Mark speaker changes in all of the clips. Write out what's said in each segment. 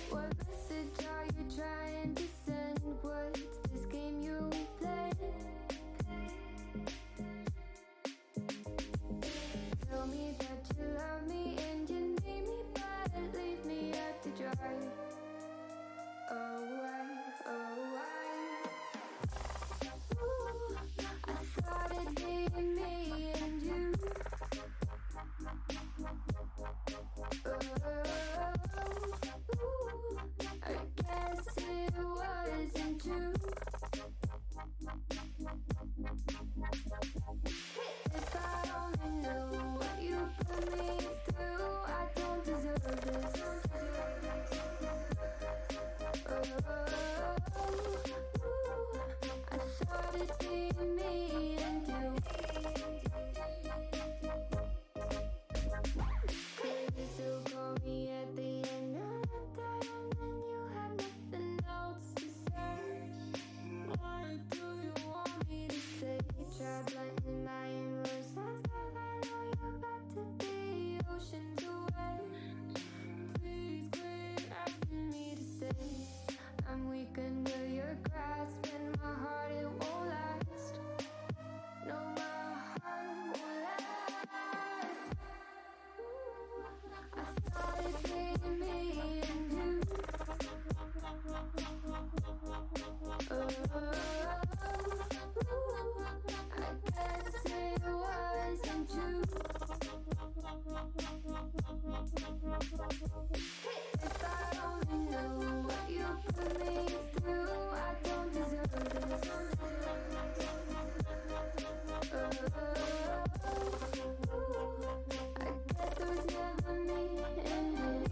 Speaker 1: What message are you trying to send? What's this game you play? Tell me that you love me and you need me, but leave me out to dry. Oh, ooh, I thought it'd be me and you. Ooh, I guess it wasn't true. If I only knew what you put me through, I don't deserve this. I thought it'd be me and you. Could you still call me at the end of the day when you have nothing else to say? What do you want me to say? Try blending my inverse lines, but I know you got to be oceans away. Please quit asking me to stay. I'm weak under your grasp, and my heart it won't last. No, my heart won't last. I thought it'd be me and you. I guess it wasn't true. If I only knew what you put me through, I don't deserve this. I guess there was never me in it.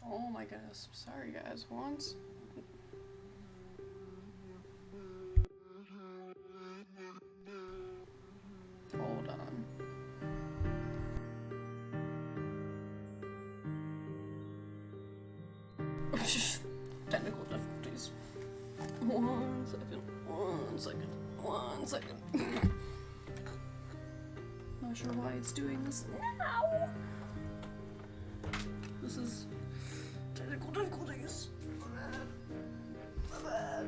Speaker 2: Oh my goodness. Sorry guys, once. Hold on. Technical difficulties. One second. Not sure why it's doing this now. This is technical difficulties. My bad.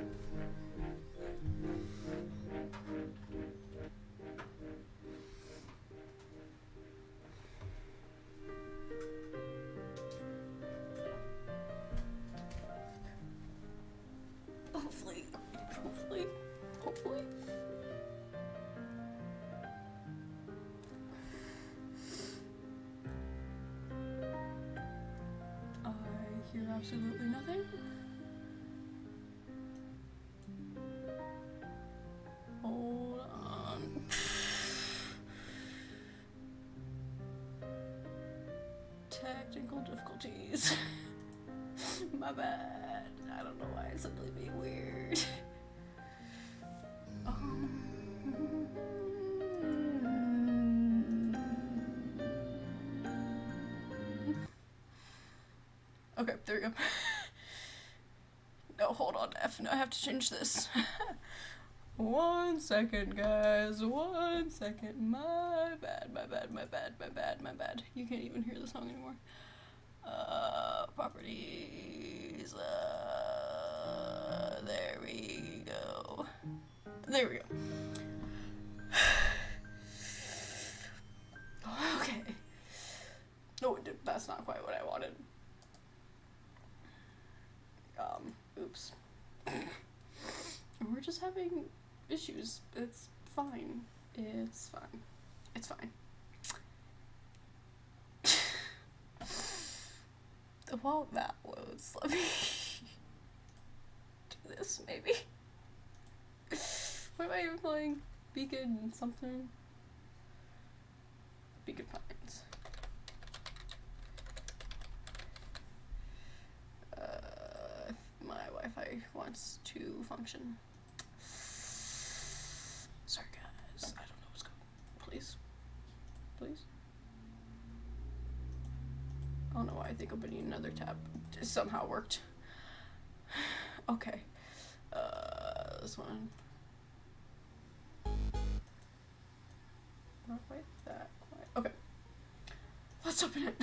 Speaker 2: Hopefully. I hear absolutely nothing. Hold on. Technical difficulties. My bad. I don't know why it's suddenly being weird. Okay, there we go. No, hold on, F. No, I have to change this. 1 second, guys. 1 second. My bad. You can't even hear the song anymore. Properties. There we go. Okay. No, that's not quite what I wanted. Oops. We're just having issues. It's fine. While that loads, let me do this, maybe. What am I even playing? Beacon something? Beacon Pines. Wi-Fi wants to function. Sorry guys, I don't know what's going on. Please. Please. I don't know why I think opening another tab somehow worked. Okay. This one. Not quite that quiet. Okay. Let's open it.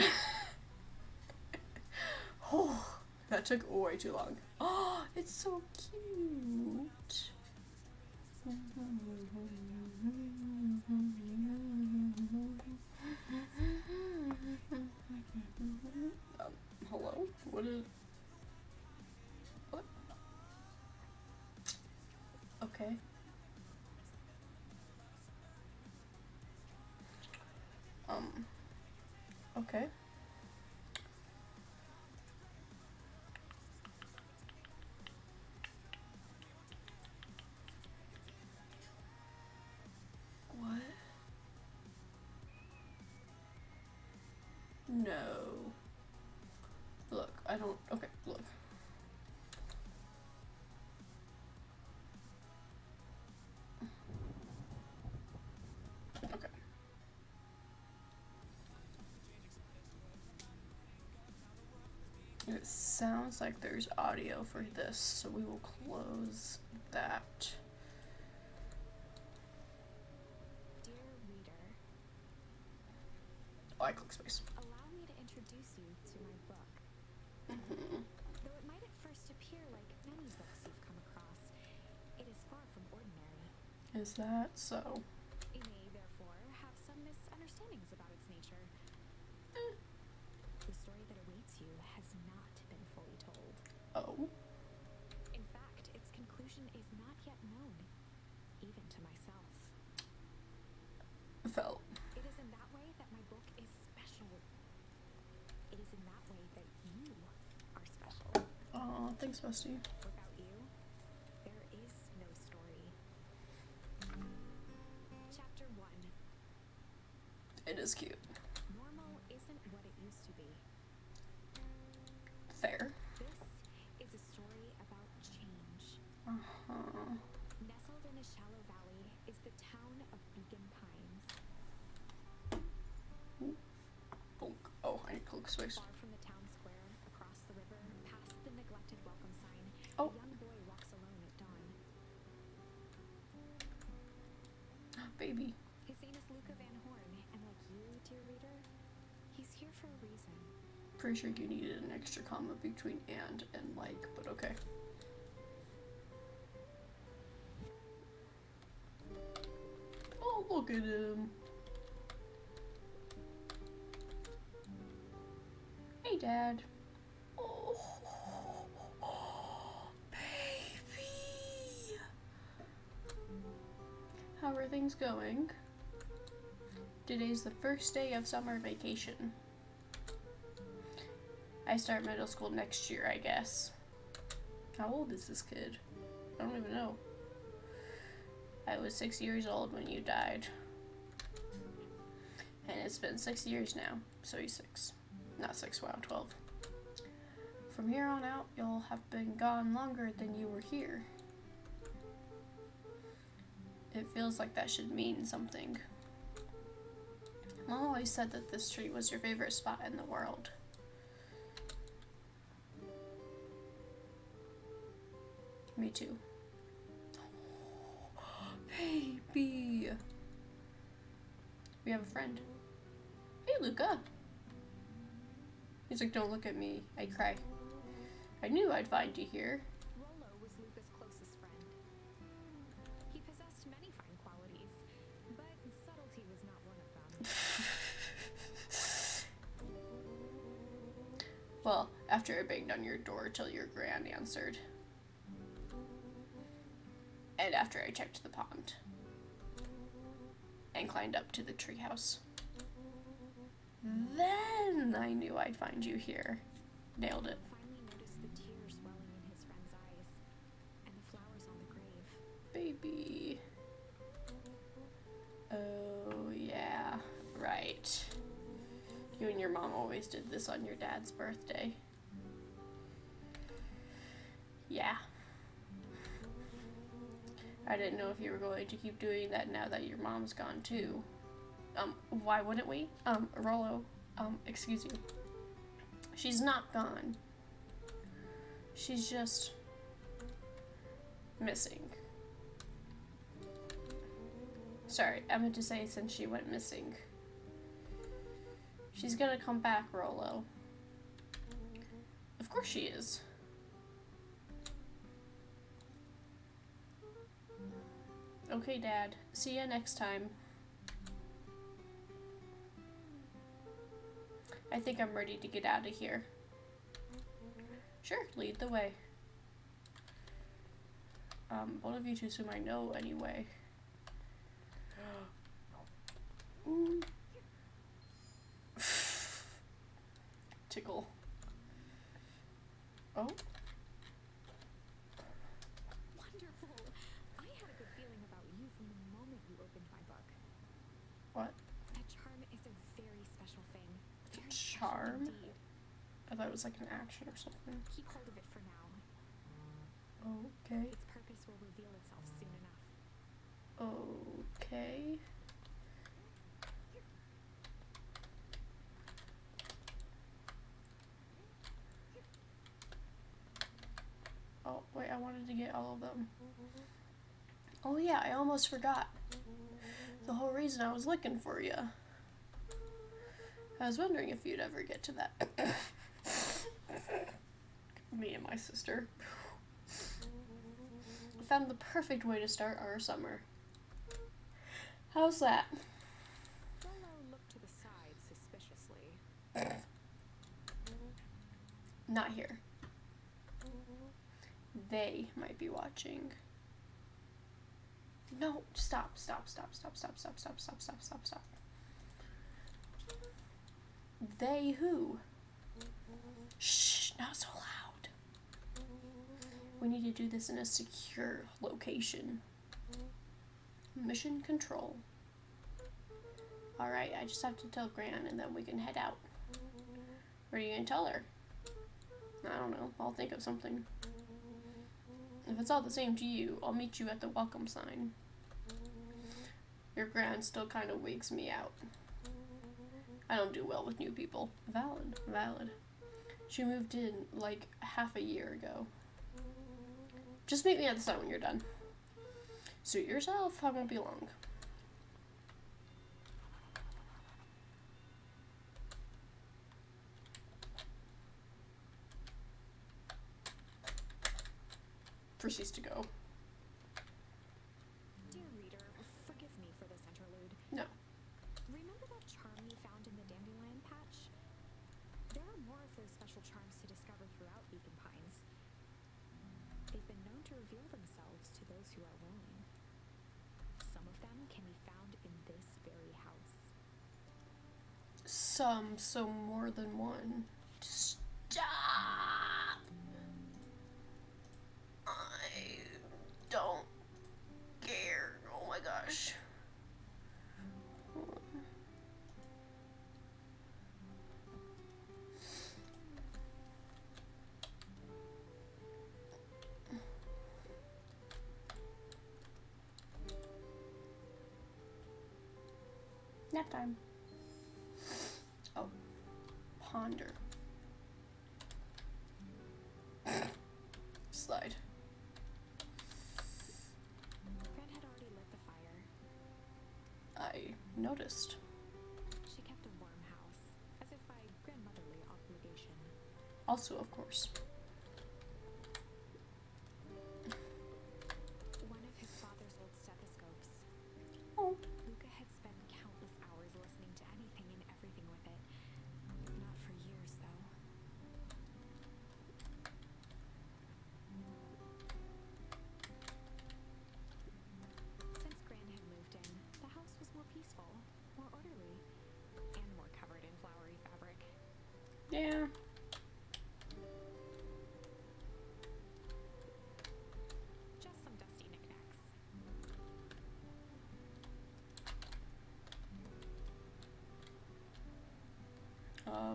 Speaker 2: Oh, that took way too long. Oh, it's so cute. Hello? What is... What? Okay. Okay. What? No. Look, I don't... Okay, look. Okay. It sounds like there's audio for this, so we will close that.
Speaker 3: Dear reader,
Speaker 2: Oh, I click space.
Speaker 3: allow me to introduce you to my book. Though it might at first appear like many books you've come across, it is far from ordinary.
Speaker 2: Is that so?
Speaker 3: It may therefore have some misunderstandings about its nature. The story that awaits you has not been fully told.
Speaker 2: Oh.
Speaker 3: In fact, its conclusion is not yet known, even to myself.
Speaker 2: Felt.
Speaker 3: It is in that way that my book is special. It is in that way that you are special.
Speaker 2: Aw, thanks, bestie.
Speaker 3: Without you, there is no story. Chapter 1.
Speaker 2: It is cute.
Speaker 3: Normal isn't what it used to be.
Speaker 2: Fair.
Speaker 3: This is a story about change.
Speaker 2: Uh-huh.
Speaker 3: Nestled in a shallow valley is the town of Beacon Pines.
Speaker 2: Bonk. Oh, I need to click space.
Speaker 3: Far from the town square, across the river, past the neglected welcome sign,
Speaker 2: Oh.
Speaker 3: a young boy walks alone at dawn.
Speaker 2: Baby.
Speaker 3: His name is Luca Van Horn, and like you, dear reader, he's here for a reason.
Speaker 2: Pretty sure you needed an extra comma between and like, but okay. Oh, look at him. Hey, Dad. Oh, baby. How are things going? Today's the first day of summer vacation. I start middle school next year, I guess. How old is this kid? I don't even know. I was 6 years old when you died. And it's been 6 years now, so he's 6. Not 6, wow, 12. From here on out, you'll have been gone longer than you were here. It feels like that should mean something. Mom always said that this tree was your favorite spot in the world. Me too. Baby! We have a friend. Hey, Luca! He's like, don't look at me. I cry. I knew I'd find you here.
Speaker 3: Rolo was Luca's closest friend. He possessed many fine qualities, but subtlety was not one of them.
Speaker 2: Well, after I banged on your door till your gran answered. And after I checked the pond. And climbed up to the treehouse. Then I knew I'd find you here. Nailed it.
Speaker 3: Finally noticed the tears welling in his friend's eyes, and the flowers on the grave.
Speaker 2: Baby. Oh, yeah. Right. You and your mom always did this on your dad's birthday. Yeah. I didn't know if you were going to keep doing that now that your mom's gone too. Why wouldn't we? Rollo, excuse you. She's not gone. She's just missing. Sorry, I meant to say since she went missing. She's gonna come back, Rollo. Of course she is. Okay, Dad. See ya next time. I think I'm ready to get out of here. Sure, lead the way. Both of you two whom I know anyway. Ooh. Tickle. Oh?
Speaker 3: Wonderful. I had a good feeling about you from the moment you opened my book.
Speaker 2: What?
Speaker 3: That charm is a very special thing. Very
Speaker 2: Charm?
Speaker 3: special indeed.
Speaker 2: I thought it was like an action or something.
Speaker 3: Keep hold of it for now.
Speaker 2: Okay.
Speaker 3: Its purpose will reveal itself soon enough.
Speaker 2: Okay. Oh, wait, I wanted to get all of them. Oh yeah, I almost forgot. The whole reason I was looking for you. I was wondering if you'd ever get to that. Me and my sister. I found the perfect way to start our summer. How's that?
Speaker 3: Rollo looked to the side suspiciously.
Speaker 2: Not here. They might be watching. No, stop. They who? Shh, not so loud. We need to do this in a secure location. Mission control. Alright, I just have to tell Gran and then we can head out. What are you gonna tell her? I don't know, I'll think of something. If it's all the same to you, I'll meet you at the welcome sign. Your Gran still kind of wigs me out. I don't do well with new people. Valid. She moved in like half a year ago. Just meet me at the sign when you're done. Suit yourself, I won't be long. Proceeds to go.
Speaker 3: Dear reader, forgive me for this interlude.
Speaker 2: No.
Speaker 3: Remember that charm you found in the dandelion patch? There are more of those special charms to discover throughout Beacon Pines. They've been known to reveal themselves to those who are willing. Some of them can be found in this very house.
Speaker 2: Some, so more than one. Stop! I don't care. Oh my gosh. Nap time. Oh. Ponder. Slide.
Speaker 3: Gran had already lit the fire.
Speaker 2: I noticed.
Speaker 3: She kept a warm house, as if by grandmotherly obligation.
Speaker 2: Also, of course.
Speaker 3: One of his father's old stethoscopes.
Speaker 2: Oh.
Speaker 3: Luca had spent countless hours listening to anything and everything with it. Not for years, though. Since Gran had moved in, the house was more peaceful, more orderly, and more covered in flowery fabric.
Speaker 2: Yeah.
Speaker 3: Just some dusty knickknacks.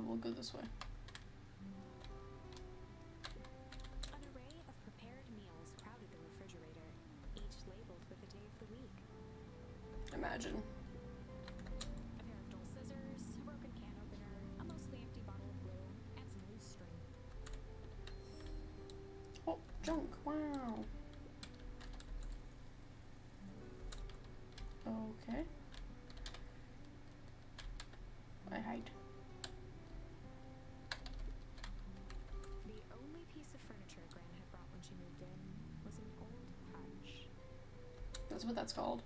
Speaker 2: We'll go this way.
Speaker 3: An array of prepared
Speaker 2: imagine.
Speaker 3: A pair of dull scissors, a broken can opener, a mostly empty bottle of glue, and some loose string.
Speaker 2: Oh, junk. Wow. Okay. I hide.
Speaker 3: The only piece of furniture Gran had brought when she moved in was an old hutch.
Speaker 2: That's what that's called.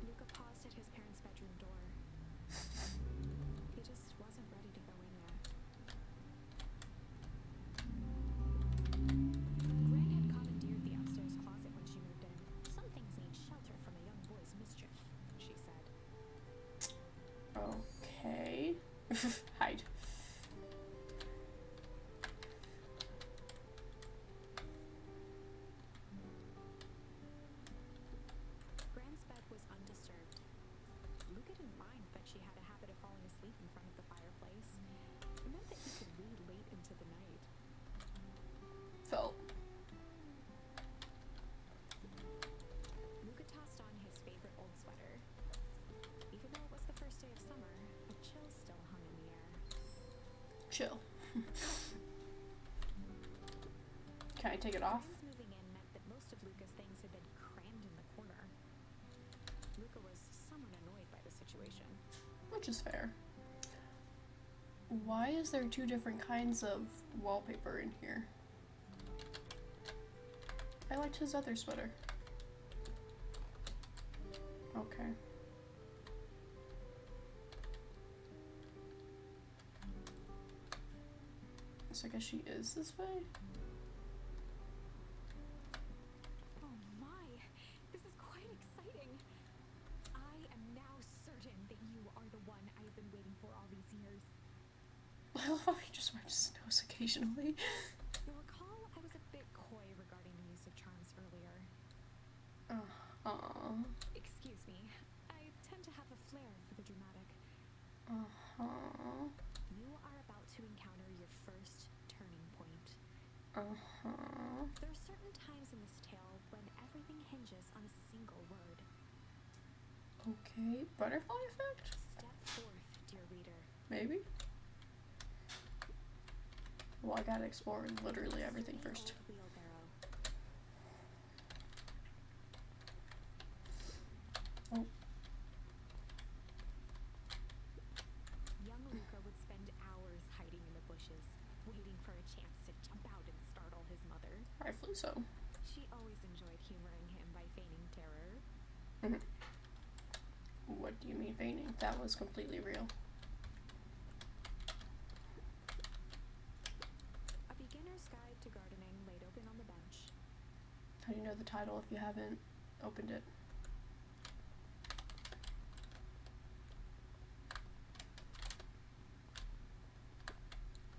Speaker 3: Luca paused at his parents' bedroom door. He just wasn't ready to go in yet. Gran had commandeered the upstairs closet when she moved in. Some things need shelter from a young boy's mischief, she said.
Speaker 2: Okay. Hide.
Speaker 3: Gran's bed was undisturbed. Luca didn't mind that she had a habit of falling asleep in front of the fireplace. It meant that he could read late into the night.
Speaker 2: Felt.
Speaker 3: Luca tossed on his favorite old sweater. Even though it was the first day of summer, a chill still hung in the air.
Speaker 2: Chill. Can I take it off?
Speaker 3: Gran's moving in meant that most of Luca's things had been crammed in the corner. Luca was somewhat annoyed by the situation.
Speaker 2: Which is fair. Why is there two different kinds of wallpaper in here? I liked his other sweater. Okay. So I guess she is this way?
Speaker 3: Oh my, this is quite exciting. I am now certain that you are the one I have been waiting for all these years.
Speaker 2: I love how he just wipes his nose occasionally.
Speaker 3: You'll recall I was a bit coy regarding the use of charms earlier. Excuse me, I tend to have a flair for the dramatic. You are about to encounter your first turning point. There are certain times in this tale when everything hinges on a single word.
Speaker 2: Okay, butterfly effect?
Speaker 3: Step forth, dear reader.
Speaker 2: Maybe? Well, I gotta explore literally everything first.
Speaker 3: Old wheelbarrow.
Speaker 2: Oh.
Speaker 3: Young Luca would spend hours hiding in the bushes, waiting for a chance to jump out and startle his mother.
Speaker 2: Rightfully so.
Speaker 3: She always enjoyed humoring him by feigning terror.
Speaker 2: What do you mean feigning? That was completely real.
Speaker 3: A beginner's guide to gardening laid open on the bench.
Speaker 2: How do you know the title if you haven't opened it?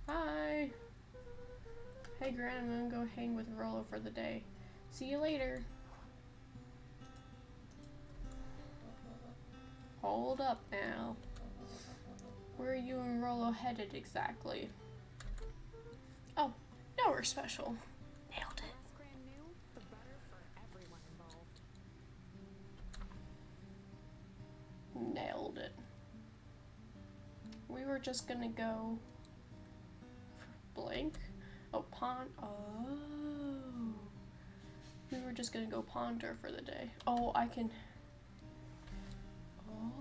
Speaker 2: Hi! Hey Gran, I'm gonna go hang with Rollo for the day. See you later. Hold up now. Where are you and Rollo headed exactly? Oh, nowhere special. Nailed
Speaker 3: The
Speaker 2: it.
Speaker 3: less Gran knew, the better for everyone involved.
Speaker 2: Nailed it. We were just gonna go for blank. Oh, pond. Oh. We were just gonna go ponder for the day. Oh, I can.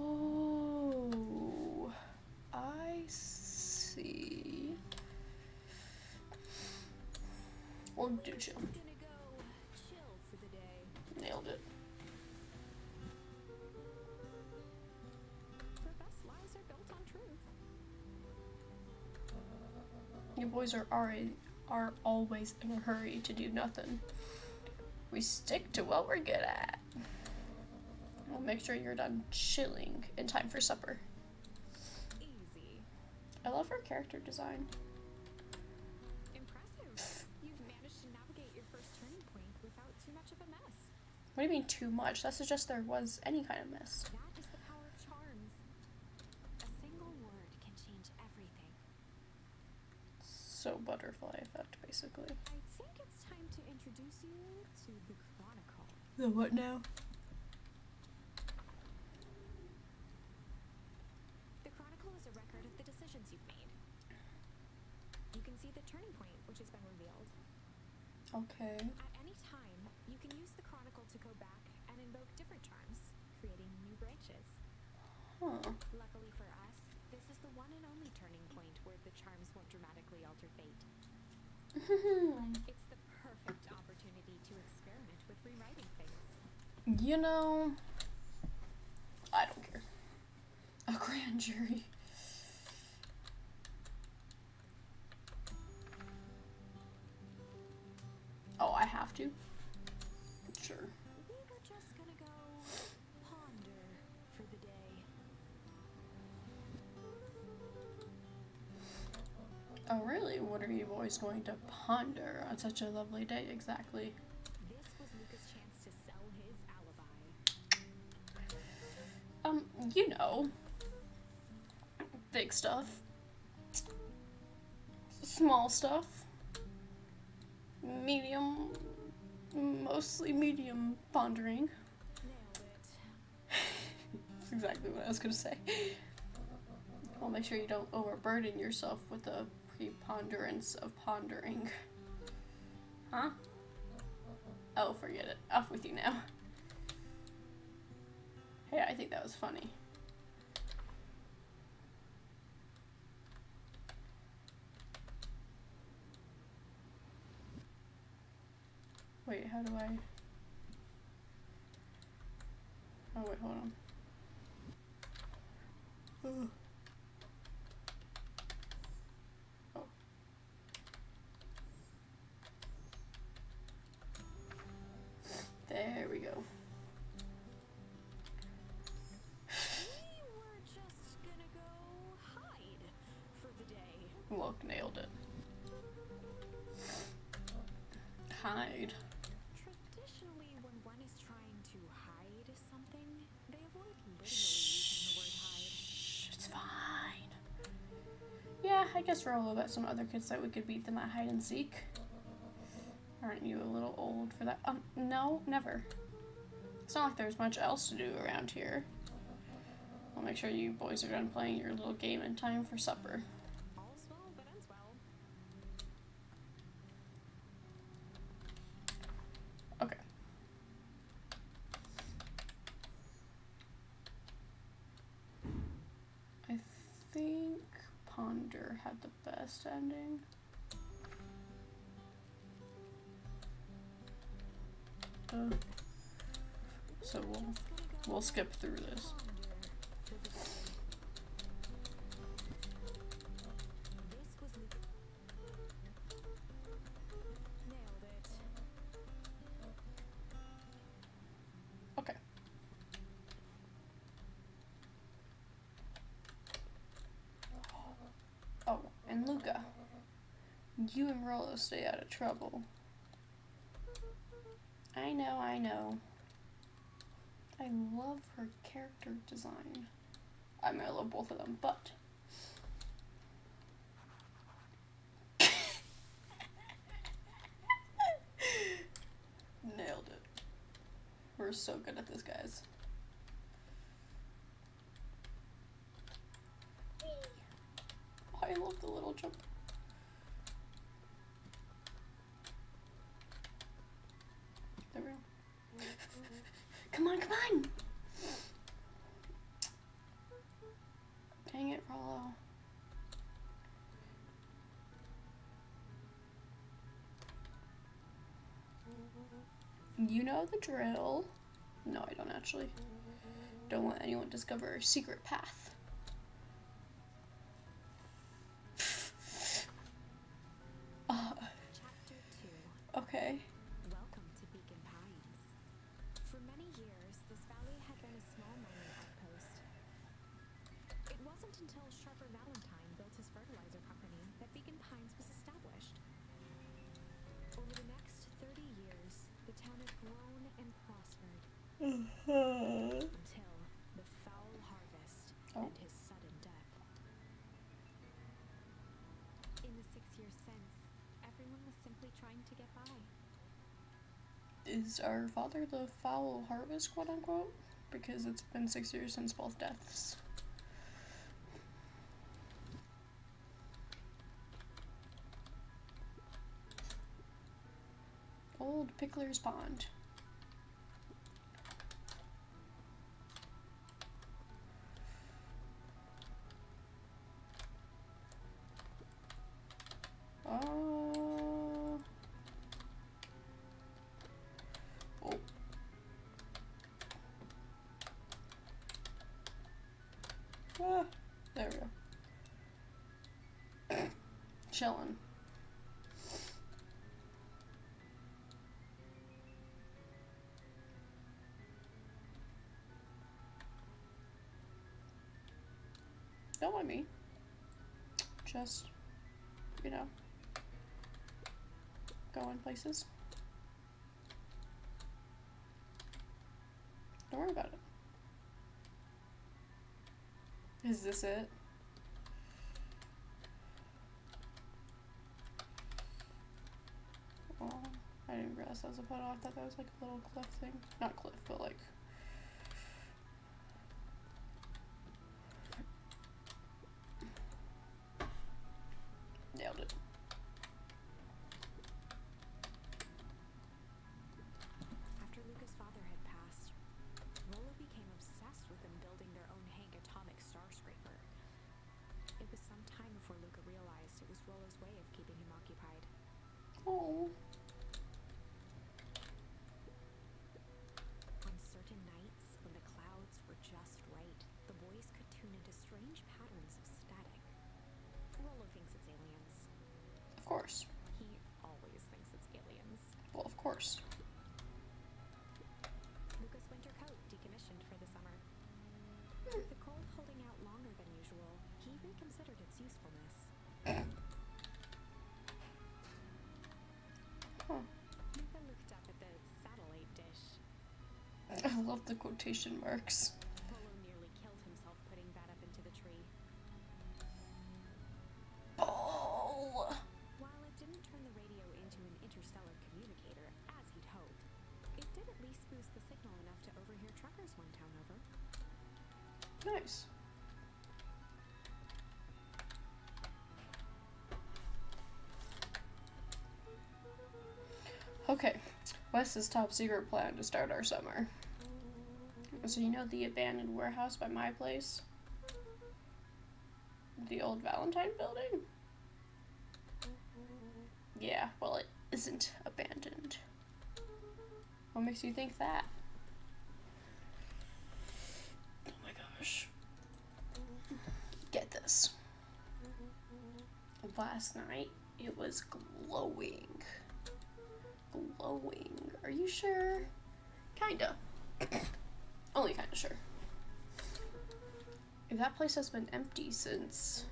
Speaker 2: Oh. I see. We'll do chill.
Speaker 3: Gonna go chill for the day.
Speaker 2: Nailed it.
Speaker 3: The best lies are built on truth.
Speaker 2: You boys are always in a hurry to do nothing. We stick to what we're good at. We'll make sure you're done chilling in time for supper.
Speaker 3: Easy.
Speaker 2: I love her character design.
Speaker 3: Impressive. You've managed to navigate your first turning point without too much of a mess.
Speaker 2: What do you mean too much? That suggests there was any kind of mess.
Speaker 3: That is the power of charms. A single word can change everything.
Speaker 2: So butterfly effect. basically.
Speaker 3: I think it's time to introduce you to the Chronicle.
Speaker 2: The what now?
Speaker 3: The Chronicle is a record of the decisions you've made. You can see the turning point, which has been revealed.
Speaker 2: Okay.
Speaker 3: At any time, you can use the Chronicle to go back and invoke different charms, creating new branches.
Speaker 2: Huh.
Speaker 3: Luckily for us, this is the one and only turning point where the charms won't dramatically alter fate. It's the perfect opportunity to experiment with rewriting things.
Speaker 2: You know, I don't care. A grand jury. Oh, I have to? Sure.
Speaker 3: We were just gonna go ponder for the day.
Speaker 2: Oh, really? What are you boys going to ponder on such a lovely day exactly?
Speaker 3: This was Luca's chance to sell his alibi.
Speaker 2: You know, big stuff, small stuff, medium, mostly medium pondering.
Speaker 3: Nailed it.
Speaker 2: That's exactly what I was gonna say. Well, make sure you don't overburden yourself with the preponderance of pondering. Huh? Oh, forget it. Off with you now. Hey, I think that was funny. Wait, how do I... Oh, wait, hold on. Ugh. Oh. There we go.
Speaker 3: We were just gonna go hide for the day.
Speaker 2: Look, nailed it. Hide.
Speaker 3: Traditionally, when one is trying to hide something, they avoid literally using the word hide.
Speaker 2: Shh, it's fine. Yeah, I guess we're all about some other kids that we could beat them at hide and seek. Aren't you a little old for that? No, never. It's not like there's much else to do around here. I'll make sure you boys are done playing your little game in time for supper.
Speaker 3: All's well that ends well.
Speaker 2: Okay. I think Ponder had the best ending. So we'll skip through this.
Speaker 3: This was nailed it.
Speaker 2: Okay. Oh, and Luca, you and Rollo stay out of trouble. I know, I know. I love her character design. I mean, I love both of them, but... Nailed it. We're so good at this, guys. Oh, I love the little jump. There we go. Come on, come on! Dang it, Rollo. You know the drill. No, I don't actually. Don't let anyone discover our secret path.
Speaker 3: Chapter 2.
Speaker 2: Okay.
Speaker 3: Welcome to Beacon Pines. For many years, this valley had been a small mining outpost. It wasn't until Sharper Valentine built his fertilizer company that Beacon Pines was established. Over the next 30 years, the town had grown and prospered until the foul harvest and his sudden death. In the 6 years since, everyone was simply trying to get by.
Speaker 2: Is our father the foul harvest, quote unquote? Because it's been 6 years since both deaths. Old Pickler's Pond. Oh. Ah, there we go. Chillin'. Don't mind me. Just, you know, going places. Don't worry about it. Is this it? Oh, I didn't realize that was a puddle. I thought that was like a little cliff thing. Not cliff, but like... Nailed it.
Speaker 3: After Luca's father had passed, Rolo became obsessed with them building their own Hank atomic star scraper. It was some time before Luca realized it was Rolo's way of keeping him occupied.
Speaker 2: Oh.
Speaker 3: On certain nights, when the clouds were just right, the boys could tune into strange patterns of static. Rolo thinks it's aliens.
Speaker 2: Of course.
Speaker 3: He always thinks it's aliens.
Speaker 2: Well, of course.
Speaker 3: Luca's winter coat decommissioned for the summer. With the cold holding out longer than usual, he reconsidered its usefulness.
Speaker 2: Huh.
Speaker 3: Luca looked up at the satellite dish.
Speaker 2: I love the quotation marks.
Speaker 3: Rolo nearly killed himself putting that up into the tree.
Speaker 2: Oh.
Speaker 3: While it didn't turn the radio into an interstellar communicator, as he'd hoped, it did at least boost the signal enough to overhear truckers one town over.
Speaker 2: Nice. Okay, Wes's top secret plan to start our summer. So you know the abandoned warehouse by my place? The old Valentine building? Yeah, well it isn't abandoned. What makes you think that? Oh my gosh. Get this. Last night, it was glowing. Glowing. Are you sure? Kinda. Only kinda sure. That place has been empty since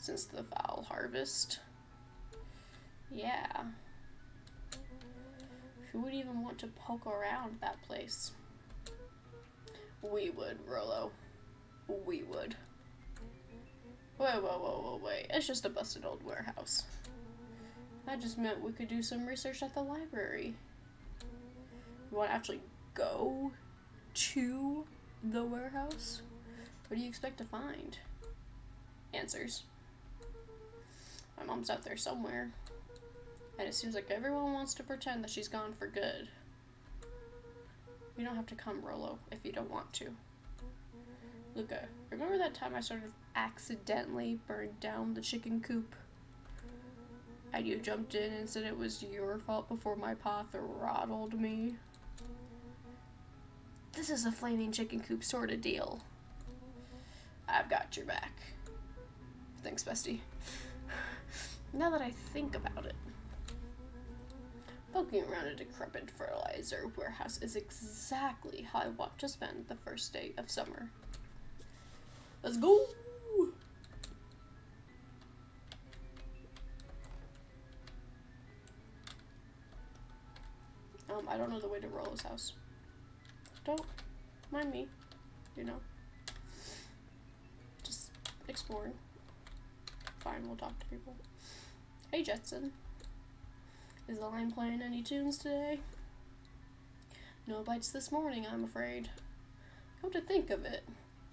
Speaker 2: the foul harvest. Yeah. Who would even want to poke around that place? We would, Rolo. We would. Wait. It's just a busted old warehouse. That just meant we could do some research at the library. You want to actually go to the warehouse? What do you expect to find? Answers. My mom's out there somewhere. And it seems like everyone wants to pretend that she's gone for good. You don't have to come, Rolo, if you don't want to. Luca, remember that time I sort of accidentally burned down the chicken coop? And you jumped in and said it was your fault before my pa throttled me? This is a flaming chicken coop sort of deal. I've got your back. Thanks, bestie. Now that I think about it, poking around a decrepit fertilizer warehouse is exactly how I want to spend the first day of summer. Let's go! I don't know the way to Rolo's house. Don't mind me, you know. Just exploring. Fine, we'll talk to people. Hey, Jetson. Is the line playing any tunes today? No bites this morning, I'm afraid. Come to think of it,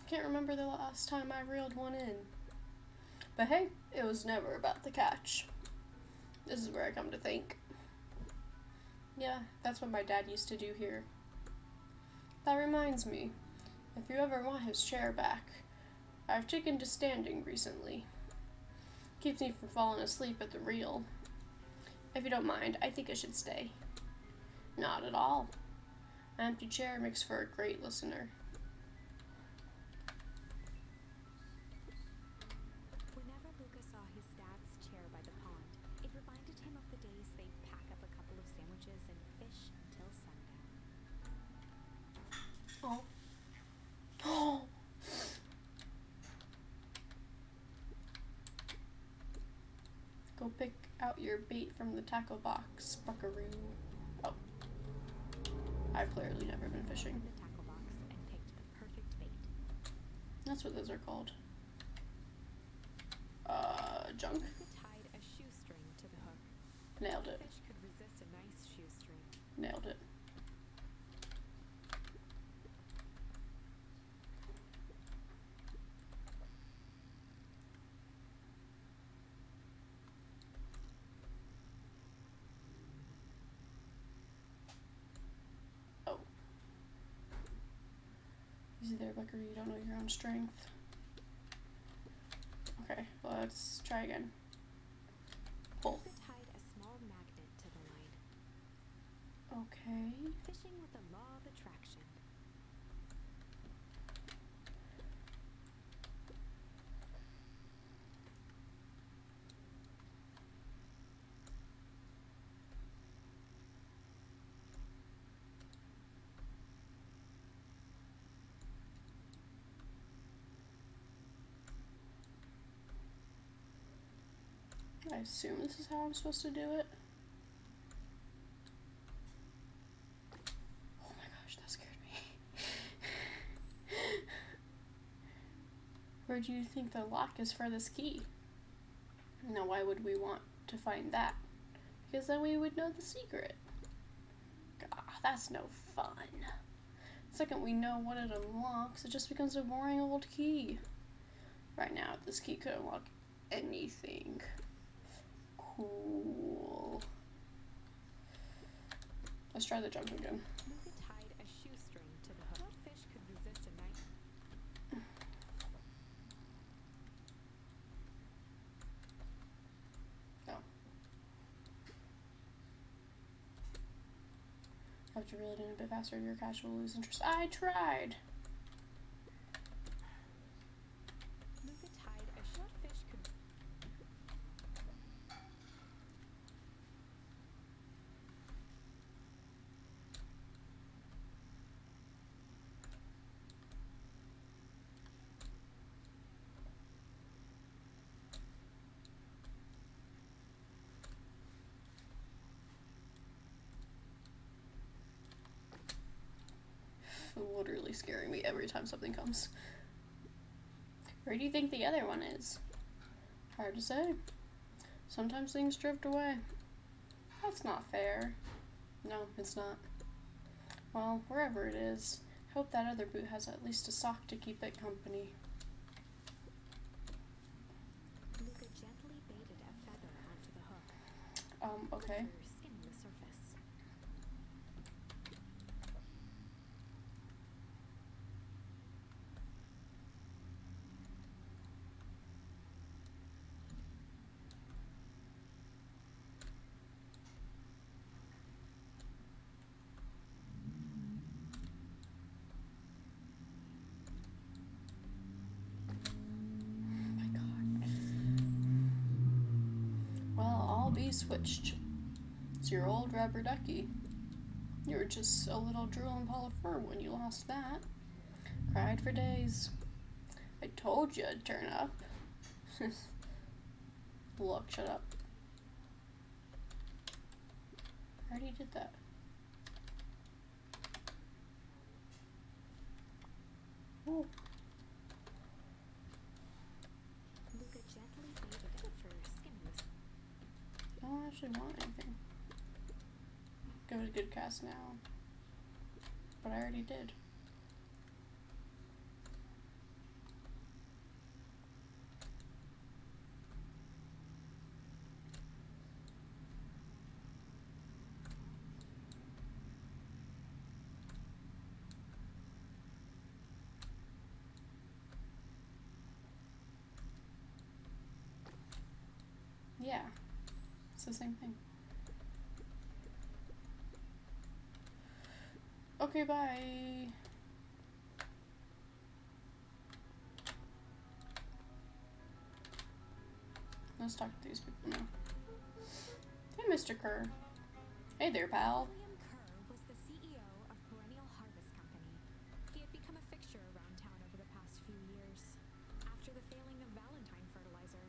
Speaker 2: can't remember the last time I reeled one in. But hey, it was never about the catch. This is where I come to think. Yeah, that's what my dad used to do here. That reminds me, if you ever want his chair back, I've taken to standing recently. Keeps me from falling asleep at the reel. If you don't mind, I think I should stay. Not at all. An empty chair makes for a great listener.
Speaker 3: Whenever Luca saw his dad's chair by the pond, it reminded him of the days they'd pack up a couple of sandwiches and fish until sundown.
Speaker 2: Oh. Oh. Go pick out your bait from the tackle box, buckaroo. Oh. I've clearly never been fishing.
Speaker 3: The tackle box and picked the perfect bait.
Speaker 2: That's what those are called. Junk.
Speaker 3: Luca tied a shoestring to the hook.
Speaker 2: Nailed
Speaker 3: The
Speaker 2: it.
Speaker 3: fish could resist a nice shoestring.
Speaker 2: Nailed it. Oh. Easy there, buckaroo. You don't know your own strength. Okay, let's try again. Pull.
Speaker 3: Luca tied a small magnet to the line.
Speaker 2: Okay.
Speaker 3: Fishing with the law of attraction.
Speaker 2: I assume this is how I'm supposed to do it. Oh my gosh, that scared me. Where do you think the lock is for this key? Now, why would we want to find that? Because then we would know the secret. God, that's no fun. The second we know what it unlocks, it just becomes a boring old key. Right now, this key could unlock anything. Cool. Let's try the jump again.
Speaker 3: Luca tied a shoestring to the hook. What fish could resist a nice...
Speaker 2: Oh. Have to reel it in a bit faster, your catch will lose interest. I tried!
Speaker 3: Luca tied a short fish could...
Speaker 2: Literally scaring me every time something comes. Where do you think the other one is? Hard to say. Sometimes things drift away. That's not fair. No, it's not. Well, wherever it is, hope that other boot has at least a sock to keep it company.
Speaker 3: Luca gently baited a feather onto the hook.
Speaker 2: Okay.
Speaker 3: For skimming the surface.
Speaker 2: My God. Well, I'll be switched. It's your old rubber ducky. You were just a little drooling ball of fur when you lost that. Cried for days. I told you I'd turn up. Look, shut up. I already did that. Oh.
Speaker 3: Luca gently baited it for skimming the...
Speaker 2: I don't actually want anything. Go to good cast now. But I already did. Yeah, it's the same thing. Okay, bye. Let's talk to these people now. Hey, Mr. Kerr. Hey there, pal.
Speaker 3: William Kerr was the CEO of Perennial Harvest Company. He had become a fixture around town over the past few years. After the failing of Valentine fertilizer,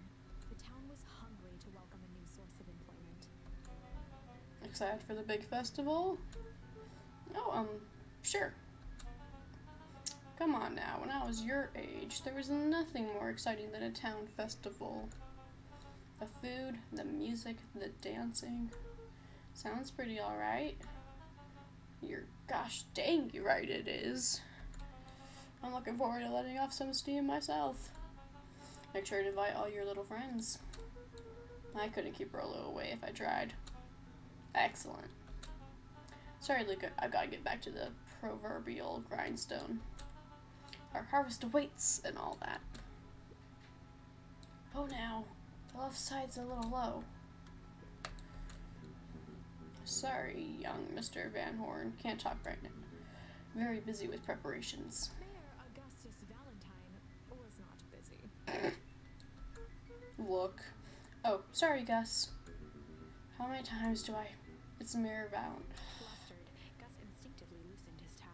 Speaker 3: the town was hungry to welcome a new source of employment.
Speaker 2: Excited for the big festival? Oh, sure. Come on now, when I was your age, there was nothing more exciting than a town festival. The food, the music, the dancing. Sounds pretty alright. You're gosh dang right it is. I'm looking forward to letting off some steam myself. Make sure to invite all your little friends. I couldn't keep Rollo away if I tried. Excellent. Sorry, Luca, I've got to get back to the proverbial grindstone. Our harvest awaits and all that. Oh, now. The left side's a little low. Sorry, young Mr. Van Horn. Can't talk right now. Very busy with preparations.
Speaker 3: Mayor Augustus Valentine was not busy.
Speaker 2: Look. Oh, sorry, Gus. How many times do I... It's Mayor Valentine.
Speaker 3: Flustered, Gus instinctively loosened his tie.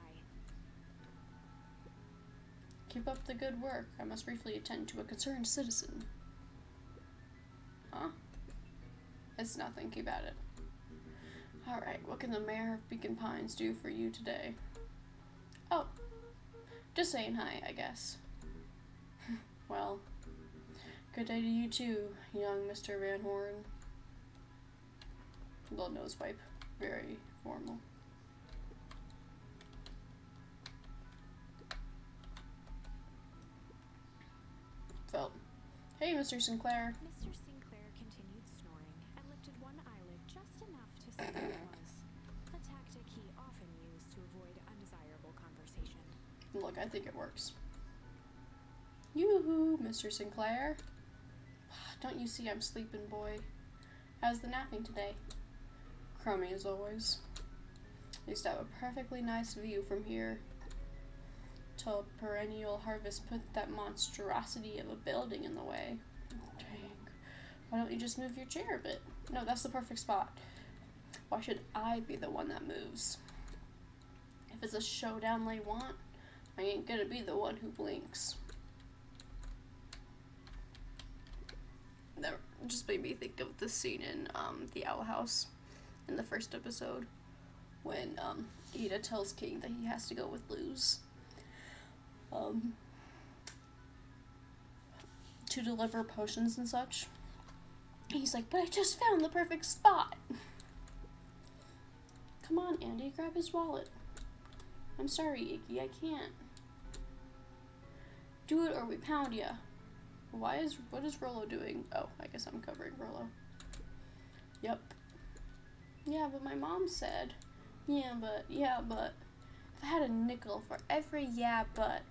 Speaker 2: Keep up the good work. I must briefly attend to a concerned citizen. Huh? It's nothing. Keep at it. Alright, what can the mayor of Beacon Pines do for you today? Oh, just saying hi, I guess. Well, good day to you too, young Mr. Van Horn. Little nose wipe. Very formal. Felt. Hey, Mr. Sinclair.
Speaker 3: Mr. Sinclair continued snoring and lifted one eyelid just enough to see who it was. A tactic he often used to avoid undesirable conversation.
Speaker 2: Look, I think it works. Yoo-hoo, Mr. Sinclair. Don't you see I'm sleeping, boy? How's the napping today? Crummy as always. I used to have a perfectly nice view from here. Till Perennial Harvest put that monstrosity of a building in the way. Dang. Why don't you just move your chair a bit? No, that's the perfect spot. Why should I be the one that moves? If it's a showdown they want, I ain't gonna be the one who blinks. That just made me think of the scene in the Owl House in the first episode when Ida tells King that he has to go with Luz to deliver potions and such. He's like, but I just found the perfect spot. Come on, Andy, grab his wallet. I'm sorry, Iggy, I can't. Do it or we pound ya. What is Rollo doing? Oh, I guess I'm covering Rollo. Yep. Yeah, but my mom said. Yeah, but. If I had a nickel for every yeah, but,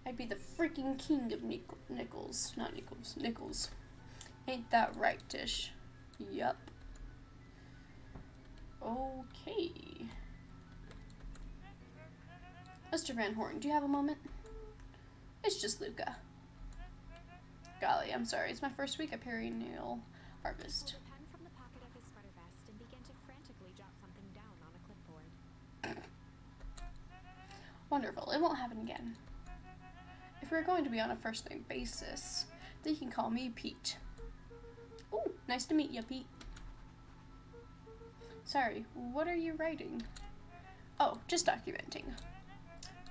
Speaker 2: I'd be the freaking king of nickels. Not nickels. Nickels. Ain't that right, Tish? Yup. Okay. Mr. Van Horn, do you have a moment? It's just Luca. Golly, I'm sorry. It's my first week at Perennial Harvest.
Speaker 3: Pulled a pen from the pocket of his sweater vest and began to frantically jot something down on a clipboard.
Speaker 2: Wonderful. It won't happen again. If we're going to be on a first-name basis, then you can call me Pete. Ooh, nice to meet you, Pete. Sorry, what are you writing? Oh, just documenting.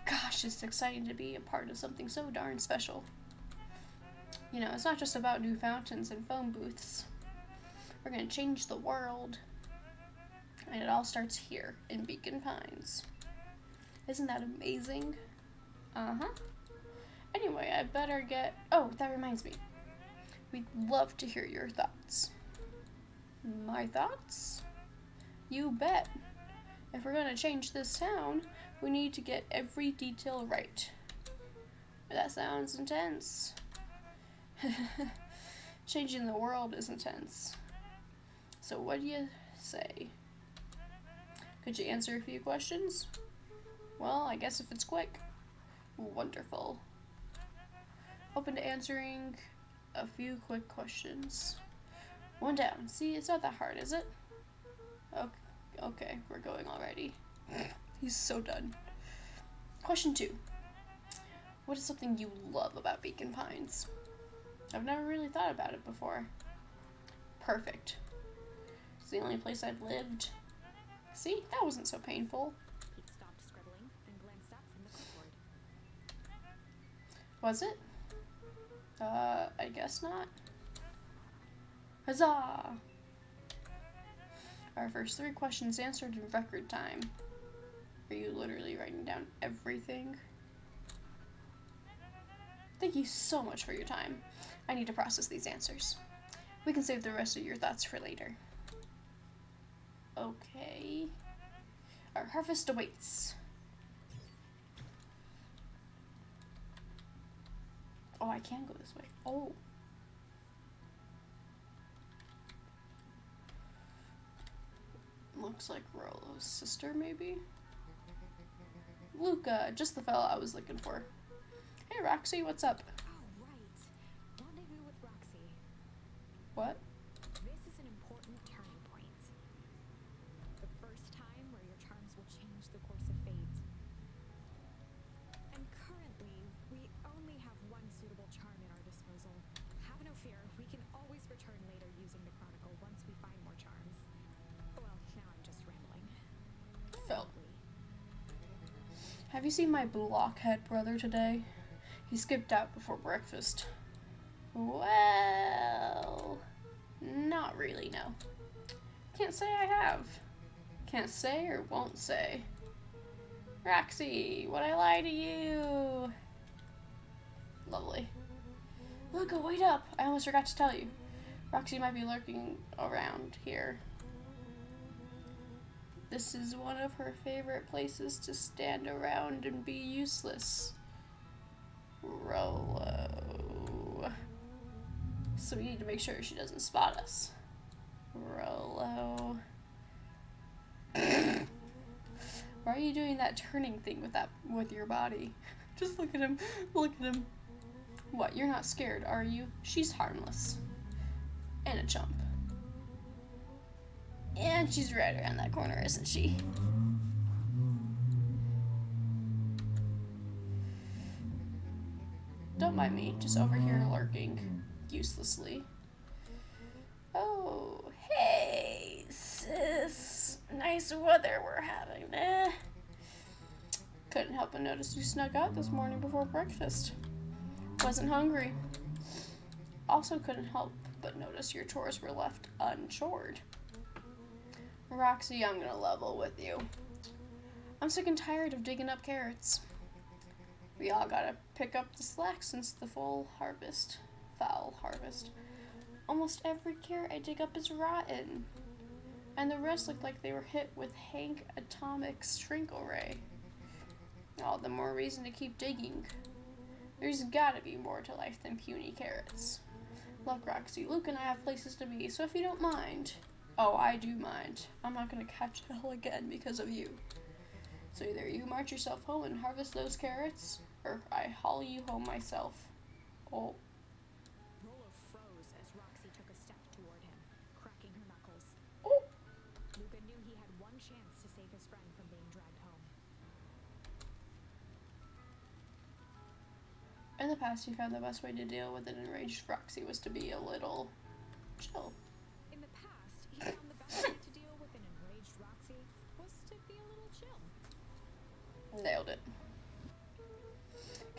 Speaker 2: Gosh, it's exciting to be a part of something so darn special. You know, it's not just about new fountains and phone booths. We're gonna change the world. And it all all starts here in Beacon Pines. Isn't that amazing? Uh-huh. Anyway, I better get... Oh, that reminds me. We'd love to hear your thoughts. My thoughts? You bet. If we're gonna change this town, we need to get every detail right. That sounds intense. Changing the world is intense. So what do you say? Could you answer a few questions? Well, I guess if it's quick. Wonderful. Open to answering a few quick questions. One down. See, it's not that hard, is it? Okay, we're going already. He's so done. Question 2. What is something you love about Beacon Pines? I've never really thought about it before. Perfect. It's the only place I've lived. See, that wasn't so painful.
Speaker 3: Pete stopped scribbling and glanced up from the clipboard.
Speaker 2: Was it? I guess not. Huzzah! Our first 3 questions answered in record time. Are you literally writing down everything? Thank you so much for your time. I need to process these answers. We can save the rest of your thoughts for later. Okay. Our harvest awaits. Oh, I can go this way. Oh. Looks like Rollo's sister, maybe? Luca, just the fella I was looking for. Hey, Roxy, what's up?
Speaker 3: Oh, right. Rendezvous with Roxy.
Speaker 2: What?
Speaker 3: This is an important turning point. The first time where your charms will change the course of fate. And currently, we only have one suitable charm at our disposal. Have no fear, we can always return later using the Chronicle once we find more charms. Well, now I'm just rambling.
Speaker 2: Phil. Have you seen my blockhead brother today? He skipped out before breakfast. Well, not really, no. Can't say I have. Can't say or won't say. Roxy, would I lie to you? Lovely. Luca, wait up! I almost forgot to tell you. Roxy might be lurking around here. This is one of her favorite places to stand around and be useless. Rollo. So we need to make sure she doesn't spot us. Rollo. Why are you doing that turning thing with your body? Just look at him. Look at him. What, you're not scared, are you? She's harmless. And a chump. And she's right around that corner, isn't she? Don't mind me, just over here lurking uselessly. Oh, hey, sis. Nice weather we're having, eh? Couldn't help but notice you snuck out this morning before breakfast. Wasn't hungry. Also couldn't help but notice your chores were left unchored. Roxy, I'm gonna level with you. I'm sick and tired of digging up carrots. We all gotta pick up the slack since the foul harvest. Almost every carrot I dig up is rotten. And the rest look like they were hit with Hank Atomic's Trinkle Ray. All the more reason to keep digging. There's gotta be more to life than puny carrots. Look, Roxy, Luke and I have places to be, so if you don't mind... Oh, I do mind. I'm not gonna catch hell again because of you. So either you march yourself home and harvest those carrots, or I haul you home myself. Oh.
Speaker 3: Rollo froze as Roxy took a step toward him, cracking her knuckles.
Speaker 2: Oh.
Speaker 3: Luca knew he had one chance to save his friend from being dragged home.
Speaker 2: In the past, he found the best way to deal with an enraged Roxy was to be a little chill.
Speaker 3: In the past, he found the best way to deal with an enraged Roxy was to be a little chill.
Speaker 2: Nailed it.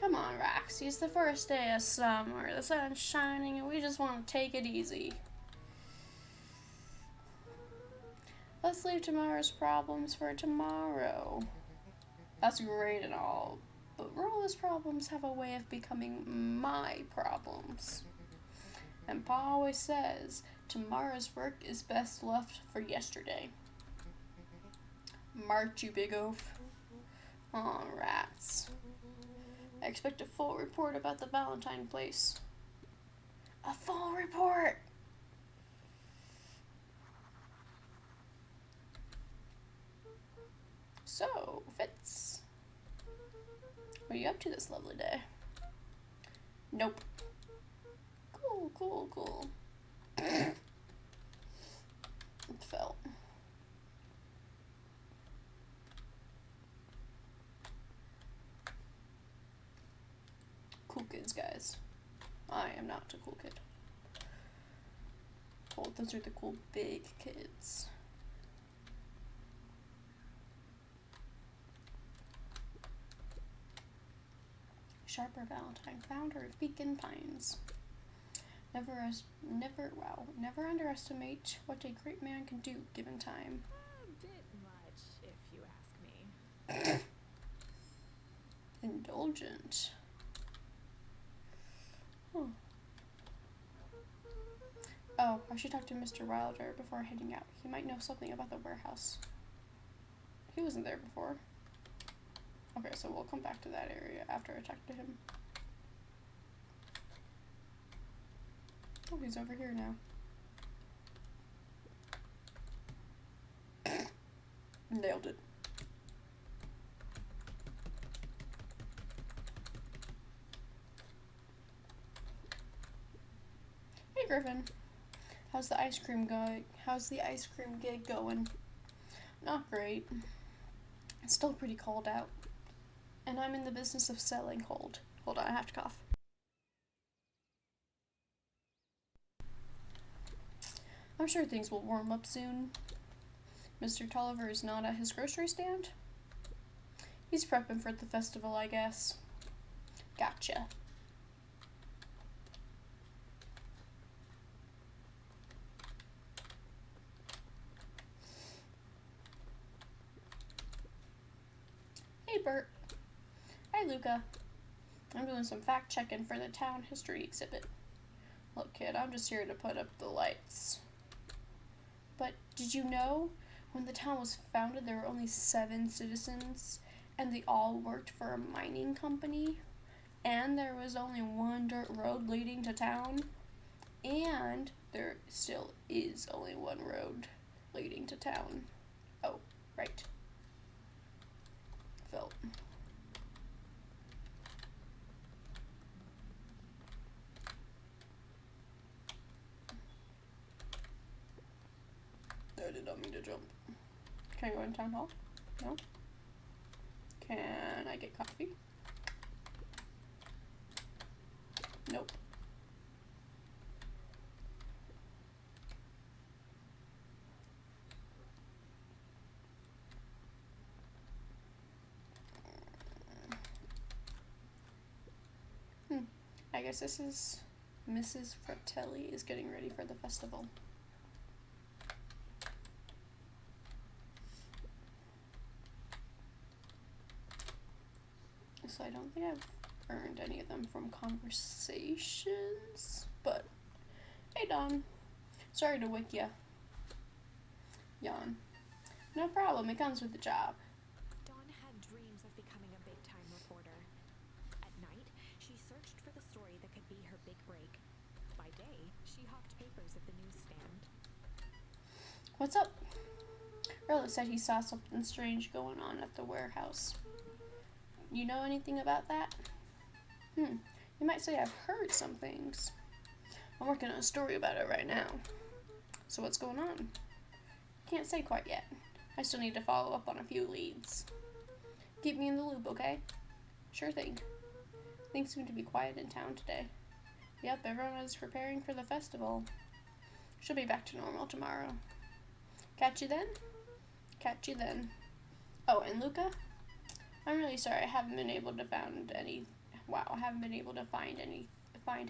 Speaker 2: Come on, Roxy, it's the first day of summer, the sun's shining, and we just want to take it easy. Let's leave tomorrow's problems for tomorrow. That's great and all, but Rolla's problems have a way of becoming my problems. And Pa always says, tomorrow's work is best left for yesterday. March, you big oaf. Aw, rats. I expect a full report about the Valentine place. A full report! So, Fitz, what are you up to this lovely day? Nope. Cool. It fell. Cool kids, guys. I am not a cool kid. Oh, those are the cool big kids. Sharper Valentine, founder of Beacon Pines. Never underestimate what a great man can do given time.
Speaker 3: A bit much, if you ask me.
Speaker 2: Indulgent. Huh. Oh, I should talk to Mr. Wilder before heading out. He might know something about the warehouse. He wasn't there before. Okay, so we'll come back to that area after I talk to him. Oh, he's over here now. Nailed it. Hey, Griffin. How's the ice cream gig going? Not great. It's still pretty cold out. And I'm in the business of selling cold. Hold on, I have to cough. I'm sure things will warm up soon. Mr. Tolliver is not at his grocery stand? He's prepping for the festival, I guess. Gotcha. Hey, Bert. Hi, Luca. I'm doing some fact-checking for the town history exhibit. Look, kid, I'm just here to put up the lights. But did you know, when the town was founded, there were only 7 citizens, and they all worked for a mining company? And there was only one dirt road leading to town? And there still is only one road leading to town. Oh, right. Phil. I did not mean to jump. Can I go in town hall? No? Can I get coffee? Nope. I guess this is Mrs. Fratelli is getting ready for the festival. So I don't think I've earned any of them from conversations, but hey, Don. Sorry to wake ya. Yawn. No problem, it comes with the job.
Speaker 3: Dawn had dreams of becoming a big-time reporter. At night, she searched for the story that could be her big break. By day, she hawked papers at the newsstand.
Speaker 2: What's up? Rilla said he saw something strange going on at the warehouse. You know anything about that? You might say I've heard some things. I'm working on a story about it right now. So what's going on? Can't say quite yet. I still need to follow up on a few leads. Keep me in the loop, okay? Sure thing. Things seem to be quiet in town today. Yep, everyone is preparing for the festival. She'll be back to normal tomorrow. Catch you then? Catch you then. Oh, and Luca? I'm really sorry I haven't been able to find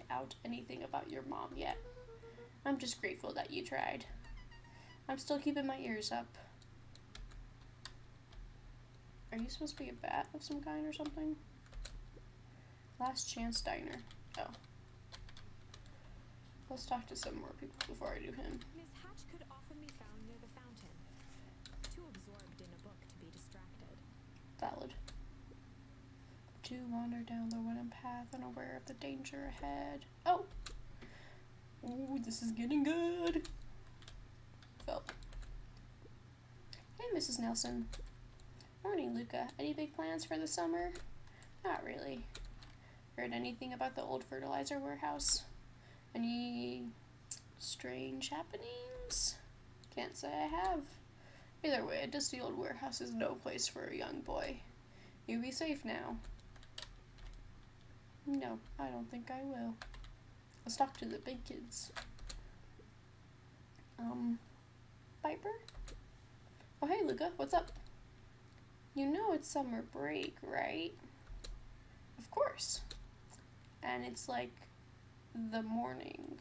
Speaker 2: out anything about your mom yet. I'm just grateful that you tried. I'm still keeping my ears up. Are you supposed to be a bat of some kind or something? Last Chance Diner. Oh. Let's talk to some more people before I do him.
Speaker 3: Miss Hatch could often be found near the fountain, too absorbed in a book to be distracted.
Speaker 2: Valid. To wander down the wooden path unaware of the danger ahead. Oh! Ooh, this is getting good! Felt. Hey, Mrs. Nelson. Morning, Luca. Any big plans for the summer? Not really. Heard anything about the old fertilizer warehouse? Any strange happenings? Can't say I have. Either way, a dusty old warehouse is no place for a young boy. You be safe now. No, I don't think I will. Let's talk to the big kids. Piper? Oh, hey, Luca, what's up? You know it's summer break, right? Of course. And it's like the morning.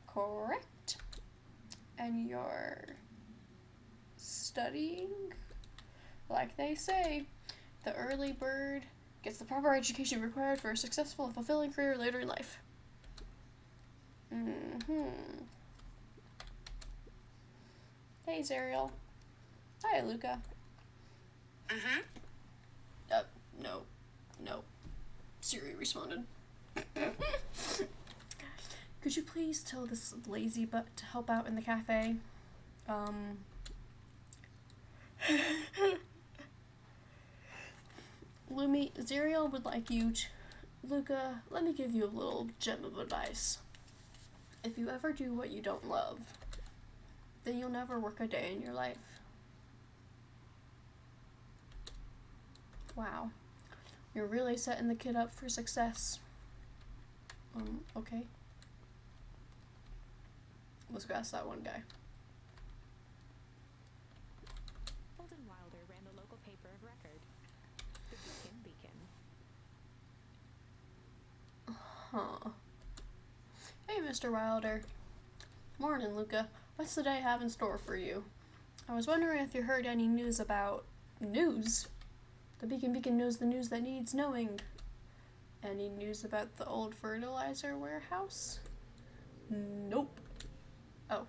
Speaker 2: Correct? And you're studying? Like they say, the early bird gets the proper education required for a successful and fulfilling career later in life. Hey, Zariel. Hi, Luca. No. Siri responded. Could you please tell this lazy butt to help out in the cafe? Lumi, Zariel would like you to... Luca, let me give you a little gem of advice. If you ever do what you don't love, then you'll never work a day in your life. Wow. You're really setting the kid up for success. Okay. Let's go ask that one guy.
Speaker 3: Holden Wilder ran the local paper of record, the Beacon.
Speaker 2: Huh. Hey, Mr. Wilder. Morning, Luca. What's the day have in store for you? I was wondering if you heard any news about... News? The Beacon knows the news that needs knowing. Any news about the old fertilizer warehouse? Nope. Oh.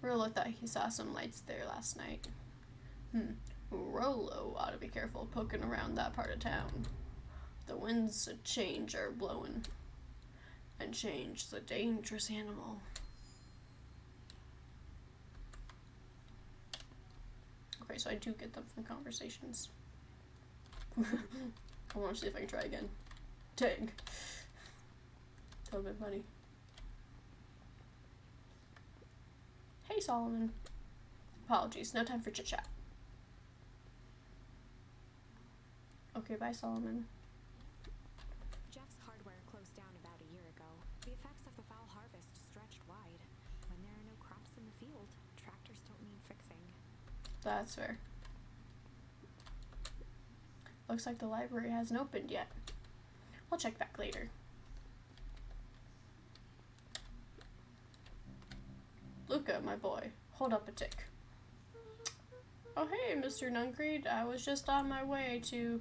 Speaker 2: Rolo thought he saw some lights there last night. Rolo ought to be careful poking around that part of town. The winds of change are blowing. And change's a dangerous animal. Okay, so I do get them from conversations. I want to see if I can try again. Dang. That would've been funny. Hey, Solomon. Apologies, no time for chit-chat. Okay, bye, Solomon.
Speaker 3: Jeff's hardware closed down about a year ago. The effects of the foul harvest stretched wide. When there are no crops in the field, tractors don't need fixing.
Speaker 2: That's fair. Looks like the library hasn't opened yet. I'll check back later. Luca, my boy, hold up a tick. Oh hey, Mr. Nuncreed, I was just on my way to...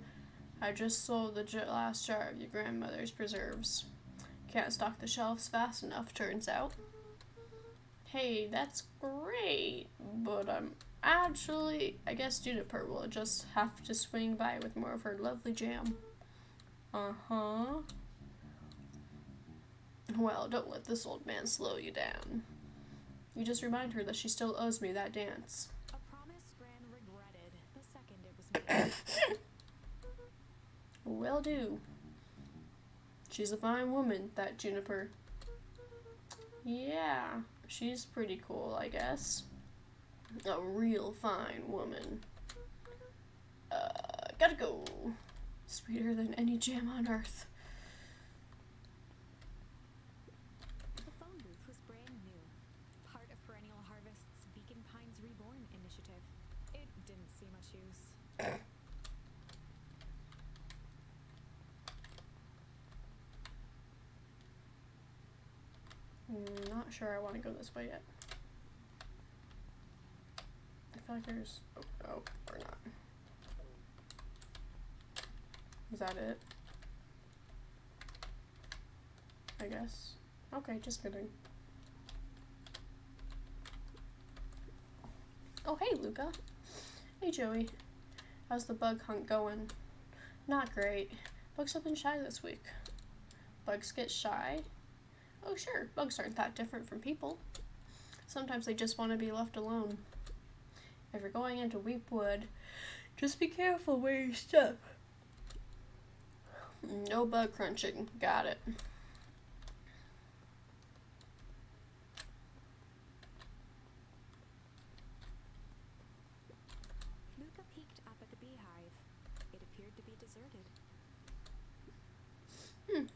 Speaker 2: I just sold the last jar of your grandmother's preserves. Can't stock the shelves fast enough, turns out. Hey, that's great, but actually, I guess Juniper will just have to swing by with more of her lovely jam. Uh-huh. Well, don't let this old man slow you down. You just remind her that she still owes me that dance.
Speaker 3: A promise Gran regretted the second it was made.
Speaker 2: Will do. She's a fine woman, that Juniper. Yeah, she's pretty cool, I guess. A real fine woman. Gotta go. Sweeter than any jam on earth.
Speaker 3: The phone booth was brand new, part of Perennial Harvest's Beacon Pines Reborn initiative. It didn't see much use.
Speaker 2: Not sure I want to go this way yet. I feel like there's... Oh, no, or not. Is that it? I guess. Okay, just kidding. Oh, hey, Luca. Hey, Joey. How's the bug hunt going? Not great. Bugs have been shy this week. Bugs get shy? Oh, sure. Bugs aren't that different from people. Sometimes they just want to be left alone. If you're going into Weepwood, just be careful where you step. No bug crunching. Got it.
Speaker 3: Luca peeked up at the beehive. It appeared to be deserted.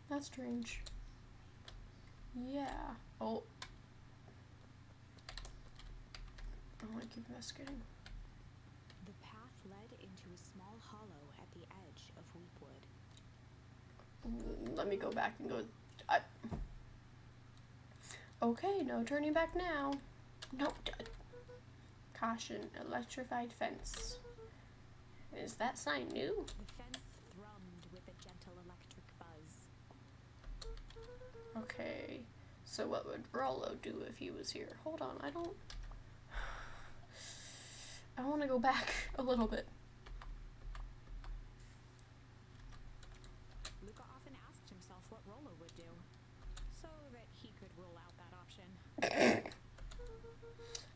Speaker 2: That's strange. Yeah. Oh. I want to keep investigating.
Speaker 3: The path led into a small hollow at the edge of Weepwood.
Speaker 2: Let me go back and go. Okay, no turning back now. No. Caution, electrified fence. Is that sign new?
Speaker 3: The fence thrummed with a gentle electric buzz.
Speaker 2: Okay, so what would Rollo do if he was here? Hold on, I want to go back a little bit.
Speaker 3: Luca often asked himself what Rollo would do, so that he could rule out that option.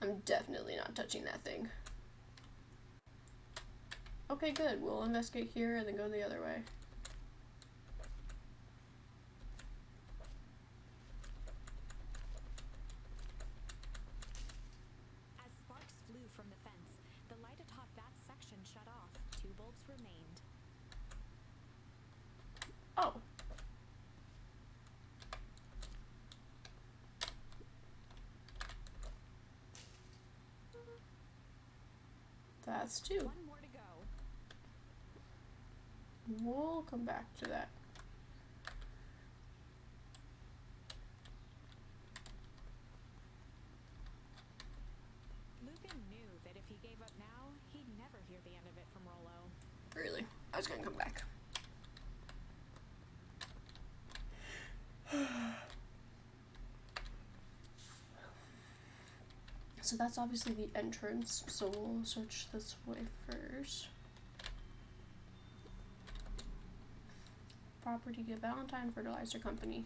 Speaker 2: I'm definitely not touching that thing. Okay, good. We'll investigate here and then go the other way.
Speaker 3: As sparks flew from the fence, the light atop that section shut off. 2 bulbs remained.
Speaker 2: Oh. That's 2.
Speaker 3: 1 more to go.
Speaker 2: We'll come back to that.
Speaker 3: Luca knew that if he gave up now, he'd never hear the end of it from Rollo.
Speaker 2: Really? I was gonna come back. So that's obviously the entrance, so we'll search this way first. Property of Valentine Fertilizer Company.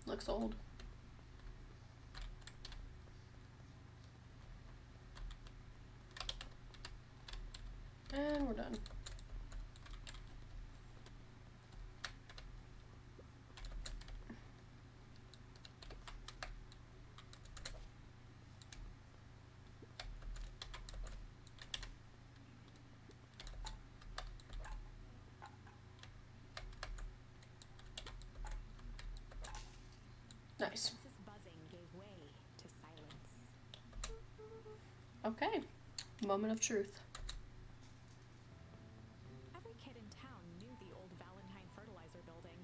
Speaker 2: Looks old. And we're done. Nice.
Speaker 3: Fence's buzzing gave way to silence.
Speaker 2: Okay. Moment of truth.
Speaker 3: Every kid in town knew the old Valentine fertilizer building.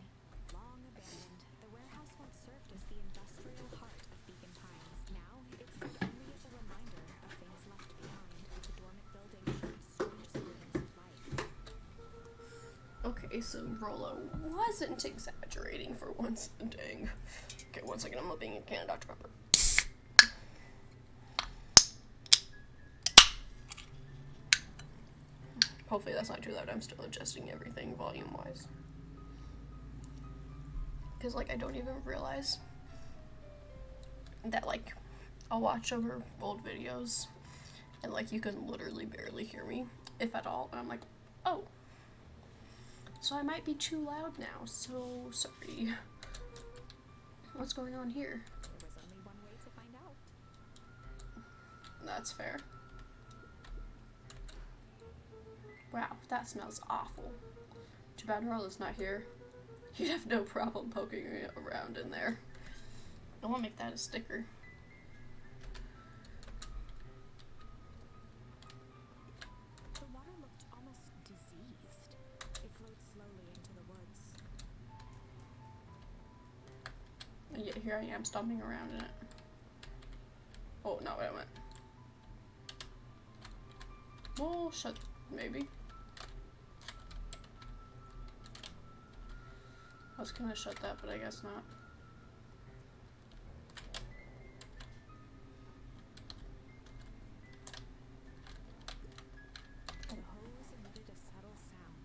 Speaker 3: Long abandoned, the warehouse once served as the industrial heart of Beacon Pines. Now, it stood only as a reminder of things left behind. The dormant building showed strange signs of life.
Speaker 2: Okay, so Rollo wasn't exaggerating for once. Dang. Okay, 1 second, I'm opening a can of Dr. Pepper. Hopefully that's not too loud. I'm still adjusting everything volume-wise. Because, like, I don't even realize that, like, I'll watch over old videos and, like, you can literally barely hear me, if at all. And I'm like, oh. So I might be too loud now, so sorry. What's going on here?
Speaker 3: There was only one way to find out.
Speaker 2: That's fair. Wow, that smells awful. Too bad Rollo's not here. He'd have no problem poking around in there. I want to make that a sticker.
Speaker 3: The water looked almost diseased. It flowed slowly into the woods.
Speaker 2: And yet here I am stomping around in it. Oh, not what I went. Well, shut. Maybe. I was gonna shut that, but I guess not.
Speaker 3: The hose emitted a subtle sound.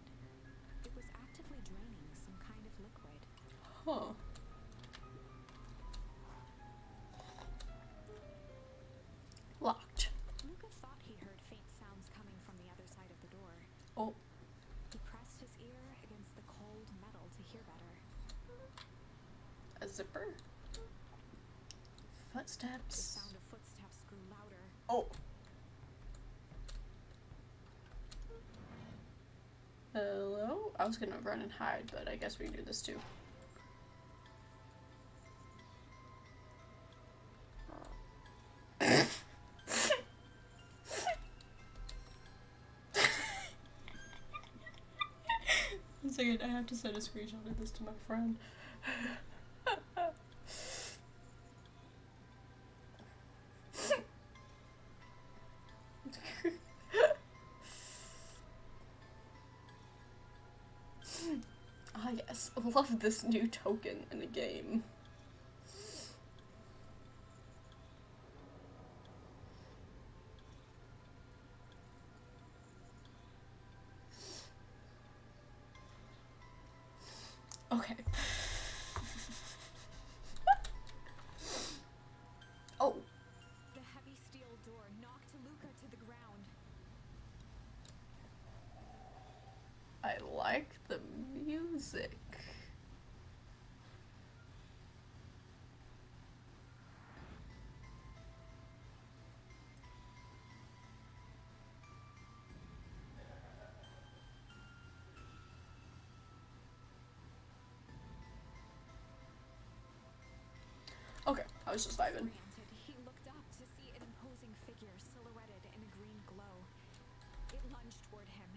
Speaker 3: It was actively draining some kind of liquid.
Speaker 2: Huh. Locked.
Speaker 3: Luca thought he heard faint sounds coming from the other side of the door.
Speaker 2: Oh,
Speaker 3: He pressed his ear against the cold metal to hear better.
Speaker 2: a zipper.
Speaker 3: The
Speaker 2: Footsteps.
Speaker 3: sound of footsteps grew louder.
Speaker 2: Oh. Hello? I was gonna run and hide, but I guess we can do this too. One second, I have to send a screenshot of this to my friend. Ah yes, I love this new token in the game. Okay. Oh,
Speaker 3: The heavy steel door knocked Luca to the ground.
Speaker 2: I like the music. Okay, I was just vibing.
Speaker 3: Oriented, he looked up to see an imposing figure silhouetted in a green glow. It lunged toward him.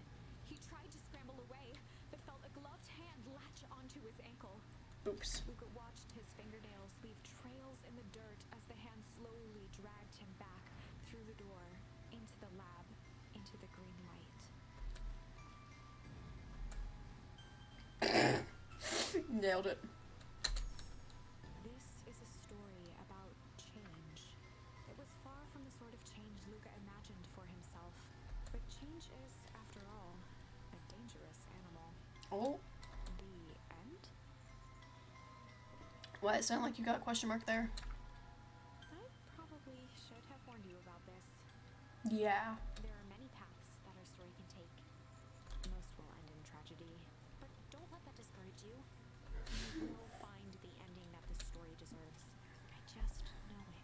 Speaker 3: He tried to scramble away, but felt a gloved hand latch onto his ankle.
Speaker 2: Oops.
Speaker 3: Luca watched his fingernails leave trails in the dirt as the hand slowly dragged him back through the door, into the lab, into the green light.
Speaker 2: Nailed it.
Speaker 3: This is a story about change. It was far from the sort of change Luca imagined for himself. But change is, after all, a dangerous animal.
Speaker 2: Oh,
Speaker 3: The end?
Speaker 2: why it sound like you got a question mark there?
Speaker 3: I probably should have warned you about this.
Speaker 2: Yeah.
Speaker 3: There are many paths that our story can take. Most will end in tragedy. But don't let that discourage you. You will find the ending that this story deserves. I just know it.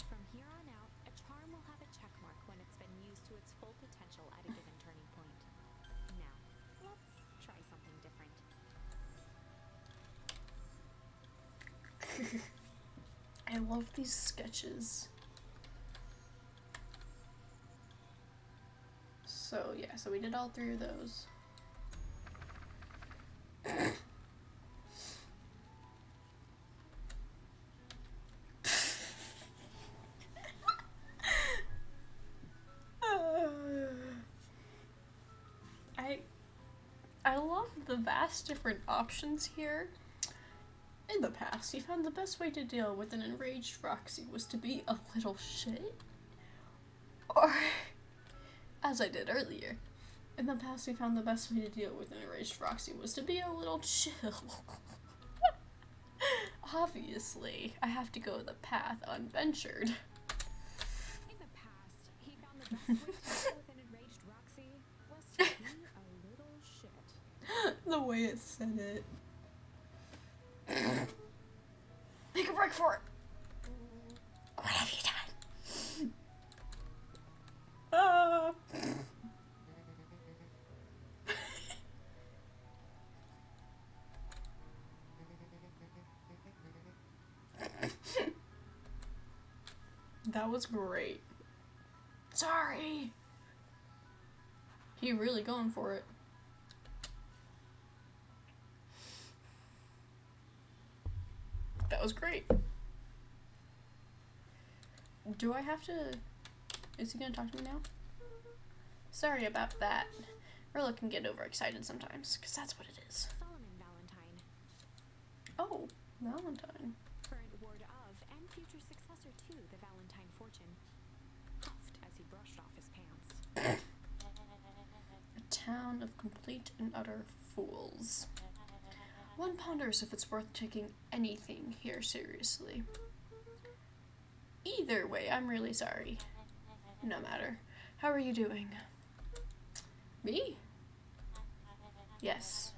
Speaker 3: From here on out, a charm will have a check mark when it's been used to its full potential at a given turning point. Now, let's try something different.
Speaker 2: I love these sketches. So yeah, so we did all three of those. I love the vast different options here. In the past, he found the best way to deal with an enraged Roxy was to be a little shit. Or, as I did earlier, in the past he found the best way to deal with an enraged Roxy was to be a little chill. Obviously, I have to go the path unventured.
Speaker 3: In the past, he found the best way to deal with an enraged Roxy was to be a little shit.
Speaker 2: The way it said it. Make a break for it. What have you done? Ah. That was great. Sorry. He really going for it. That was great. Do I have to... Is he gonna talk to me now? Sorry about that. Rilla can get overexcited sometimes, because that's what it is.
Speaker 3: Solomon Valentine,
Speaker 2: Oh, Valentine.
Speaker 3: current ward of and future successor to the Valentine fortune, puffed as he brushed off his pants.
Speaker 2: A town of complete and utter fools. One ponders if it's worth taking anything here seriously. Either way, I'm really sorry. No matter. How are you doing? Me? Yes.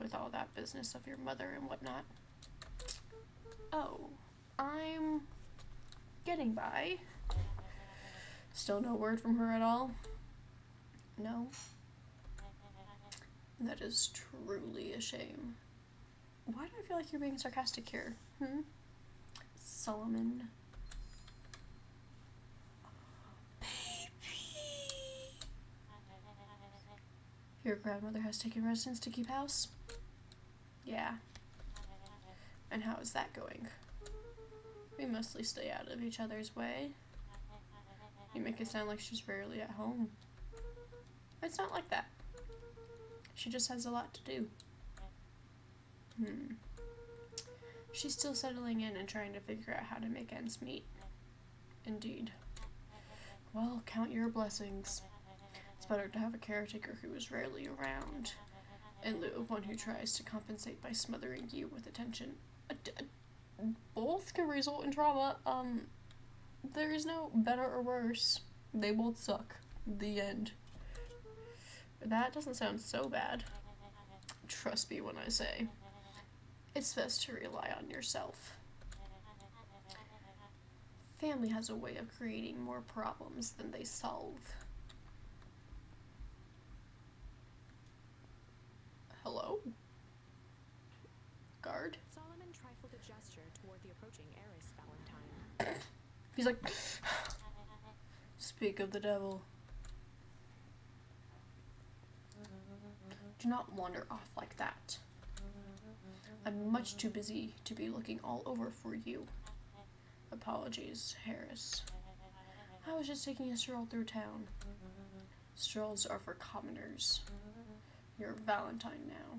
Speaker 2: With all that business of your mother and whatnot. Oh, I'm getting by. Still no word from her at all? No? That is truly a shame. Why do I feel like you're being sarcastic here? Solomon. Baby! Your grandmother has taken residence to keep house? Yeah. And how is that going? We mostly stay out of each other's way. You make it sound like she's rarely at home. It's not like that. She just has a lot to do. She's still settling in and trying to figure out how to make ends meet. Indeed. Well, count your blessings. It's better to have a caretaker who is rarely around, in lieu of one who tries to compensate by smothering you with attention. Both can result in trauma. There is no better or worse. They both suck. The end. That doesn't sound so bad. Trust me when I say, it's best to rely on yourself. Family has a way of creating more problems than they solve. Hello? Guard?
Speaker 3: Solomon trifled a gesture toward the approaching heiress Valentine.
Speaker 2: He's like, speak of the devil. Do not wander off like that. I'm much too busy to be looking all over for you. Apologies, Harris. I was just taking a stroll through town. Strolls are for commoners. You're Valentine now.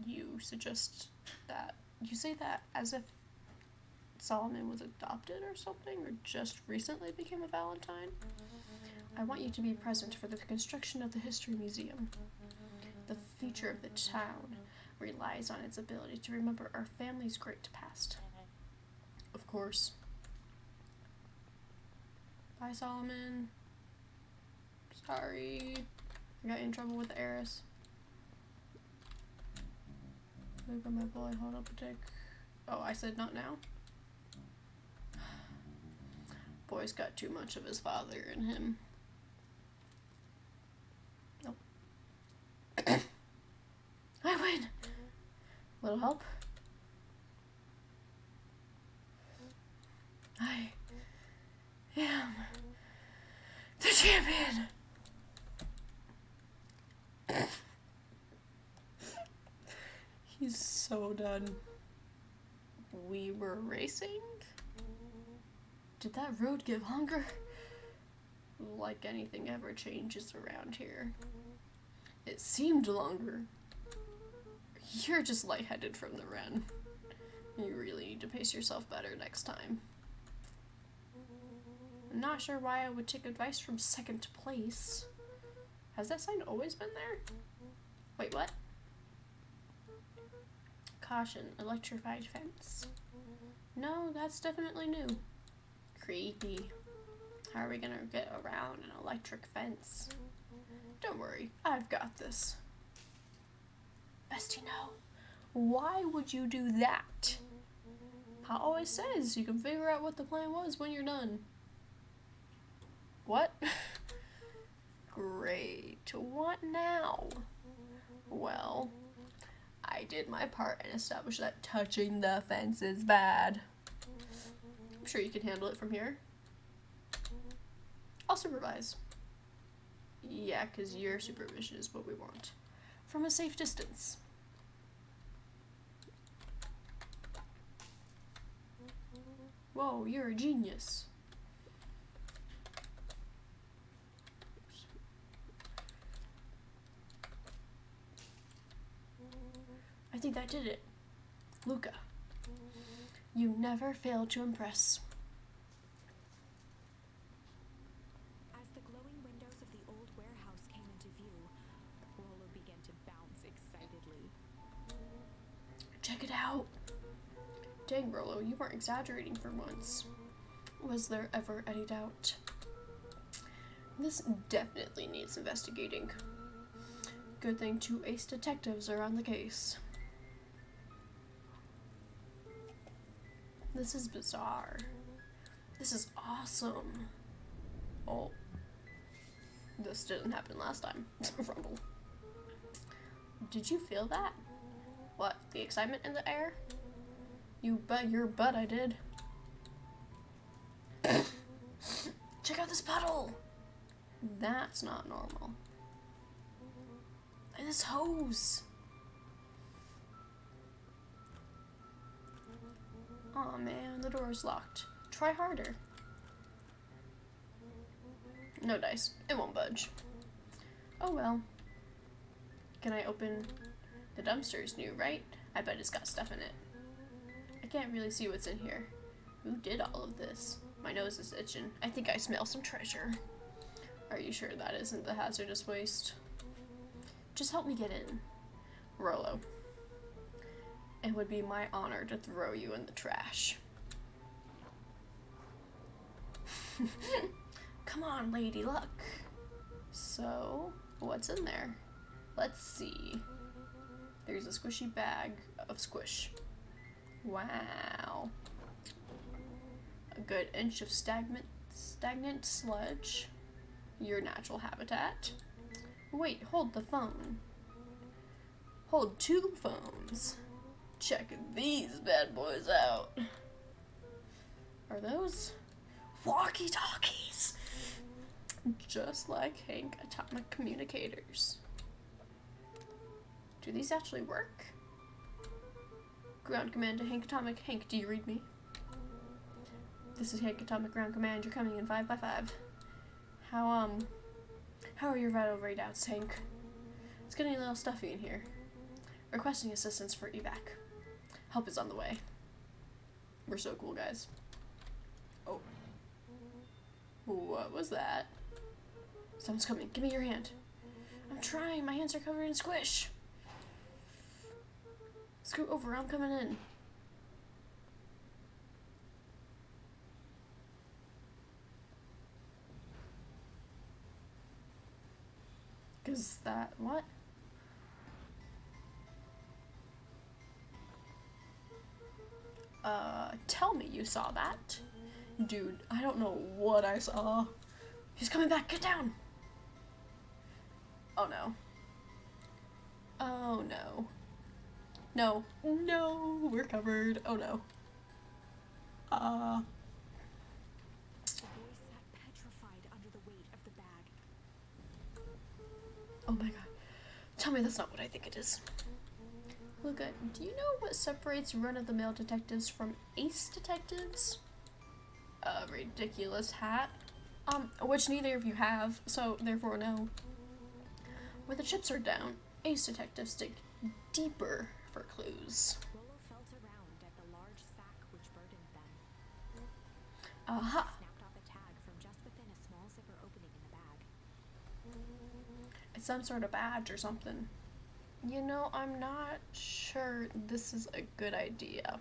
Speaker 2: You suggest that. You say that as if Solomon was adopted or something, or just recently became a Valentine? I want you to be present for the construction of the History Museum. The future of the town relies on its ability to remember our family's great past. Of course. Bye, Solomon. Sorry. I got in trouble with the heiress. Look at my boy, hold up a tick. Oh, I said not now? Boy's got too much of his father in him. Nope. I win! Little help? I am the champion! He's so done. We were racing? Did that road give longer? Like anything ever changes around here. It seemed longer. You're just lightheaded from the run. You really need to pace yourself better next time. I'm not sure why I would take advice from second place. Has that sign always been there? Wait, what? Caution, electrified fence. No, that's definitely new. Creepy. How are we gonna get around an electric fence? Don't worry, I've got this. Bestie, no. Why would you do that? It always says you can figure out what the plan was when you're done. What? Great. What now? Well, I did my part and established that touching the fence is bad. I'm sure you can handle it from here. I'll supervise. Yeah, because your supervision is what we want. From a safe distance. Whoa, you're a genius. think that did it. Luca, you never fail to impress.
Speaker 3: As the glowing windows of the old warehouse came into view, Rollo began to bounce excitedly.
Speaker 2: Check it out. Dang, Rollo, you weren't exaggerating for once. Was there ever any doubt? This definitely needs investigating. Good thing 2 ace detectives are on the case. This is bizarre. This is awesome. Oh. This didn't happen last time. Rumble. Did you feel that? What, the excitement in the air? You bet your butt I did. Check out this puddle! That's not normal. And this hose! Aw man, the door's locked. Try harder. No dice. It won't budge. Oh well. Can I open... The dumpster's new, right? I bet it's got stuff in it. I can't really see what's in here. Who did all of this? My nose is itching. I think I smell some treasure. Are you sure that isn't the hazardous waste? Just help me get in. Rollo. It would be my honor to throw you in the trash. Come on, Lady Luck. So, what's in there? Let's see. There's a squishy bag of squish. Wow. A good inch of stagnant sludge. Your natural habitat. Wait, hold the phone. Hold 2 phones. Check these bad boys out. Are those walkie-talkies? Just like Hank Atomic Communicators. Do these actually work? Ground command to Hank Atomic. Hank, do you read me? This is Hank Atomic Ground Command. You're coming in 5 by 5. How are your vital readouts, Hank? It's getting a little stuffy in here. Requesting assistance for evac. Help is on the way. We're so cool, guys. Oh. What was that? Someone's coming. Give me your hand. I'm trying. My hands are covered in squish. Scoot over. I'm coming in. Is that what? Tell me you saw that. Dude, I don't know what I saw. He's coming back. Get down. Oh no. Oh no. No. No, we're covered. Oh no.
Speaker 3: The boy sat petrified under the weight of the bag.
Speaker 2: Oh my god. Tell me that's not what I think it is. Luca, do you know what separates run-of-the-mill detectives from ace detectives? A ridiculous hat. Which neither of you have, so therefore no. Where the chips are down, ace detectives dig deeper for clues.
Speaker 3: Rollo felt around at the large sack which burdened them.
Speaker 2: Aha!
Speaker 3: Snapped off a tag from just within a small zipper opening in the bag.
Speaker 2: It's some sort of badge or something. You know, I'm not sure this is a good idea.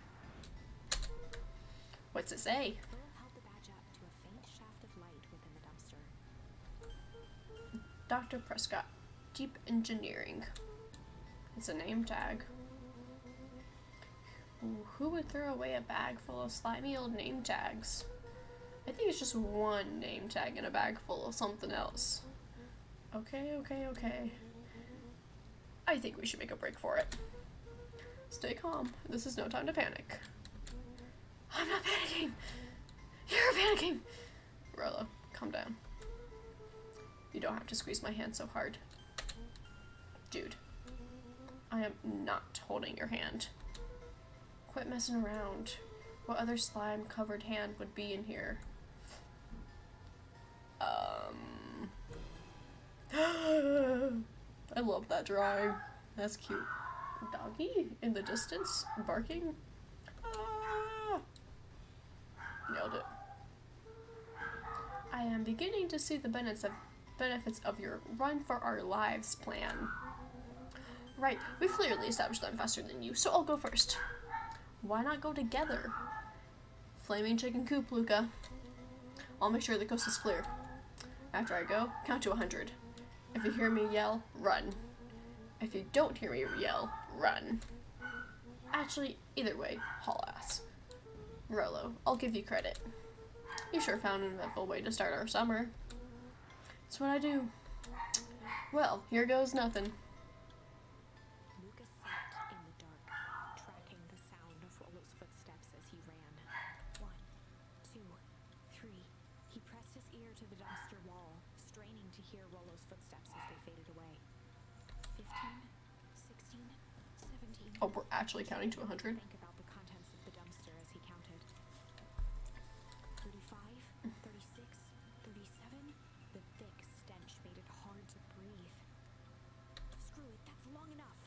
Speaker 2: What's it say?
Speaker 3: Rollo held the badge up to a faint shaft of light within the dumpster.
Speaker 2: Dr. Prescott, Deep Engineering. It's a name tag. Ooh, who would throw away a bag full of slimy old name tags? I think it's just one name tag in a bag full of something else. Okay. I think we should make a break for it. Stay calm. This is no time to panic. I'm not panicking! You're panicking! Rollo, calm down. You don't have to squeeze my hand so hard. Dude, I am not holding your hand. Quit messing around. What other slime-covered hand would be in here? I love that drawing. That's cute. doggy in the distance barking. Ah! Nailed it. I am beginning to see the benefits of your run for our lives plan. Right, we've clearly established that I'm faster than you, so I'll go first. Why not go together? Flaming chicken coop, Luca. I'll make sure the coast is clear. After I go, count to 100. If you hear me yell, run. If you don't hear me yell, run. Actually, either way, haul ass. Rolo, I'll give you credit. You sure found an eventful way to start our summer. That's what I do. Well, here goes nothing.
Speaker 3: Lucas sat in the dark, tracking the sound of Rolo's footsteps as he ran. 1, 2, 3. He pressed his ear to the dumpster wall, straining to hear Rolo's footsteps as they faded away. 15, 16, 17.
Speaker 2: Oh, we're actually counting to 100.
Speaker 3: Think about the contents of the dumpster as he counted. 35, 36, 37. The thick stench made it hard to breathe. Screw it, that's long enough.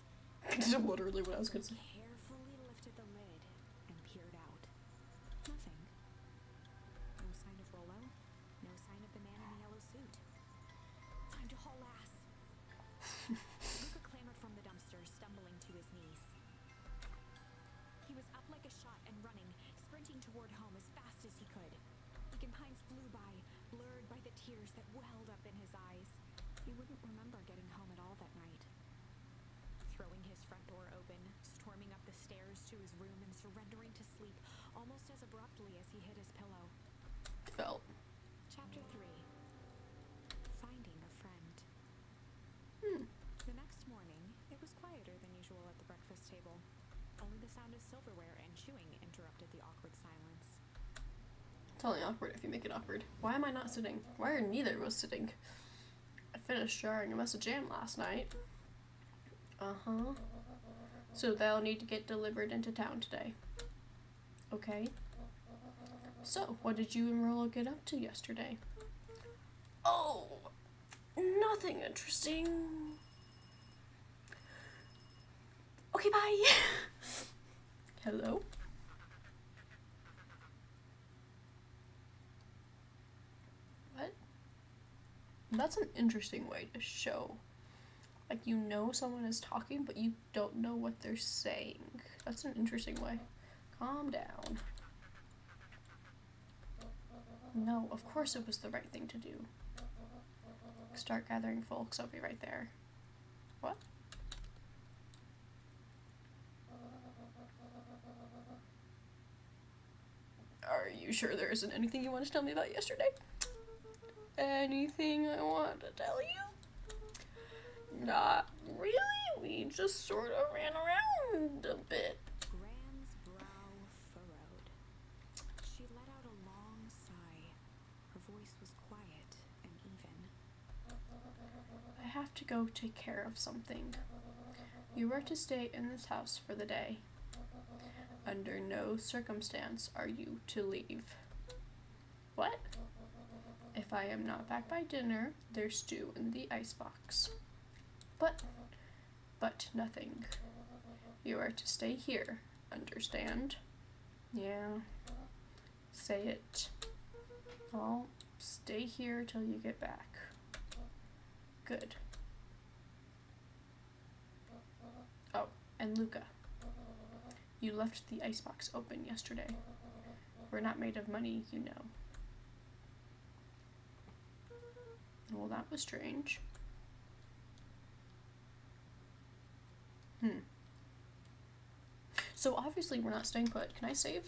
Speaker 2: Literally what I was gonna say.
Speaker 3: Carefully lifted the lid and peered out. Nothing. No sign of Rolo. No sign of the man in the yellow suit. Time to haul ass. Luca clambered from the dumpster, stumbling to his knees. He was up like a shot and running, sprinting toward home as fast as he could. Beacon Pines flew by, blurred by the tears that welled up in his eyes. He wouldn't remember getting home at all that night. Throwing his front door open, storming up the stairs to his room and surrendering to sleep almost as abruptly as he hit his pillow.
Speaker 2: Felt.
Speaker 3: Chapter 3. Finding a friend. The next morning, it was quieter than usual at the breakfast table. Only the sound of silverware and chewing interrupted the awkward silence.
Speaker 2: It's only awkward if you make it awkward. Why am I not sitting? Why are neither of us sitting? I finished jarring a mess of jam last night. Uh-huh. So they'll need to get delivered into town today. Okay. So, what did you and Rolo get up to yesterday? Oh, nothing interesting. Okay, bye. Hello? What? That's an interesting way to show. Like, you know someone is talking, but you don't know what they're saying. That's an interesting way. Calm down. No, of course it was the right thing to do. Start gathering folks, I'll be right there. What? Are you sure there isn't anything you want to tell me about yesterday? Anything I want to tell you? Not really. We just sort of ran around a bit.
Speaker 3: Gran's brow furrowed. She let out a long sigh. Her voice was quiet and even.
Speaker 2: I have to go take care of something. You are to stay in this house for the day. Under no circumstance are you to leave. What? If I am not back by dinner, there's stew in the icebox. But nothing. You are to stay here, understand? Yeah. Say it. I'll stay here till you get back. Good. Oh, and Luca. You left the icebox open yesterday. We're not made of money, you know. Well, that was strange. So obviously we're not staying put. Can I save?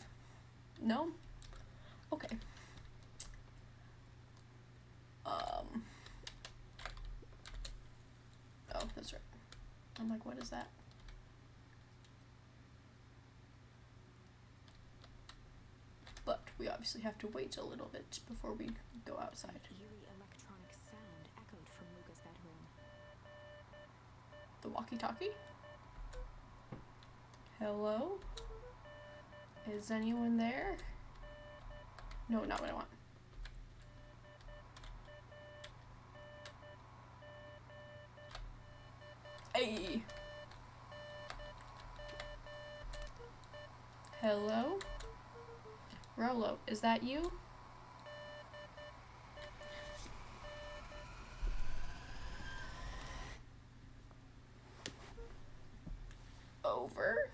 Speaker 2: No? Okay. Oh, that's right. I'm like, what is that? But we obviously have to wait a little bit before we go outside.
Speaker 3: Eerie electronic sound echoed from Luca's bedroom.
Speaker 2: The walkie-talkie? Hello? Is anyone there? No, not what I want. Hey! Rolo, is that you? Over.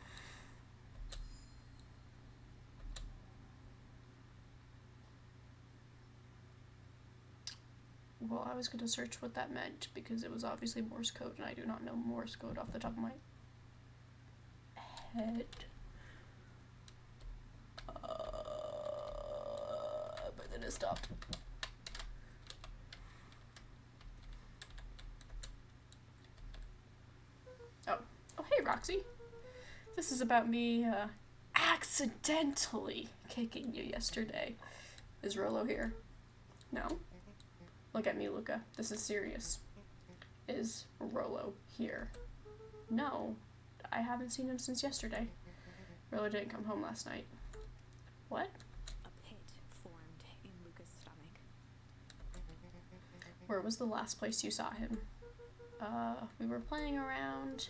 Speaker 2: Well, I was going to search what that meant because it was obviously Morse code, and I do not know Morse code off the top of my head. But then it stopped. Oh, hey, Roxy. This is about me accidentally kicking you yesterday. Is Rolo here? No? Look at me, Luca. This is serious. Is Rolo here? No. I haven't seen him since yesterday. Rolo didn't come home last night. What?
Speaker 3: A pit formed in Luca's stomach.
Speaker 2: Where was the last place you saw him? We were playing around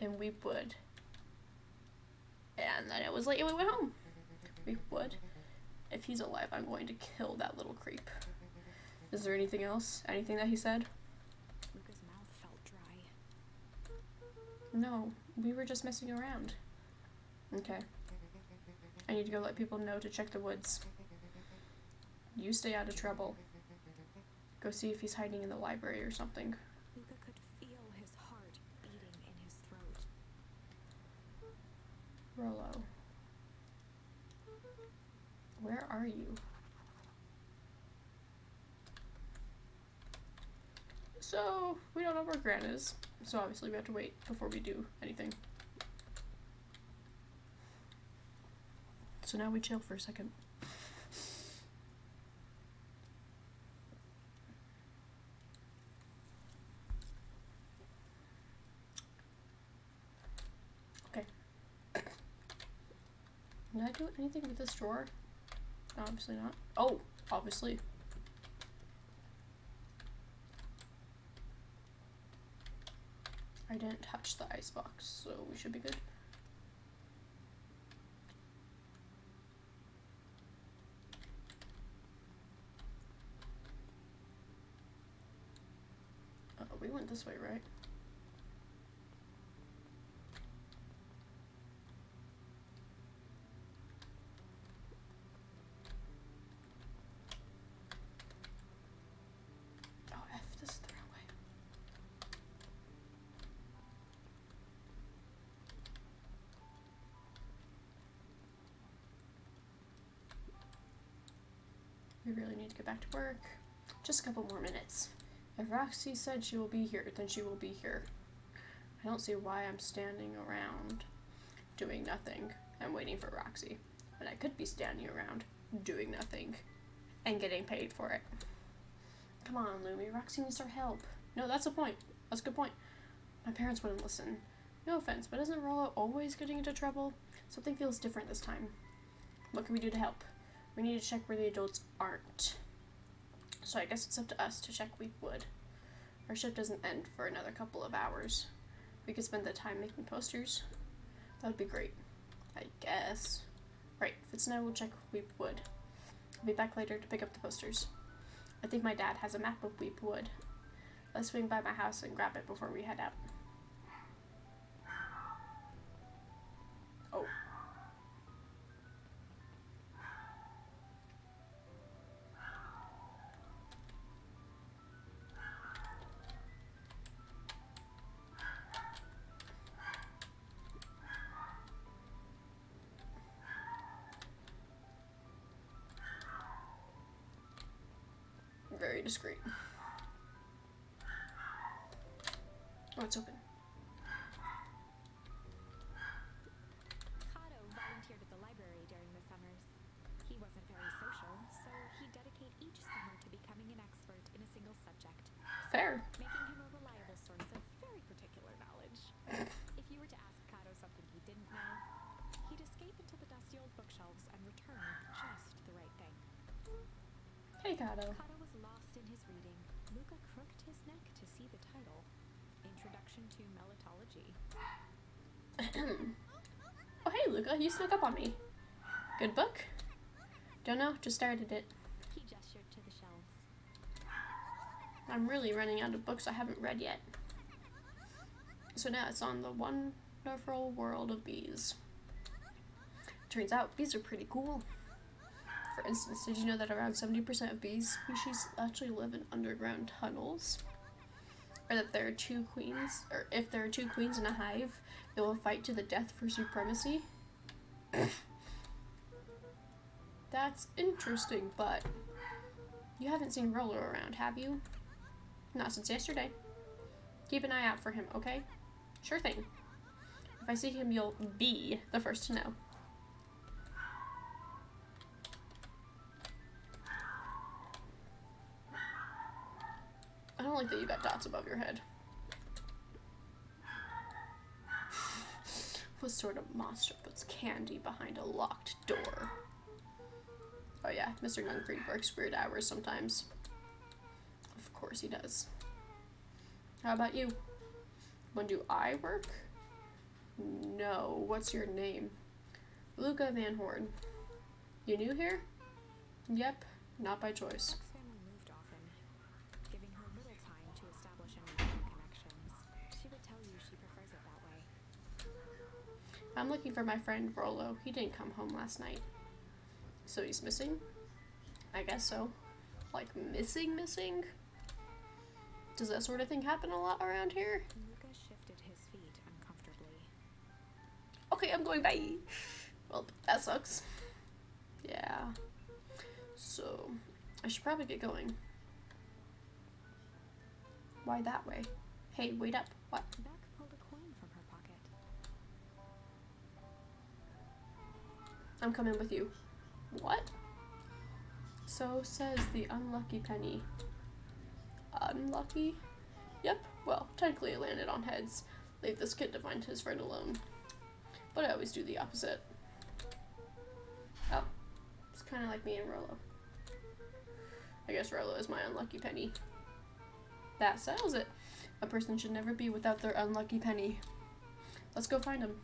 Speaker 2: in Weepwood. And then it was late and we went home. Weepwood. If he's alive, I'm going to kill that little creep. Is there anything else? Anything that he said?
Speaker 3: Luca's mouth felt dry.
Speaker 2: No, we were just messing around. Okay. I need to go let people know to check the woods. You stay out of trouble. Go see if he's hiding in the library or something.
Speaker 3: Luca could feel his heart beating in his throat.
Speaker 2: Rolo. Where are you? So, we don't know where Gran is. So obviously we have to wait before we do anything. So now we chill for a second. Okay. Did I do anything with this drawer? No, obviously not. Oh, obviously. I didn't touch the icebox, so we should be good. We went this way, right? Oh, F, this is the wrong way. We really need to get back to work. Just a couple more minutes. If Roxy said she will be here, then she will be here. I don't see why I'm standing around doing nothing and waiting for Roxy. But I could be standing around doing nothing and getting paid for it. Come on, Lumi. Roxy needs our help. No, that's a point. That's a good point. My parents wouldn't listen. No offense, but isn't Rolo always getting into trouble? Something feels different this time. What can we do to help? We need to check where the adults aren't. So I guess it's up to us to check Weepwood. Our shift doesn't end for another couple of hours. We could spend the time making posters. That would be great. I guess. Right, Fitz and I will check Weepwood. I'll be back later to pick up the posters. I think my dad has a map of Weepwood. Let's swing by my house and grab it before we head out. Oh. Very discreet. Oh, it's open.
Speaker 3: Kato volunteered at the library during the summers. He wasn't very social, so he'd dedicate each summer to becoming an expert in a single subject,
Speaker 2: Fair.
Speaker 3: making him a reliable source of very particular knowledge. If you were to ask Kato something he didn't know, he'd escape into the dusty old bookshelves and return with just the right thing.
Speaker 2: Hey, Kato.
Speaker 3: Kato was lost in his reading. Luca crooked his neck to see the title. Introduction to Melitology.
Speaker 2: Oh, hey, Luca. You snuck up on me. Good book? Don't know, just started it.
Speaker 3: He gestured to the shelves.
Speaker 2: I'm really running out of books I haven't read yet. So now it's on the wonderful world of bees. Turns out bees are pretty cool. For instance, did you know that around 70% of bee species actually live in underground tunnels? Or that there are two queens, or if there are two queens in a hive, they will fight to the death for supremacy? That's interesting, but you haven't seen Rollo around, have you? Not since yesterday. Keep an eye out for him, okay? Sure thing. If I see him, you'll be the first to know. I don't like that you got dots above your head. What sort of monster puts candy behind a locked door? Oh yeah, Mr. Nungfried works weird hours sometimes. Of course he does. How about you? When do I work? No, what's your name? Luca Van Horn. You new here? Yep, not by choice.
Speaker 3: Brooks' family moved often, giving her little time to establish any new connections. She would tell you she prefers it that way.
Speaker 2: I'm looking for my friend Rollo. He didn't come home last night. So he's missing? I guess so. Like missing? Does that sort of thing happen a lot around here?
Speaker 3: Luca shifted his feet uncomfortably.
Speaker 2: Okay, I'm going bye. Well, that sucks. Yeah. So, I should probably get going. Why that way? Hey, wait up. What?
Speaker 3: Beck pulled a coin from her pocket.
Speaker 2: I'm coming with you. What? So says the unlucky penny. Unlucky? Yep, well, technically it landed on heads. Leave this kid to find his friend alone. But I always do the opposite. Oh, it's kind of like me and Rollo. I guess Rollo is my unlucky penny. That settles it. A person should never be without their unlucky penny. Let's go find him.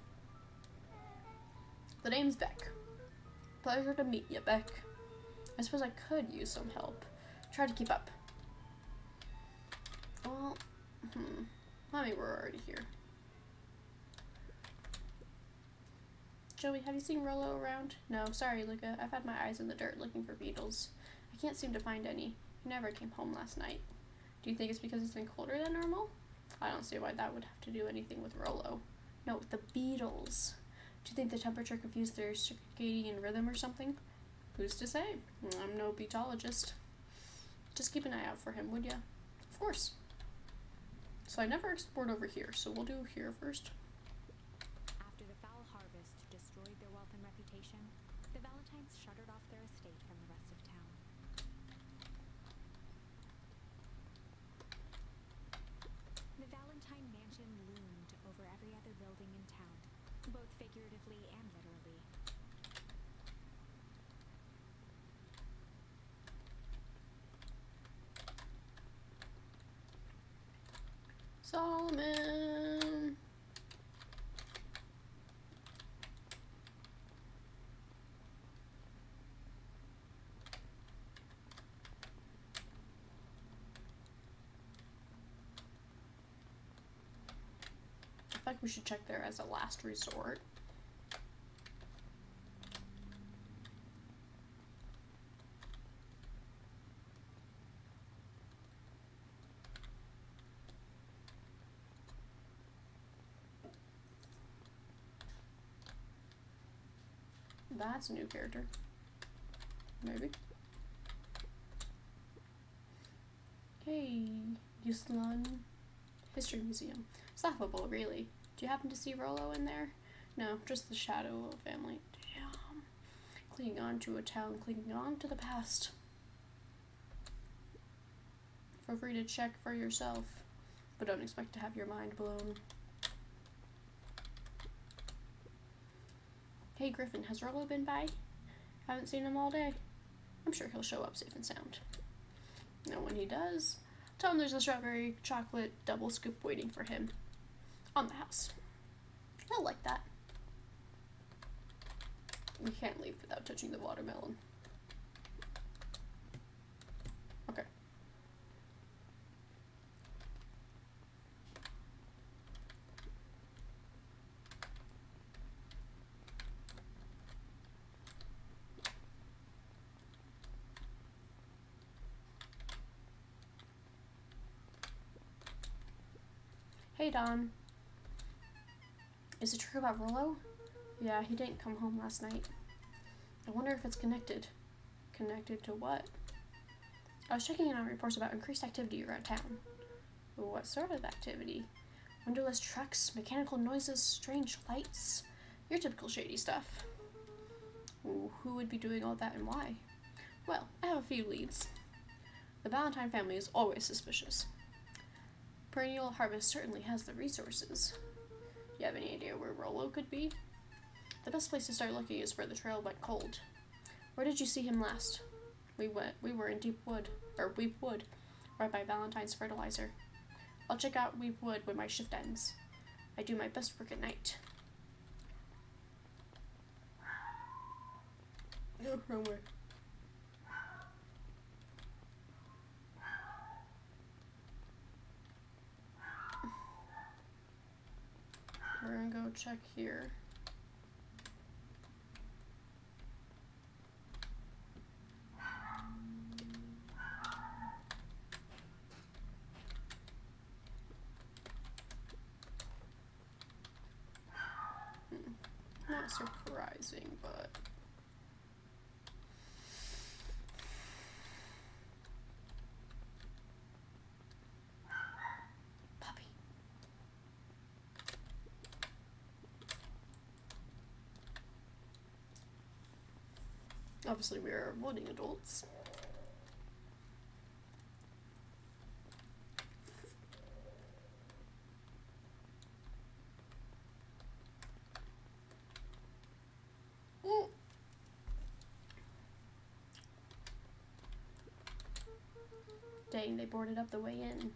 Speaker 2: The name's Beck. Pleasure to meet you, Beck. I suppose I could use some help. Try to keep up. Well, I mean, we're already here. Joey, have you seen Rollo around? No, sorry, Luca. I've had my eyes in the dirt looking for beetles. I can't seem to find any. He never came home last night. Do you think it's because it's been colder than normal? I don't see why that would have to do anything with Rollo. No, the beetles. Do you think the temperature confused their circadian rhythm or something? Who's to say? I'm no beetologist. Just keep an eye out for him, would ya? Of course. So I never explored over here, so we'll do here first.
Speaker 3: After the foul harvest destroyed their wealth and reputation, the Valentines shuttered off their estate from the rest of town. The Valentine mansion loomed over every other building in town, both figuratively and literally.
Speaker 2: Solomon! I feel like we should check there as a last resort. That's a new character. Maybe. Hey, Yuslan. History Museum. It's laughable, really. Do you happen to see Rollo in there? No, just the shadow of a family. Damn. Clinging on to a town, clinging on to the past. Feel free to check for yourself, but don't expect to have your mind blown. Hey Griffin, has Rollo been by? Haven't seen him all day. I'm sure he'll show up safe and sound. And when he does, tell him there's a strawberry chocolate double scoop waiting for him on the house. He'll like that. We can't leave without touching the watermelon. Hey, Don. Is it true about Rollo? Yeah, he didn't come home last night. I wonder if it's connected. Connected to what? I was checking in on reports about increased activity around town. What sort of activity? Windowless trucks, mechanical noises, strange lights. Your typical shady stuff. Ooh, who would be doing all that and why? Well, I have a few leads. The Valentine family is always suspicious. Perennial Harvest certainly has the resources. You have any idea where Rollo could be? The best place to start looking is where the trail went cold. Where did you see him last? We were in Weep Wood, right by Valentine's fertilizer. I'll check out Weep Wood when my shift ends. I do my best work at night. No, wrong way. We're gonna go check here. Not surprising, but puppy. Obviously, we are avoiding adults. Dang, they boarded up the way in.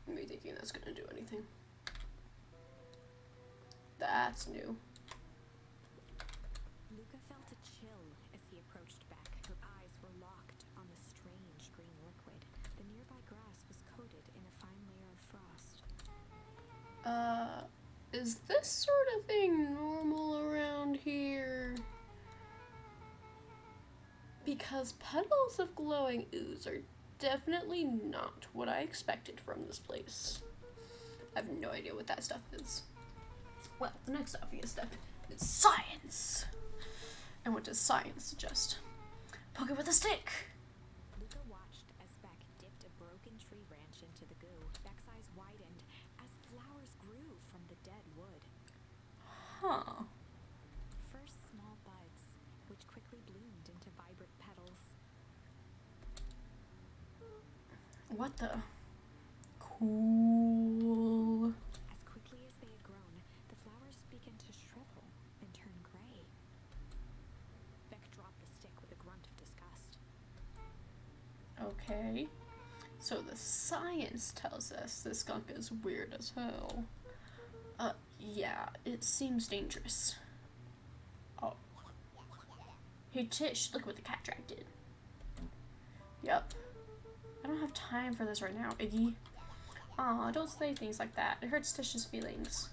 Speaker 2: Me thinking that's gonna do anything. That's new.
Speaker 3: Luca felt a chill as he approached Beck. Her eyes were locked on the strange green liquid. The nearby grass was coated in a fine layer of frost.
Speaker 2: Is this sort of thing normal around here? Because petals of glowing ooze are definitely not what I expected from this place. I have no idea what that stuff is. Well, the next obvious step is science. And what does science suggest? Poke it with a stick.
Speaker 3: Luca watched as Beck dipped a broken tree branch into the goo. Beck's eyes widened as flowers grew from the dead wood.
Speaker 2: Huh.
Speaker 3: First small buds, which quickly bloomed into vibrant petals.
Speaker 2: What the? Cool.
Speaker 3: As quickly as they had grown, the flowers began to shrivel and turn gray. Beck dropped the stick with a grunt of disgust.
Speaker 2: Okay. So the science tells us this skunk is weird as hell. Yeah, it seems dangerous. Oh. Hey Tish, look what the cat drag did. Yup. I don't have time for this right now, Iggy. Aw, don't say things like that. It hurts Tish's feelings.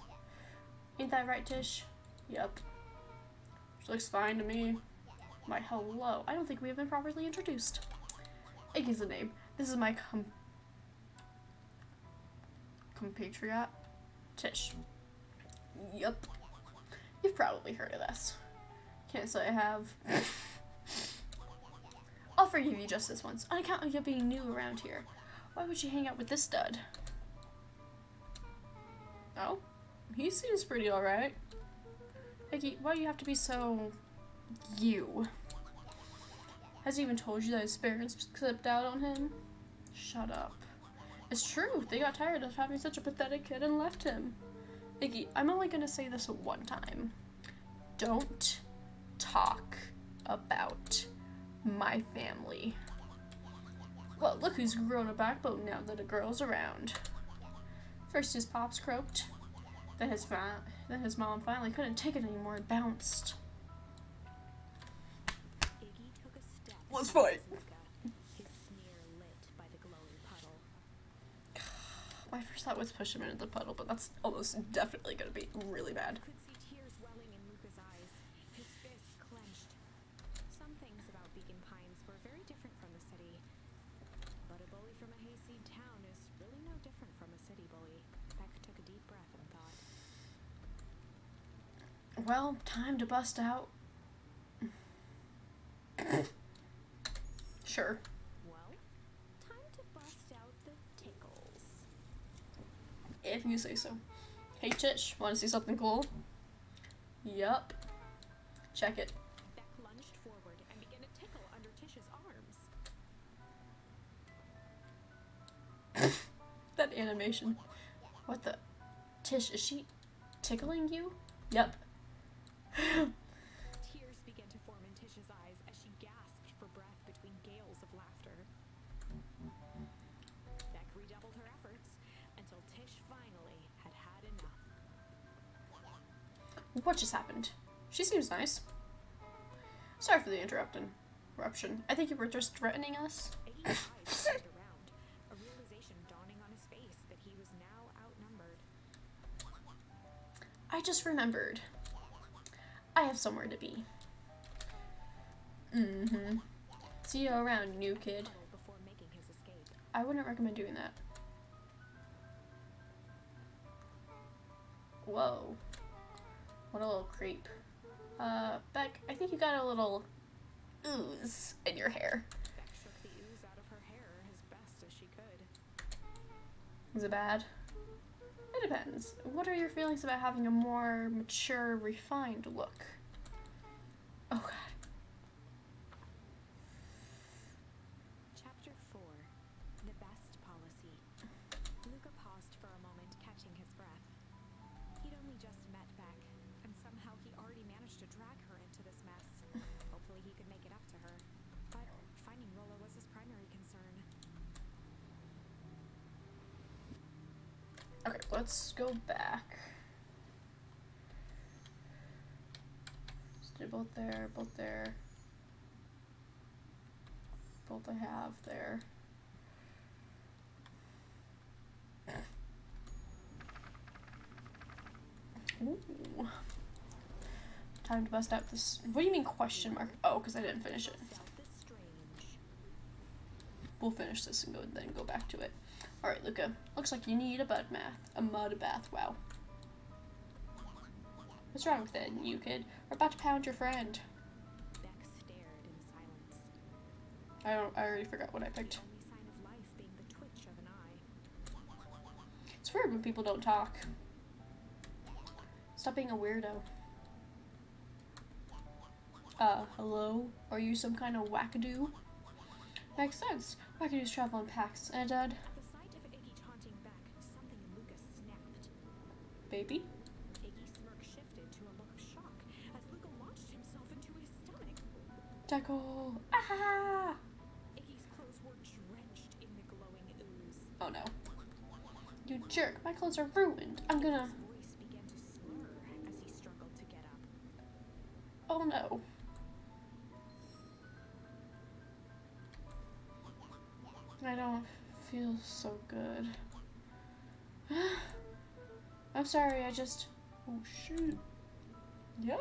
Speaker 2: Ain't that right, Tish? Yup. She looks fine to me. Why, hello. I don't think we have been properly introduced. Iggy's the name. This is my compatriot, Tish. Yup. You've probably heard of this. Can't say I have. I'll forgive you just this once, on account of you being new around here. Why would you hang out with this stud? Oh? He seems pretty alright. Iggy, why do you have to be so... you? Has he even told you that his parents slipped out on him? Shut up. It's true, they got tired of having such a pathetic kid and left him. Iggy, I'm only gonna say this one time. Don't talk about my family. Well, look who's grown a backbone now that a girl's around. First his pops croaked, then his mom finally couldn't take it anymore and bounced.
Speaker 3: Iggy took a step.
Speaker 2: Let's fight!
Speaker 3: Luca, his sneer lit by the glowing puddle.
Speaker 2: My first thought was push him into the puddle, but that's almost definitely gonna be really bad.
Speaker 3: Could see tears welling in Luca's eyes, his fists clenched. Some things about Beacon Pines were very different from the city, but a bully from a hayseed town is really no different from a city bully. Beck took a deep breath and thought.
Speaker 2: Well, time to bust out. Sure.
Speaker 3: Well, time to bust out the tickles.
Speaker 2: If you say so. Hey Tish, wanna see something cool? Yup. Check it.
Speaker 3: Beck lunged forward and began to tickle under Tish's arms.
Speaker 2: That animation. What the? Tish, is she tickling you? Yup.
Speaker 3: Tears began to form in Tish's eyes as she gasped for breath between gales of laughter. Beck redoubled her efforts until Tish finally had had enough.
Speaker 2: What just happened? She seems nice. Sorry for the interruption. I think you were just threatening us.
Speaker 3: Iggy's eyes turned around, a realization dawning on his face that he was now outnumbered.
Speaker 2: I just remembered. I have somewhere to be. Mm-hmm. See you around, new kid.
Speaker 3: Before making his escape.
Speaker 2: I wouldn't recommend doing that. Whoa. What a little creep. Beck, I think you got a little ooze in your hair.
Speaker 3: Beck shook the ooze out of her hair as best as she could.
Speaker 2: Is it bad? It depends. What are your feelings about having a more mature, refined look? Oh god.
Speaker 3: Chapter 4. The Best Policy. Luca paused for a moment, catching his breath. He'd only just met Beck, and somehow he already managed to drag her into this mess. Hopefully he could make it up to her. But finding Rolo was his primary concern.
Speaker 2: Okay, let's go back. Let's do both there, both there. Both I have there. Ooh. Time to bust out this. What do you mean question mark? Oh, because I didn't finish it. We'll finish this and then go back to it. Alright, Luca. Looks like you need a mud bath. Wow. What's wrong with it, you kid? We're about to pound your friend.
Speaker 3: Beck stared in silence.
Speaker 2: I already forgot what I picked.
Speaker 3: The only sign of life being the twitch of an eye.
Speaker 2: It's weird when people don't talk. Stop being a weirdo. Hello? Are you some kind of wackadoo? Makes sense. Wackadoos travel in packs. And,
Speaker 3: At the sight of Iggy taunting Beck, something in Luca snapped.
Speaker 2: baby?
Speaker 3: Iggy's smirk shifted to a look of shock as Luca launched himself into his stomach.
Speaker 2: Tackle! Ah!
Speaker 3: Iggy's clothes were drenched in the glowing ooze.
Speaker 2: Oh no. You jerk, my clothes are ruined. I'm gonna.
Speaker 3: His voice began to slur as he struggled to get up.
Speaker 2: Oh no. I don't feel so good. I'm sorry, I just. Oh shoot. Yup.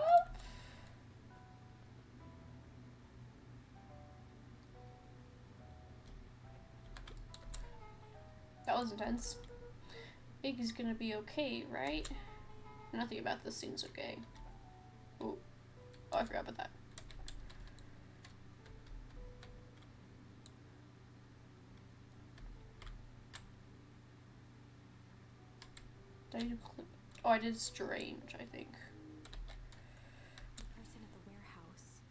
Speaker 2: That was intense. Iggy's gonna be okay, right? Nothing about this seems okay. Oh, I forgot about that. Did I do oh, I did strange, I think.
Speaker 3: The person at the warehouse.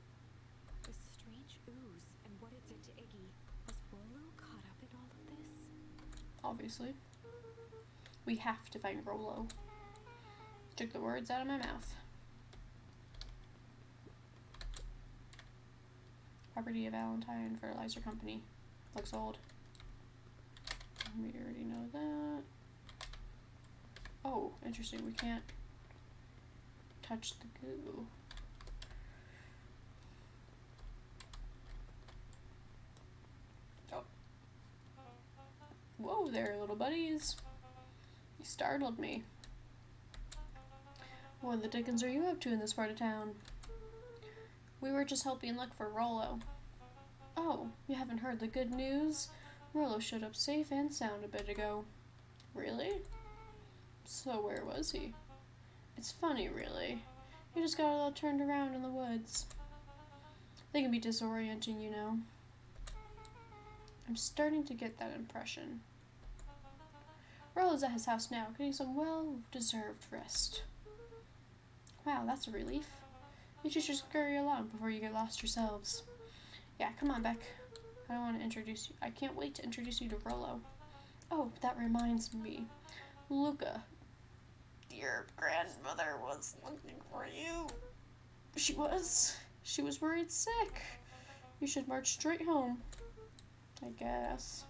Speaker 3: This strange ooze and what it did to Iggy. Was Rolo caught up in all of this?
Speaker 2: Obviously. We have to find Rolo. Took the words out of my mouth. Property of Valentine Fertilizer Company. Looks old. We already know that. Oh, interesting. We can't touch the goo. Oh. Whoa there, little buddies. You startled me. What the dickens are you up to in this part of town? We were just helping look for Rollo. Oh, you haven't heard the good news? Rollo showed up safe and sound a bit ago. Really? So where was he? It's funny, really. He just got all turned around in the woods. They can be disorienting, you know. I'm starting to get that impression. Rollo's at his house now, getting some well-deserved rest. Wow, that's a relief. You should just scurry along before you get lost yourselves. Yeah, come on, Beck. I want to introduce you. I can't wait to introduce you to Rollo. Oh, that reminds me. Luca, your grandmother was looking for you. She was worried sick. You should march straight home, I guess.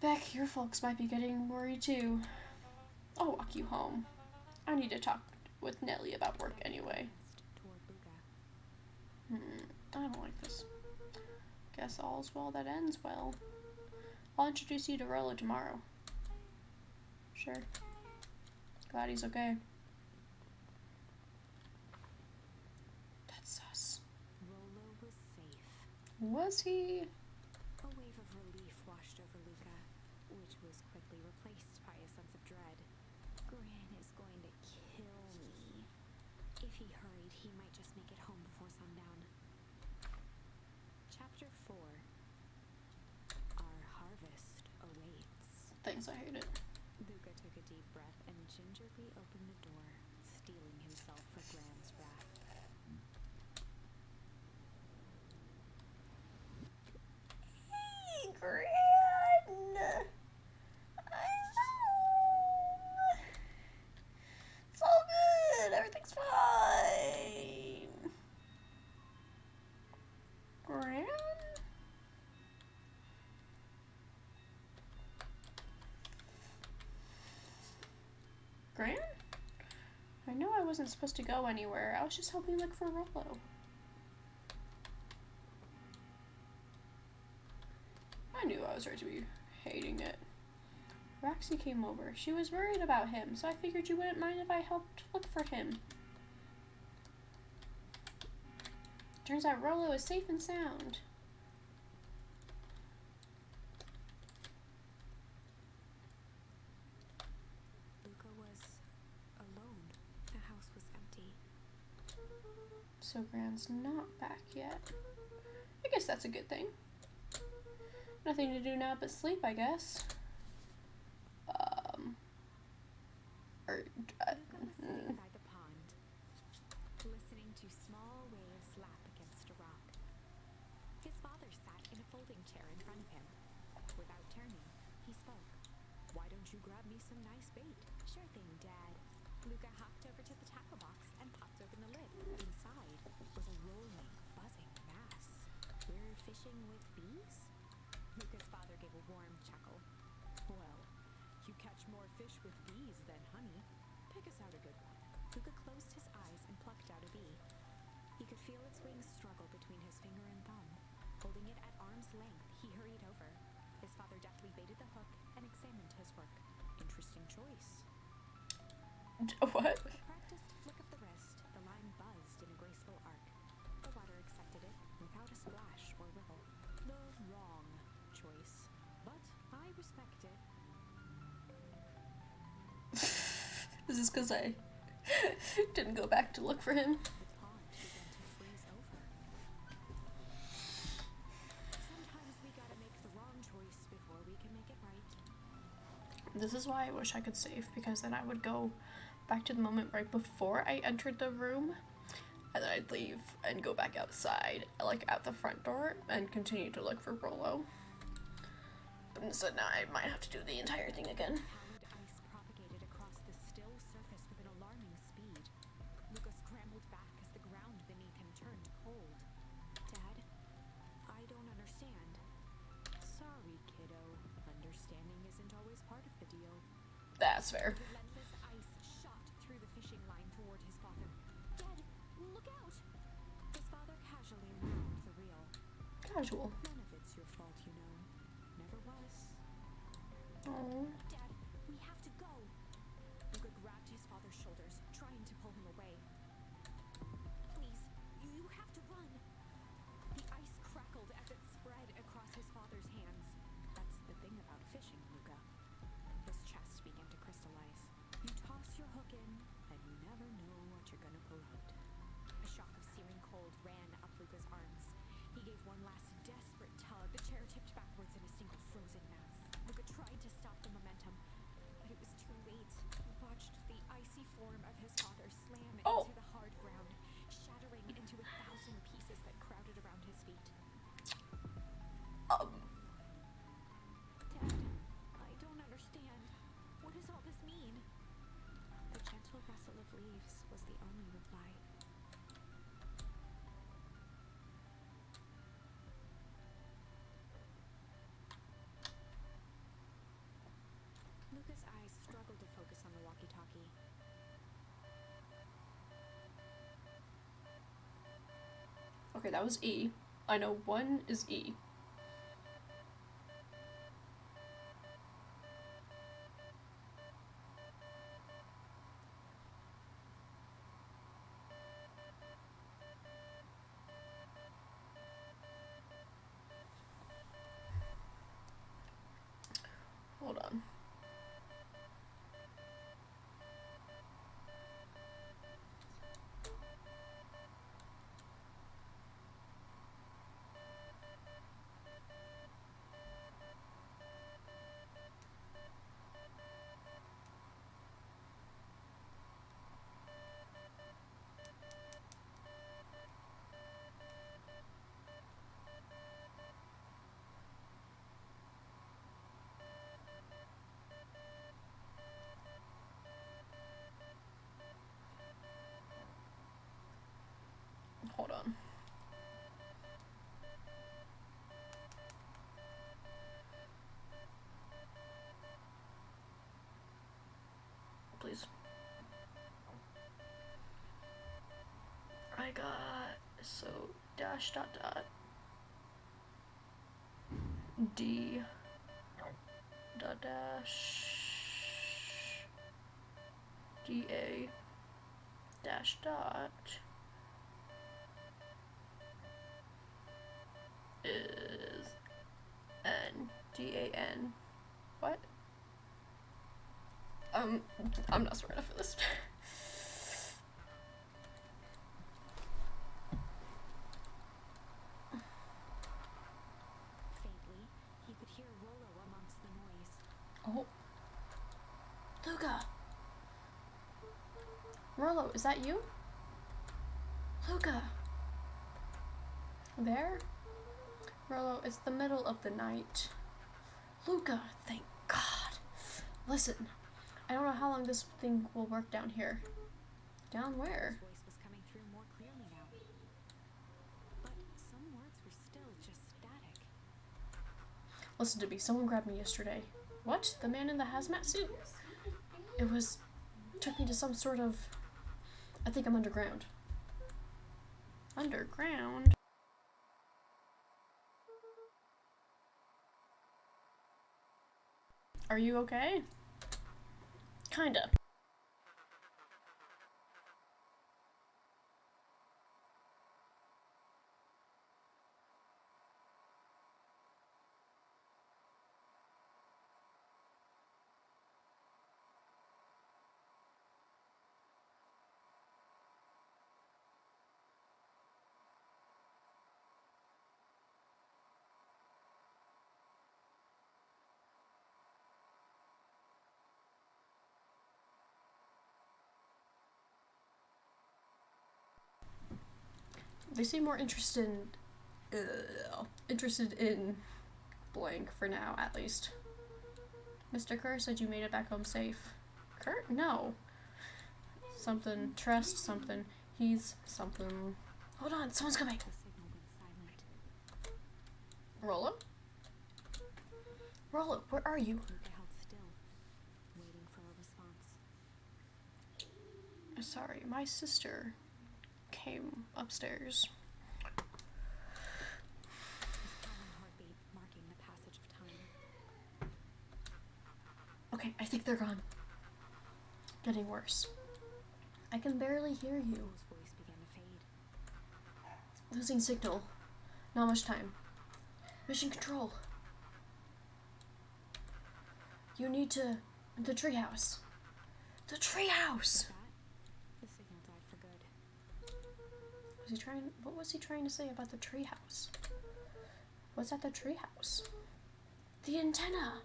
Speaker 2: Beck, your folks might be getting worried too. I'll walk you home. I need to talk with Nellie about work anyway. I don't like this. Guess all's well that ends well. I'll introduce you to Rollo tomorrow. Sure. Glad he's okay. That's sus.
Speaker 3: Rollo was safe.
Speaker 2: Was he?
Speaker 3: A wave of relief washed over Luca, which was quickly replaced by a sense of dread. Gran is going to kill me. If he hurried, he might just make it home before sundown. Chapter 4. Our harvest awaits.
Speaker 2: Thanks, I hate it.
Speaker 3: Luca took a deep breath and gingerly opened the door, steeling himself for Gran's wrath.
Speaker 2: Hey, Gran! I'm home! It's all good! Everything's fine! Gran? Gran? I know I wasn't supposed to go anywhere. I was just helping look for Rollo. I knew I was right to be hating it. Roxy came over. She was worried about him, so I figured you wouldn't mind if I helped look for him. Turns out Rollo is safe and sound.
Speaker 3: Luca was alone. The house was empty.
Speaker 2: So Gran's not back yet. I guess that's a good thing. Nothing to do now but sleep, I guess.
Speaker 3: Luca was sitting by the pond, listening to small waves lap against a rock. His father sat in a folding chair in front of him. Without turning, he spoke. Why don't you grab me some nice bait? Sure thing, Dad. Luca hopped over to the tackle box and popped open the lid. Inside was a rolling, buzzing mass. We're fishing with bees? Luca's father gave a warm chuckle. Well, you catch more fish with bees than honey. Pick us out a good one. Luca closed his eyes and plucked out a bee. He could feel its wings struggle between his finger and thumb. Holding it at arm's length, he hurried over. His father deftly baited the hook and examined his work. Interesting choice.
Speaker 2: What?
Speaker 3: With a practiced flick of the wrist, the line buzzed in a graceful arc. The water accepted it without a splash or ripple. The wrong choice, but I respect it.
Speaker 2: This is because I didn't go back to look for him.
Speaker 3: The pond began to freeze over. Sometimes we gotta make the wrong choice before we can make it right.
Speaker 2: This is why I wish I could save, because then I would go back to the moment right before I entered the room, and then I'd leave and go back outside, like at the front door, and continue to look for Rollo. But instead now I might have to do the entire thing again.
Speaker 3: Pallid ice propagated across the still surface with an alarming speed. Luca scrambled back as the ground beneath him turned cold. Dad, I don't understand. Sorry, kiddo. Understanding isn't always part of the deal.
Speaker 2: That's fair.
Speaker 3: Relentless ice shot through the fishing line toward his father. Dad, look out! His father casually wound the reel.
Speaker 2: Casual.
Speaker 3: None of it's your fault, you know. Never was.
Speaker 2: Oh.
Speaker 3: Dad, we have to to pull him away. Please, you have to run. The ice crackled as it spread across his father's hands. That's the thing about fishing, Luca. His chest began to crystallize. You toss your hook in, and you never know what you're gonna pull out. A shock of searing cold ran up Luca's arms. He gave one last desperate tug. The chair tipped backwards in a single frozen mass. Luca tried to stop the momentum, but it was too late. He watched the icy form of his father slam into the hard ground, shattering into 1,000 pieces that crowded around his feet. Dad, I don't understand. What does all this mean? The gentle rustle of leaves was the only reply. Luca's eyes struggled to focus on the walkie-talkie.
Speaker 2: Okay, that was E. I know one is E. Hold on. Hold on. Please. I got so dash dot dot D dot dash DA dash dot is N DAN. What? I'm not smart enough for this.
Speaker 3: Faintly, he could hear Rollo amongst the noise.
Speaker 2: Oh. Luca! Rollo, is that you? Luca! There? Rollo, it's the middle of the night. Luca, thank God. Listen, I don't know how long this thing will work down here. Down where?
Speaker 3: His voice was coming through more clearly now. But some words were still just static.
Speaker 2: Listen to me, someone grabbed me yesterday. What? The man in the hazmat suit? Took me to some sort of... I think I'm underground. Underground? Are you okay? Kinda. They seem more interested in blank for now, at least. Mr. Kerr said you made it back home safe. Kurt? No. Something. Trust something. He's something. Hold on, someone's coming.
Speaker 3: The signal went silent.
Speaker 2: Rollo? Rollo, where are you?
Speaker 3: Luca held still, waiting for a response.
Speaker 2: Sorry, my sister came upstairs.
Speaker 3: His pounding heartbeat marking the passage of time.
Speaker 2: Okay, I think they're gone. Getting worse. I I can barely hear you.
Speaker 3: His voice began to fade.
Speaker 2: Losing signal. Not much time. Mission control. You need to... The treehouse. The treehouse!
Speaker 3: With that, the signal died for good.
Speaker 2: What was he trying to say about the treehouse? What's at the treehouse? The antenna!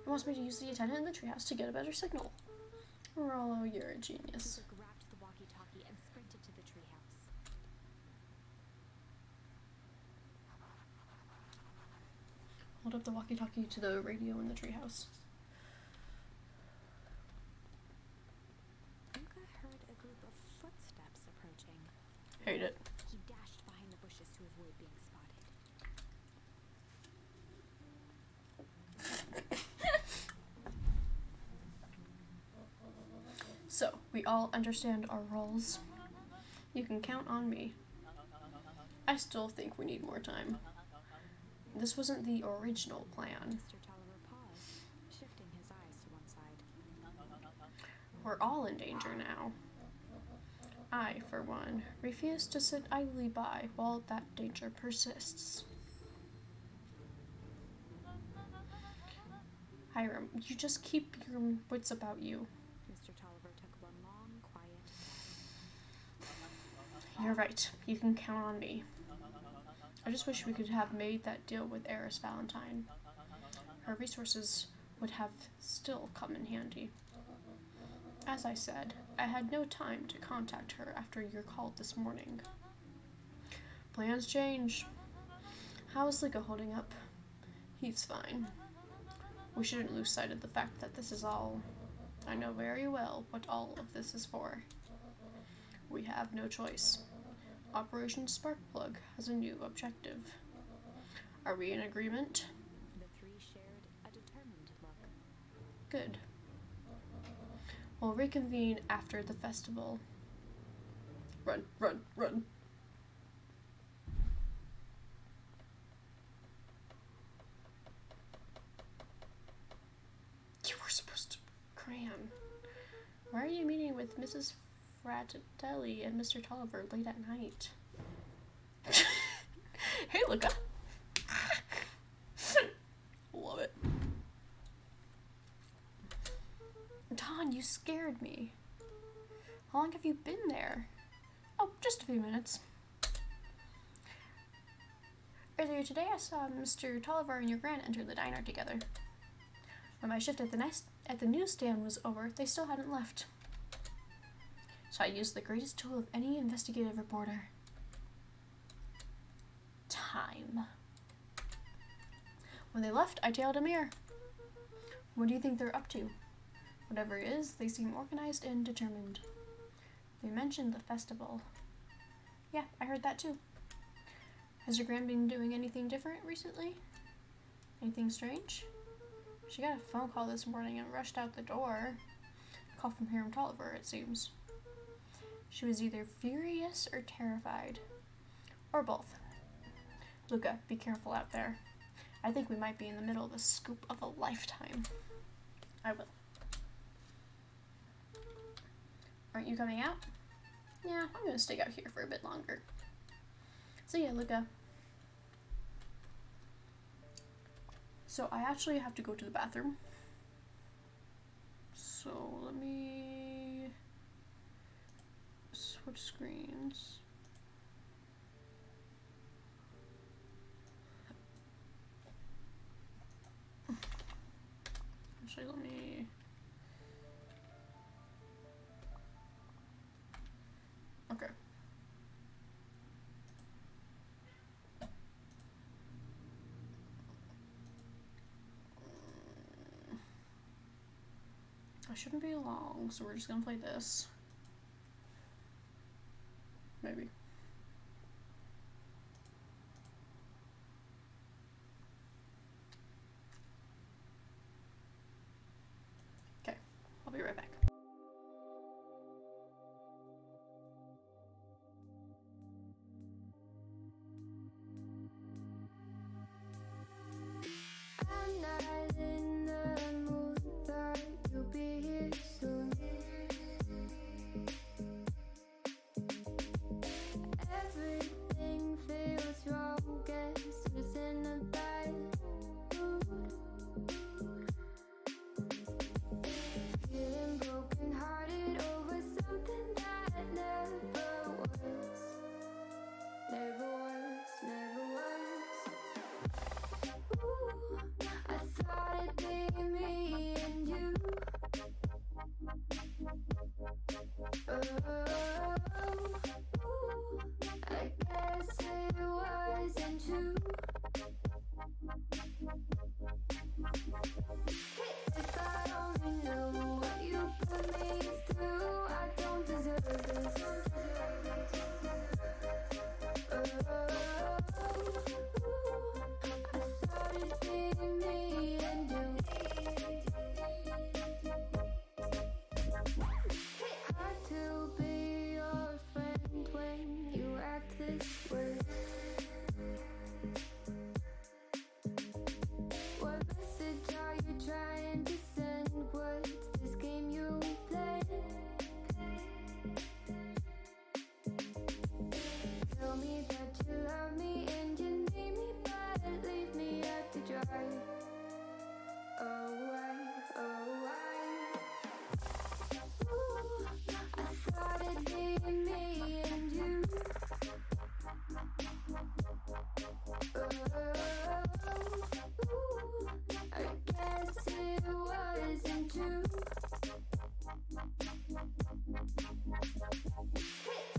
Speaker 2: He wants me to use the antenna in the treehouse to get a better signal. Rollo, you're a genius.
Speaker 3: Luca grabbed the walkie-talkie and sprinted to the treehouse.
Speaker 2: Hold up the walkie-talkie to the radio in the treehouse.
Speaker 3: Luca heard a group of footsteps approaching.
Speaker 2: Hate it.
Speaker 3: He dashed behind the bushes to avoid being spotted.
Speaker 2: So, we all understand our roles. You can count on me. I still think we need more time. This wasn't the original plan.
Speaker 3: Mr. Tolliver paused, shifting his eyes to one side.
Speaker 2: We're all in danger now. I, for one, refuse to sit idly by while that danger persists. Hiram, you just keep your wits about you.
Speaker 3: Mr. Tolliver took one long, quiet breath.
Speaker 2: You're right. You can count on me. I just wish we could have made that deal with Eris Valentine. Her resources would have still come in handy. As I said, I had no time to contact her after your call this morning. Plans change. How is Luca holding up? He's fine. We shouldn't lose sight of the fact that this is all... I know very well what all of this is for. We have no choice. Operation Sparkplug has a new objective. Are we in agreement?
Speaker 3: The three shared a determined look.
Speaker 2: Good. We'll reconvene after the festival. Run, run, run. You were supposed to cram. Why are you meeting with Mrs. Fratelli and Mr. Tolliver late at night? Hey, Luca. Love it. Don, you scared me. How long have you been there? Oh, just a few minutes. Earlier today, I saw Mr. Tolliver and your grand enter the diner together. When my shift at the newsstand was over, they still hadn't left. So I used the greatest tool of any investigative reporter. Time. When they left, I tailed Amir. What do you think they're up to? Whatever it is, they seem organized and determined. They mentioned the festival. Yeah, I heard that too. Has your grand been doing anything different recently? Anything strange? She got a phone call this morning and rushed out the door. A call from Hiram Tolliver, it seems. She was either furious or terrified. Or both. Luca, be careful out there. I think we might be in the middle of a scoop of a lifetime. I will. Aren't you coming out? Yeah, I'm gonna stay out here for a bit longer. See ya, Luca. So I actually have to go to the bathroom. So let me switch screens. Actually, let me... Okay. I shouldn't be long, so we're just gonna play this. Maybe. Okay, I'll be right back.
Speaker 1: I'm not in the mood, thought you'd be here soon. me and you. I guess it wasn't true.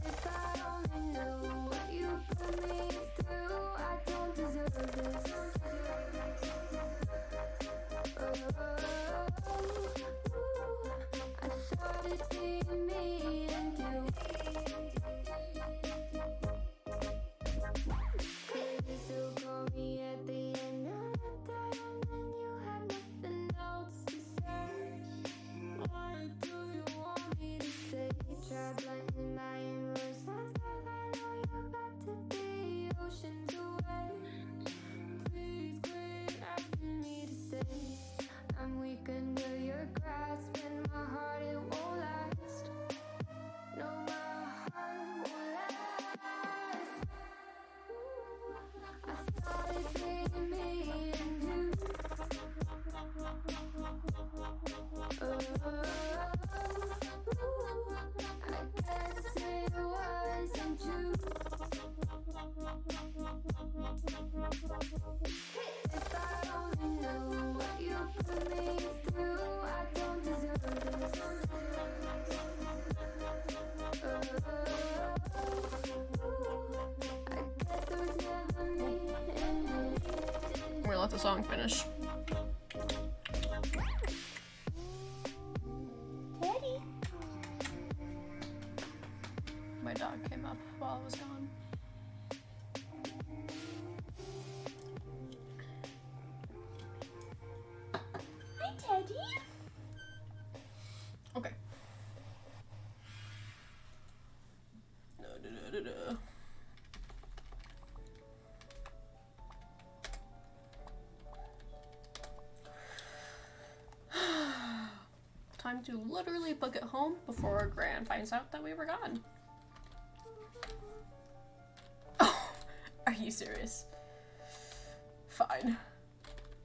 Speaker 1: If I only knew what you put me through, I don't deserve this. I thought it'd be me and you. Could you still call me at the end of the day and you have nothing else to say? What do you want me to say? Try blending my inverse lines, I know you're about to be oceans away. Please quit asking me to stay. I'm weak under your grasp and my heart it won't last. No, my heart won't last. I thought it'd be me and you. I guess it wasn't true. If I only knew what you put me through, I don't deserve this. I guess there was never me and you.
Speaker 2: I'm gonna let the song finish.
Speaker 1: Teddy.
Speaker 2: My dog came up while I was gone.
Speaker 1: Hi, Teddy.
Speaker 2: Okay. Da-da-da-da-da. Time to literally book it home before Gran finds out that we were gone. Oh, are you serious? Fine.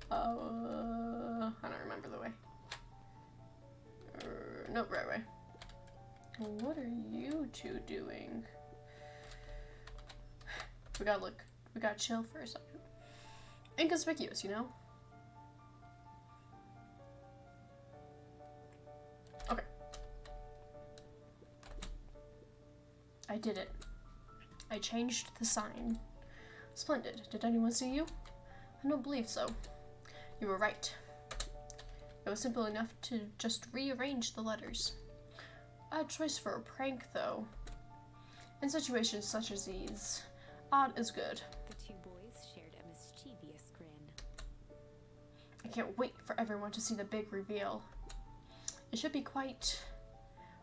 Speaker 2: I don't remember the way. Nope, right way. What are you two doing? We gotta look. We gotta chill for a second. Inconspicuous, you know? Okay. I did it. I changed the sign. Splendid. Did anyone see you? I don't believe so. You were right. It was simple enough to just rearrange the letters. Odd choice for a prank, though. In situations such as these, odd is good.
Speaker 3: The two boys shared a mischievous grin.
Speaker 2: I can't wait for everyone to see the big reveal. It should be quite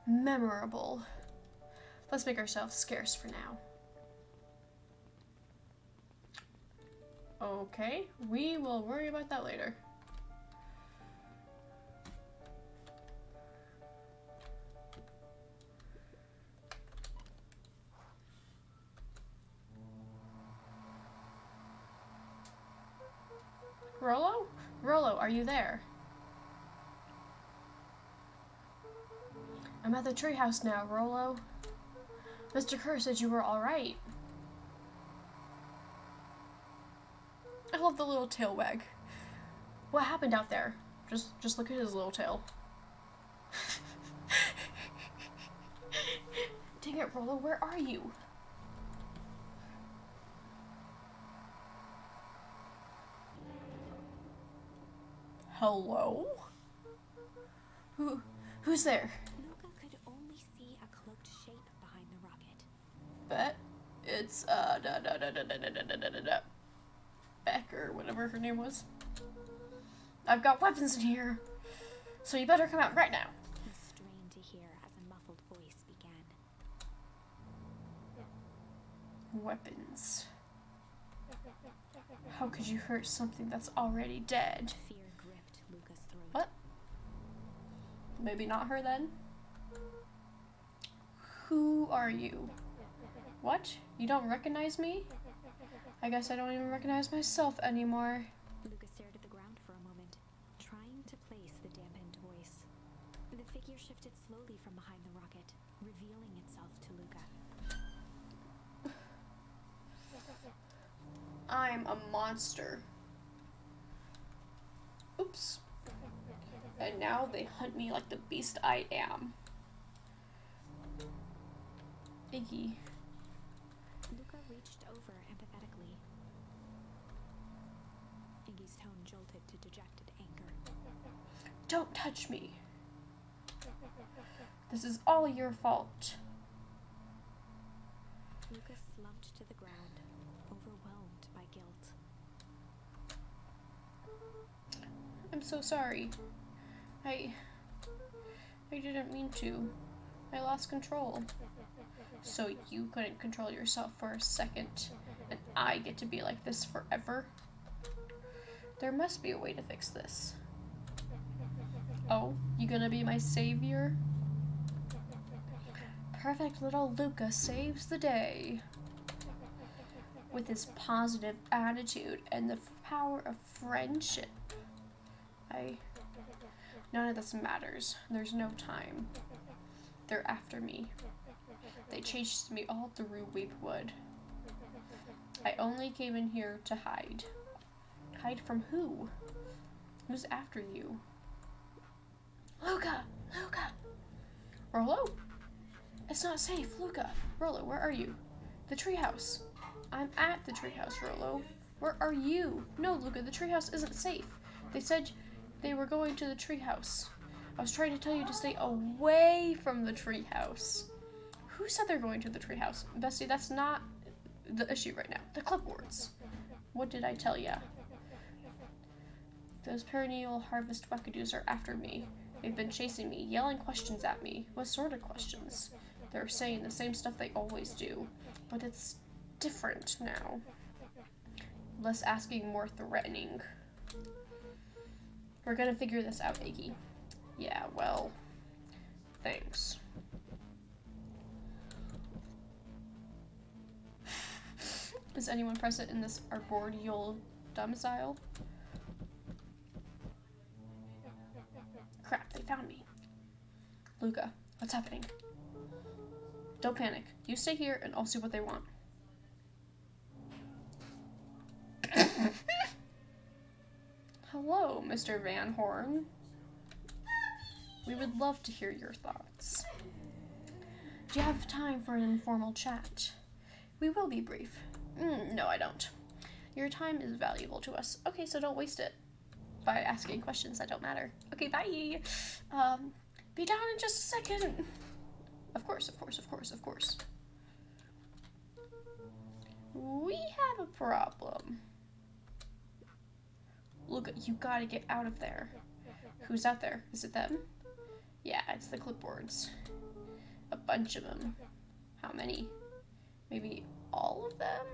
Speaker 2: memorable. Let's make ourselves scarce for now. Okay, we will worry about that later. Rollo? Rollo, are you there? I'm at the treehouse now, Rollo. Mr. Kerr said you were alright. I love the little tail wag. What happened out there? Just look at his little tail. Dang it, Rollo, where are you? Hello? Who's there?
Speaker 3: Luca could only see a cloaked shape behind the rocket.
Speaker 2: Bet it's Beck or whatever her name was. I've got weapons in here, so you better come out right now.
Speaker 3: He strained to hear as a muffled voice began.
Speaker 2: Weapons. How could you hurt something that's already dead?
Speaker 3: Fear gripped Luca's throat.
Speaker 2: What? Maybe not her then? Who are you? What? You don't recognize me? I guess I don't even recognize myself anymore.
Speaker 3: Luca stared at the ground for a moment, trying to place the dampened voice. The figure shifted slowly from behind the rocket, revealing itself to Luca.
Speaker 2: I'm a monster. Oops. And now they hunt me like the beast I am. Iggy.
Speaker 3: Luca reached over empathetically. Iggy's tone jolted to dejected anger.
Speaker 2: Don't touch me. This is all your fault.
Speaker 3: Luca slumped to the ground, overwhelmed by guilt.
Speaker 2: I'm so sorry. I didn't mean to. I lost control. So you couldn't control yourself for a second, and I get to be like this forever? There must be a way to fix this. Oh, you gonna be my savior? Perfect little Luca saves the day. With his positive attitude and the power of friendship. None of this matters. There's no time. They're after me. They chased me all through Weepwood. I only came in here to hide. Hide from who? Who's after you? Luca! Luca! Rollo? It's not safe, Luca. Rollo, where are you? The treehouse. I'm at the treehouse, Rollo. Where are you? No, Luca, the treehouse isn't safe. They said they were going to the treehouse. I was trying to tell you to stay away from the treehouse. Who said they're going to the treehouse? Bestie, that's not the issue right now. The clipboards. What did I tell ya? Those perennial harvest wackadoos are after me. They've been chasing me, yelling questions at me. What sort of questions? They're saying the same stuff they always do, but it's different now. Less asking, more threatening. We're gonna figure this out, Iggy. Yeah, well, thanks. Is anyone present in this arboreal domicile? Crap, they found me. Luca, what's happening? Don't panic. You stay here and I'll see what they want. Hello, Mr. Van Horn. We would love to hear your thoughts. Do you have time for an informal chat? We will be brief. No, I don't. Your time is valuable to us. Okay, so don't waste it by asking questions that don't matter. Okay, bye. Be down in just a second. Of course, of course, of course, of course. We have a problem. Look, you gotta get out of there. Who's out there? Is it them? Yeah, it's the clipboards. A bunch of them. How many? Maybe all of them?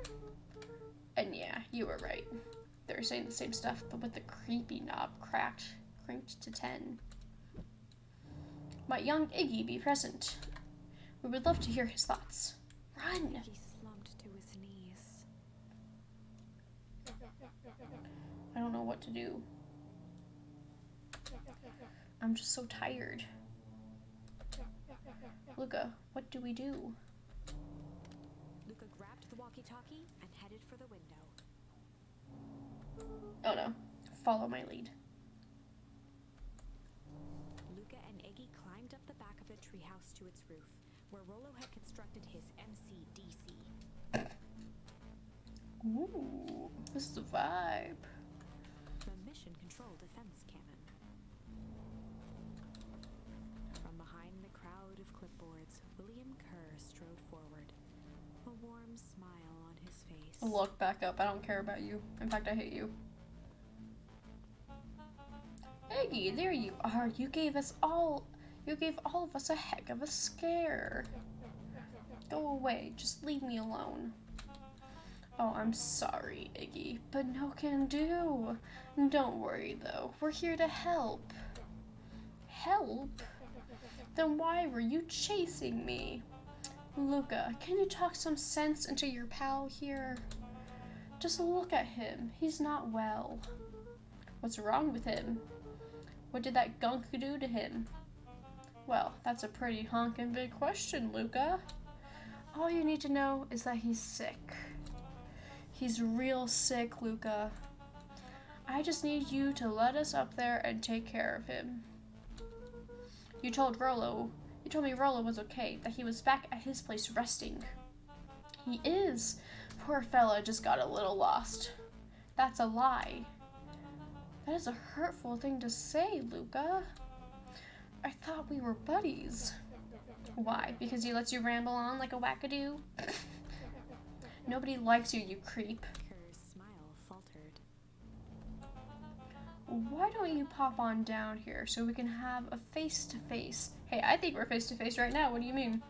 Speaker 2: And yeah, you were right. They're saying the same stuff, but with the creepy knob cranked to 10. Might young Iggy be present? We would love to hear his thoughts. Run!
Speaker 3: Iggy slumped to his knees.
Speaker 2: I don't know what to do. I'm just so tired. Luca, what do we do?
Speaker 3: Luca grabbed the walkie-talkie and headed for the window.
Speaker 2: Oh no. Follow my lead.
Speaker 3: Luca and Iggy climbed up the back of the treehouse to its roof, where Rollo had constructed his MCDC.
Speaker 2: Ooh, this is a vibe.
Speaker 3: The mission control defense cannon. From behind the crowd of clipboards, William Kerr strode forward, a warm smile on his face.
Speaker 2: Look back up. I don't care about you. In fact, I hate you. Iggy, there you are. You gave all of us a heck of a scare. Go away. Just leave me alone. Oh, I'm sorry, Iggy, but no can do. Don't worry, though. We're here to help. Help? Then why were you chasing me? Luca, can you talk some sense into your pal here? Just look at him. He's not well. What's wrong with him? What did that gunk do to him? Well, that's a pretty honkin' big question, Luca. All you need to know is that he's sick. He's real sick, Luca. I just need you to let us up there and take care of him. You told me Rollo was okay, that he was back at his place resting. He is. Poor fella just got a little lost. That's a lie. That is a hurtful thing to say, Luca. I thought we were buddies. Why? Because he lets you ramble on like a wackadoo? Nobody likes you, you creep.
Speaker 3: Her smile faltered.
Speaker 2: Why don't you pop on down here so we can have a face-to-face? Hey, I think we're face-to-face right now. What do you mean?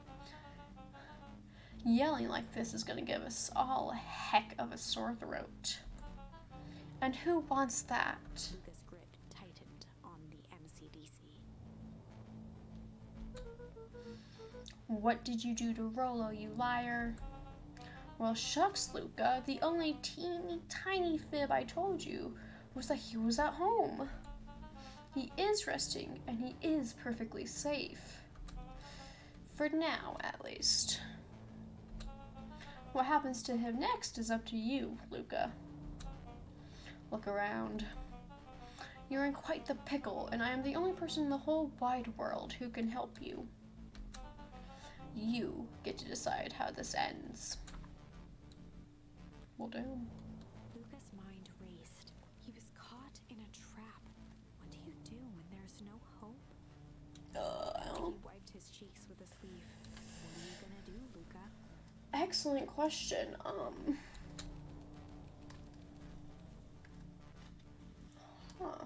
Speaker 2: Yelling like this is gonna give us all a heck of a sore throat. And who wants that?
Speaker 3: Luca's grip tightened on the MCDC.
Speaker 2: What did you do to Rollo, you liar? Well, shucks, Luca. The only teeny tiny fib I told you was that he was at home. He is resting, and he is perfectly safe. For now, at least. What happens to him next is up to you, Luca. Look around. You're in quite the pickle, and I am the only person in the whole wide world who can help you. You get to decide how this ends. Well, damn.
Speaker 3: Luca's mind raced. He was caught in a trap. What do you do when there's no hope? He wiped his cheeks with a sleeve. What are you gonna do, Luca?
Speaker 2: Excellent question.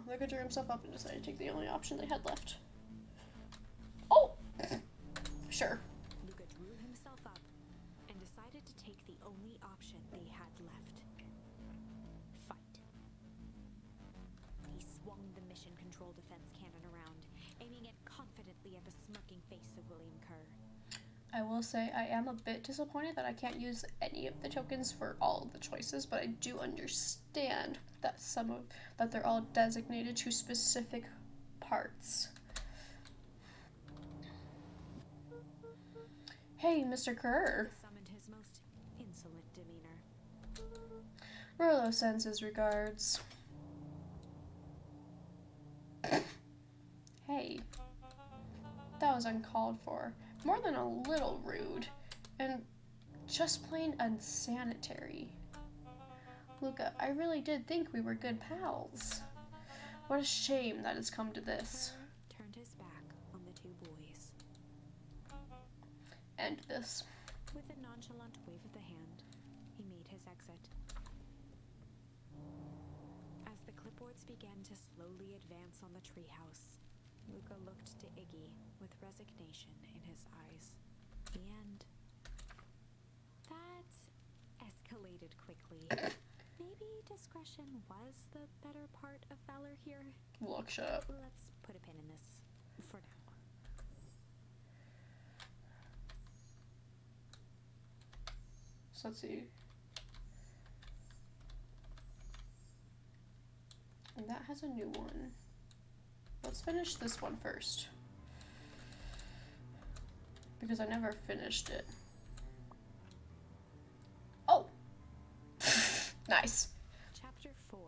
Speaker 2: Luca drew himself up and decided to take the only option they had left. Oh! Sure.
Speaker 3: Luca drew himself up and decided to take the only option they had left. Fight. He swung the mission control defense cannon around, aiming it confidently at the smirking face of William Kerr.
Speaker 2: I will say I am a bit disappointed that I can't use any of the tokens for all of the choices, but I do understand that that they're all designated to specific parts. Hey, Mr. Kerr.
Speaker 3: Summoned his most insolent demeanor.
Speaker 2: Rollo sends his regards. Hey, that was uncalled for. More than a little rude, and just plain unsanitary. Luca, I really did think we were good pals. What a shame that has come to this.
Speaker 3: Turned his back on the two boys.
Speaker 2: End this.
Speaker 3: With a nonchalant wave of the hand, he made his exit. As the clipboards began to slowly advance on the treehouse, Luca looked to Iggy with resignation in his eyes. The end. That escalated quickly. Maybe discretion was the better part of valor here.
Speaker 2: Look, shut up.
Speaker 3: Let's put a pin in this for now.
Speaker 2: So let's see. And that has a new one. Let's finish this one first. Because I never finished it. Oh! Nice.
Speaker 3: Chapter 4.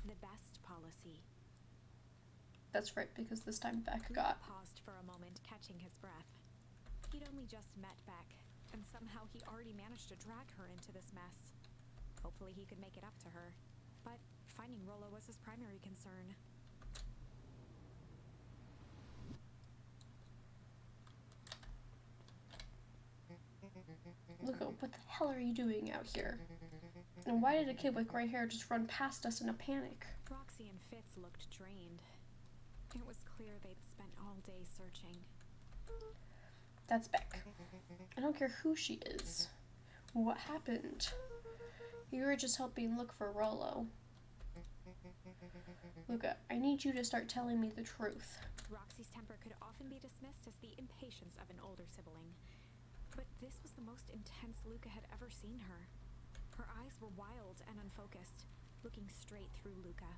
Speaker 3: The best policy.
Speaker 2: That's right, because this time Beck
Speaker 3: Luca
Speaker 2: got...
Speaker 3: paused for a moment, catching his breath. He'd only just met Beck, and somehow he already managed to drag her into this mess. Hopefully he could make it up to her. But finding Rollo was his primary concern.
Speaker 2: Luca, what the hell are you doing out here? And why did a kid with gray hair just run past us in a panic?
Speaker 3: Roxy and Fitz looked drained. It was clear they'd spent all day searching.
Speaker 2: That's Beck. I don't care who she is. What happened? You were just helping look for Rollo. Luca, I need you to start telling me the truth.
Speaker 3: Roxy's temper could often be dismissed as the impatience of an older sibling. But this was the most intense Luca had ever seen her. Her eyes were wild and unfocused, looking straight through Luca.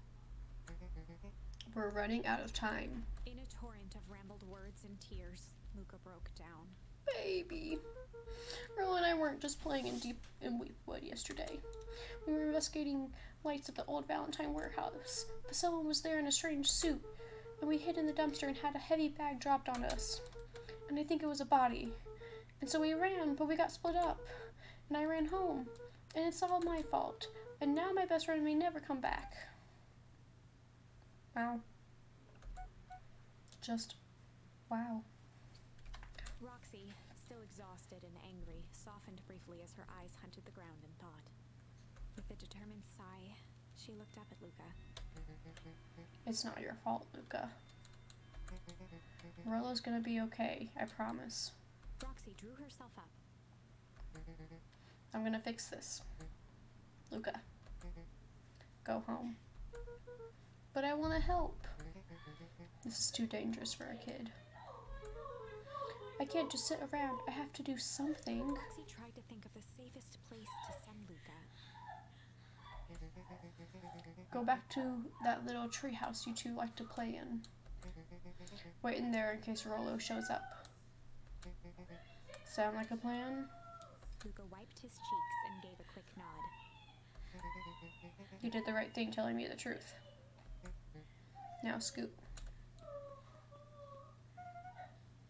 Speaker 2: We're running out of time.
Speaker 3: In a torrent of rambled words and tears, Luca broke down.
Speaker 2: Baby. Earl and I weren't just playing in Weepwood yesterday. We were investigating lights at the old Valentine warehouse. But someone was there in a strange suit, and we hid in the dumpster and had a heavy bag dropped on us. And I think it was a body. And so we ran, but we got split up. And I ran home. And it's all my fault. And now my best friend may never come back. Wow. Just wow.
Speaker 3: Roxy, still exhausted and angry, softened briefly as her eyes hunted the ground in thought. With a determined sigh, she looked up at Luca.
Speaker 2: It's not your fault, Luca. Rollo's gonna be okay, I promise.
Speaker 3: Roxy drew herself up.
Speaker 2: I'm gonna fix this. Luca, go home. But I want to help. This is too dangerous for a kid. I can't just sit around. I have to do something.
Speaker 3: Roxy tried to think of the safest place to send Luca.
Speaker 2: Go back to that little treehouse you two like to play in. Wait in there in case Rollo shows up. Sound like a plan?
Speaker 3: Luca wiped his cheeks and gave a quick nod.
Speaker 2: You did the right thing telling me the truth. Now scoot.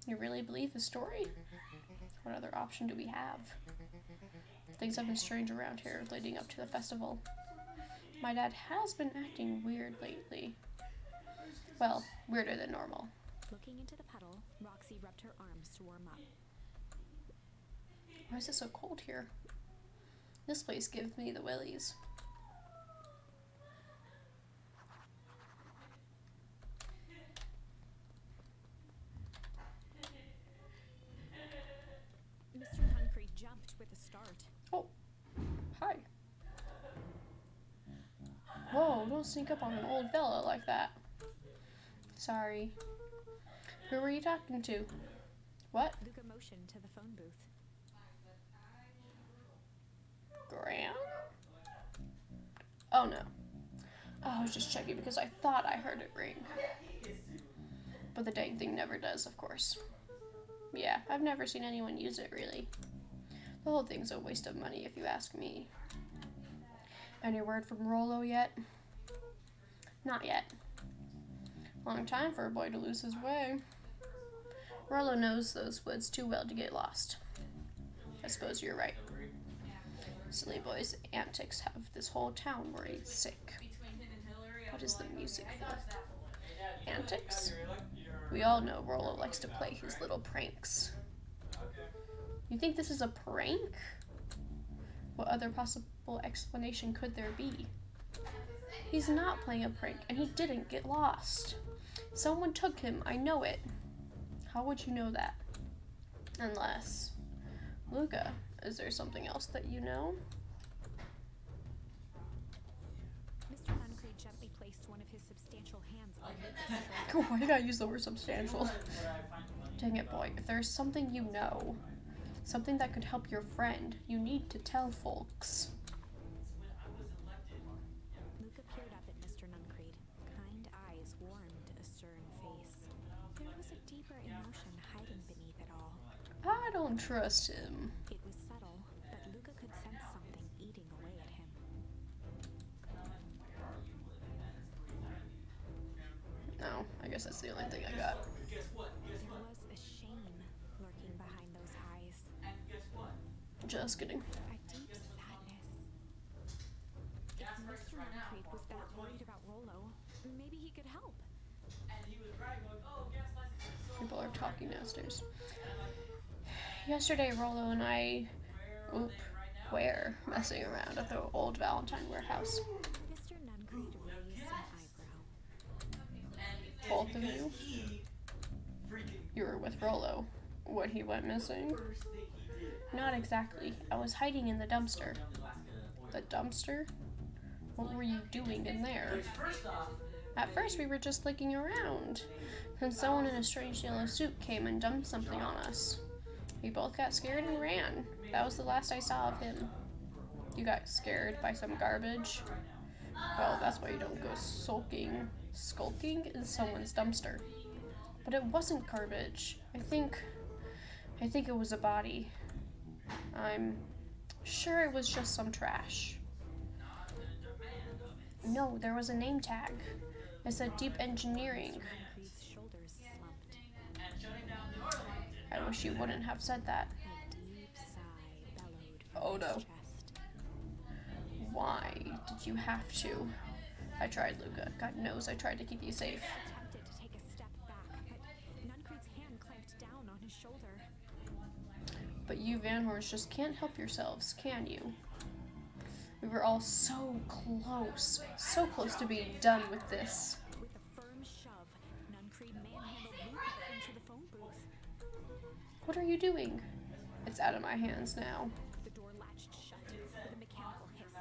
Speaker 2: You really believe the story? What other option do we have? Things have been strange around here leading up to the festival. My dad has been acting weird lately. Well, weirder than normal.
Speaker 3: Looking into the puddle, Roxy rubbed her arms to warm up.
Speaker 2: Why is it so cold here? This place gives me the willies.
Speaker 3: Mr. Concrete jumped with a start.
Speaker 2: Oh, hi. Whoa, don't sneak up on an old fella like that. Sorry. Who were you talking to? What?
Speaker 3: Luca motioned to the phone booth.
Speaker 2: Graham? Oh no. Oh, I was just checking because I thought I heard it ring. But the dang thing never does, of course. Yeah, I've never seen anyone use it, really. The whole thing's a waste of money, if you ask me. Any word from Rollo yet? Not yet. Long time for a boy to lose his way. Rollo knows those woods too well to get lost. I suppose you're right. Silly boy's antics have this whole town worried sick. What is the music for? Antics? We all know Rollo likes to play his little pranks. You think this is a prank? What other possible explanation could there be? He's not playing a prank, and he didn't get lost. Someone took him, I know it. How would you know that? Unless... Luca, is there something else that you know?
Speaker 3: Mr. Concrete gently placed one of his substantial hands on Luca's shoulder.
Speaker 2: Why did I use the word substantial? Dang it, boy. If there's something you know, something that could help your friend, you need to tell folks.
Speaker 3: Luca peered up at Mr. Nuncreed. Kind eyes warmed a stern face. There was a deeper emotion hiding beneath it all.
Speaker 2: I don't trust him.
Speaker 3: It was subtle, but Luca could sense something eating away at him.
Speaker 2: No, I guess that's the only thing I got.
Speaker 3: There was a shame lurking behind those eyes.
Speaker 2: Just kidding.
Speaker 3: A deep sadness. If Mr. Nuncreed was that worried about Rollo, maybe he could help.
Speaker 2: People are talking downstairs. Yesterday, Rollo and I were messing around at the old Valentine warehouse.
Speaker 3: Mr. Nuncreed raised an eyebrow.
Speaker 2: Both of you? You were with Rollo when he went missing? Not exactly. I was hiding in the dumpster. The dumpster? What were you doing in there? At first we were just looking around. Then someone in a strange yellow suit came and dumped something on us. We both got scared and ran. That was the last I saw of him. You got scared by some garbage? Well, that's why you don't go skulking in someone's dumpster. But it wasn't garbage. I think it was a body. I'm sure it was just some trash. No, there was a name tag. It said Deep Engineering.
Speaker 3: Moncrief's shoulders slumped.
Speaker 2: I wish you wouldn't have said that.
Speaker 3: A deep sigh bellowed from
Speaker 2: Oh
Speaker 3: his
Speaker 2: no.
Speaker 3: chest.
Speaker 2: Why did you have to? I tried, Luca. God knows I tried to keep you safe.
Speaker 3: He attempted to take a step back, but Nuncreed's hand clamped down on his shoulder.
Speaker 2: But you Van Horns just can't help yourselves, can you? We were all so close to being done with this.
Speaker 3: With a firm shove, Nuncreed manhandled Luca into the phone booth.
Speaker 2: What are you doing? It's out of my hands now.
Speaker 3: The door latched shut with a mechanical hiss.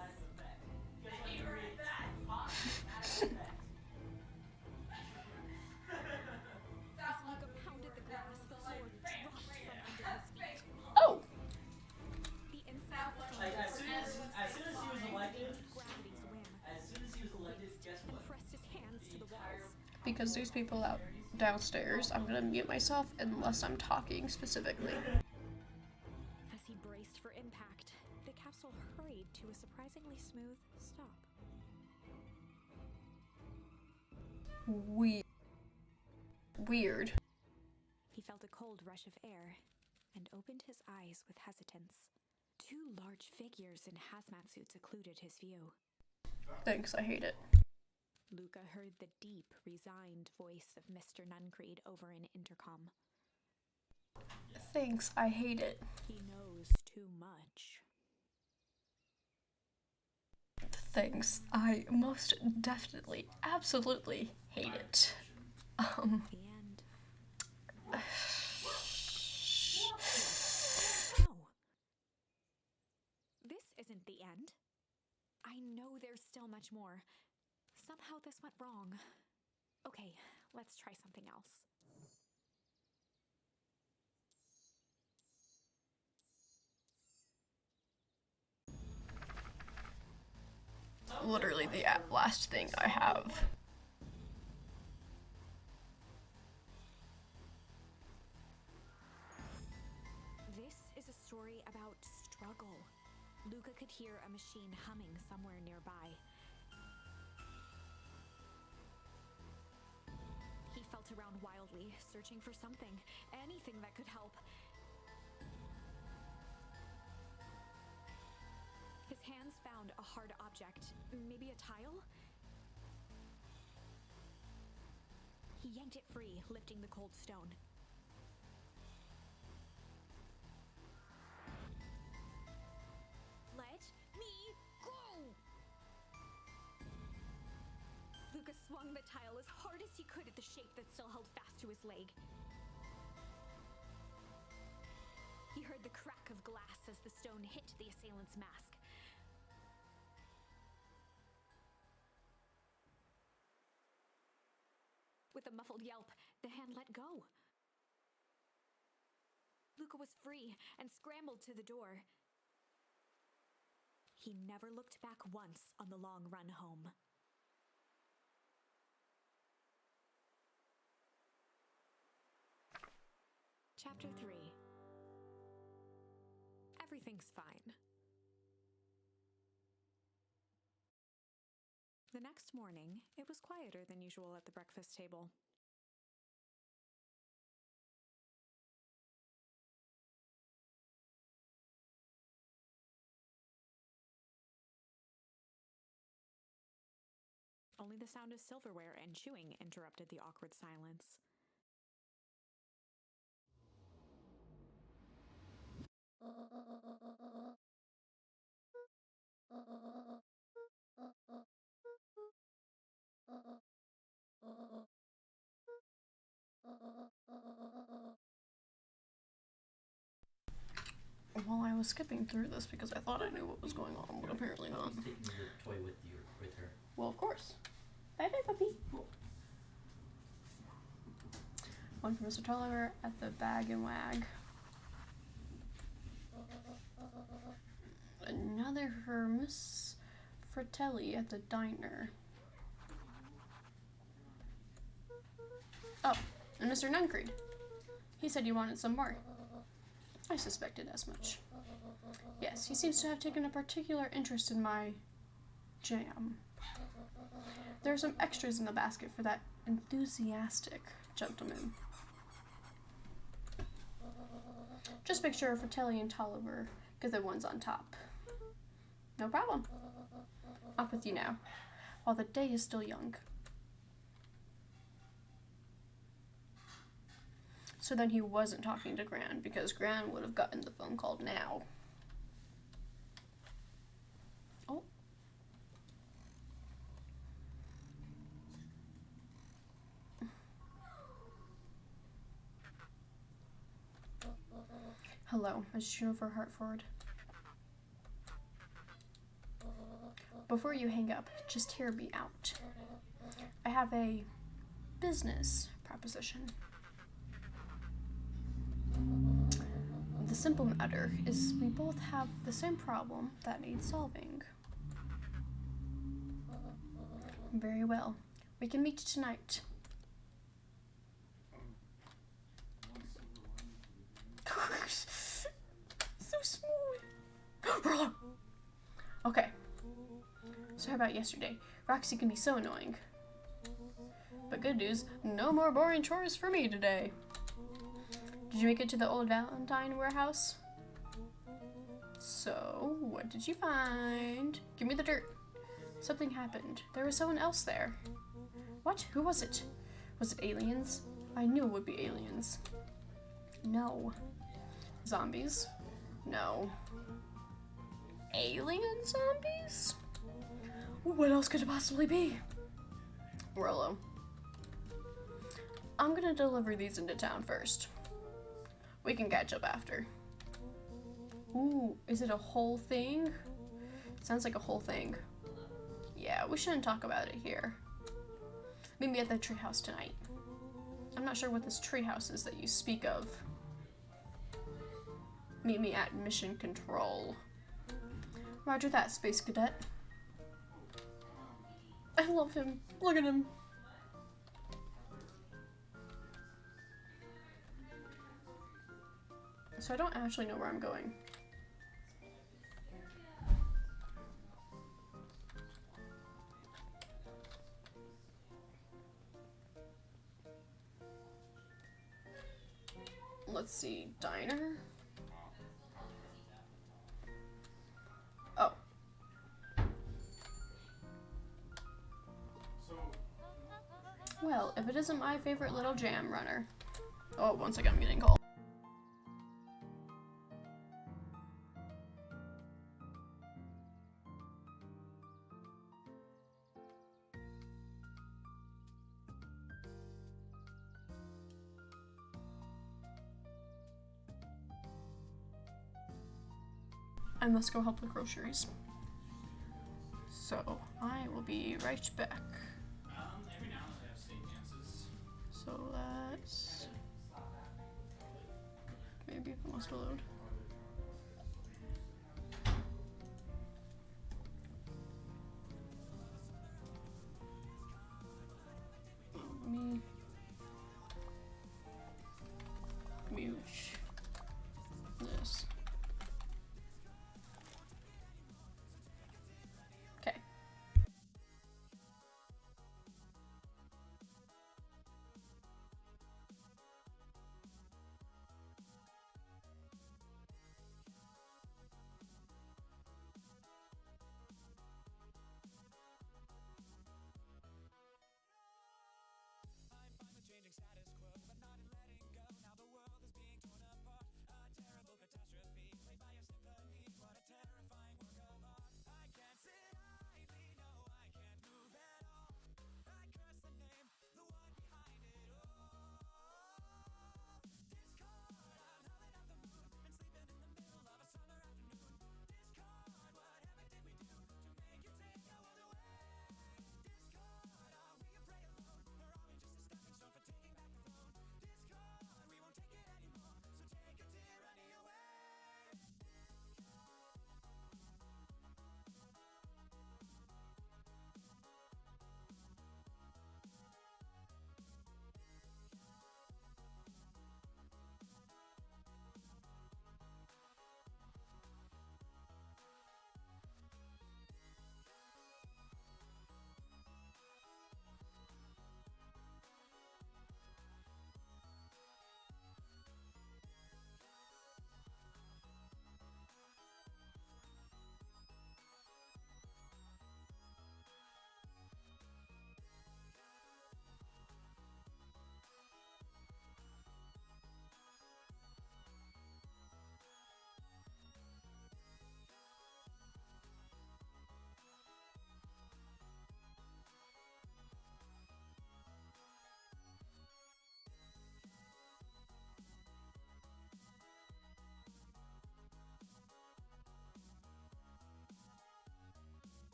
Speaker 3: As Luca pounded the glass, the floor dropped from under his feet.
Speaker 2: Oh!
Speaker 3: The inside of the phone
Speaker 4: Like, as soon as he was elected,
Speaker 3: gravity's whim,
Speaker 4: guess
Speaker 3: and
Speaker 4: what?
Speaker 3: pressed his hands to the walls.
Speaker 2: Because there's people out downstairs, I'm gonna mute myself unless I'm talking specifically.
Speaker 3: As he braced for impact, the capsule hurried to a surprisingly smooth stop.
Speaker 2: Weird.
Speaker 3: He felt a cold rush of air and opened his eyes with hesitance. Two large figures in hazmat suits occluded his view.
Speaker 2: Thanks, I hate it.
Speaker 3: Luca heard the deep, resigned voice of Mr. Nuncreed over an intercom.
Speaker 2: Thanks, I hate it.
Speaker 3: He knows too much.
Speaker 2: Thanks, I most definitely, absolutely hate it.
Speaker 3: The end. No. This isn't the end. I know there's still much more. Somehow this went wrong. Okay, let's try something else.
Speaker 2: Literally the last thing I have.
Speaker 3: This is a story about struggle. Luca could hear a machine humming somewhere nearby. He felt around wildly, searching for something, anything that could help. His hands found a hard object, maybe a tile? He yanked it free, lifting the cold stone. Let me go! Luca swung the tile as hard as he could at the shape that still held fast to his leg. He heard the crack of glass as the stone hit the assailant's mask. With a muffled yelp, the hand let go. Luca was free and scrambled to the door. He never looked back once on the long run home. Chapter 3. Everything's fine. The next morning, it was quieter than usual at the breakfast table. Only the sound of silverware and chewing interrupted the awkward silence.
Speaker 2: Well, I was skipping through this because I thought I knew what was going on, but apparently not.
Speaker 4: Taking your toy with her.
Speaker 2: Well, of course. Bye bye, puppy. One for Mr. Tolliver at the Bag and Wag. Another for Miss Fratelli at the diner. Oh, and Mr. Nuncreed. He said he wanted some more. I suspected as much. Yes, he seems to have taken a particular interest in my jam. There are some extras in the basket for that enthusiastic gentleman. Just make sure Fratelli and Tolliver get the ones on top. No problem. Up with you now, while the day is still young. So then he wasn't talking to Gran, because Gran would have gotten the phone call now. Oh. Hello, is Jennifer Hartford? Before you hang up, just hear me out. I have a business proposition. The simple matter is we both have the same problem that needs solving. Very well. We can meet tonight. So smooth. Okay. So how about yesterday? Roxy can be so annoying. But good news, no more boring chores for me today. Did you make it to the old Valentine warehouse? So, what did you find? Give me the dirt. Something happened. There was someone else there. What? Who was it? Was it aliens? I knew it would be aliens. No. Zombies? No. Alien zombies? What else could it possibly be? Rollo. I'm gonna deliver these into town first. We can catch up after. Ooh, is it a whole thing? Sounds like a whole thing. Yeah, we shouldn't talk about it here. Meet me at the treehouse tonight. I'm not sure what this treehouse is that you speak of. Meet me at Mission Control. Roger that, Space Cadet. I love him. Look at him. So I don't actually know where I'm going. Let's see, diner? Oh. Well, if it isn't my favorite little jam runner. Oh, one second, I'm getting called. I must go help with groceries. So, I will be right back.
Speaker 5: Every now and then they have state dances.
Speaker 2: So that's... maybe if it wants to load. Me. Mooch. This. Okay.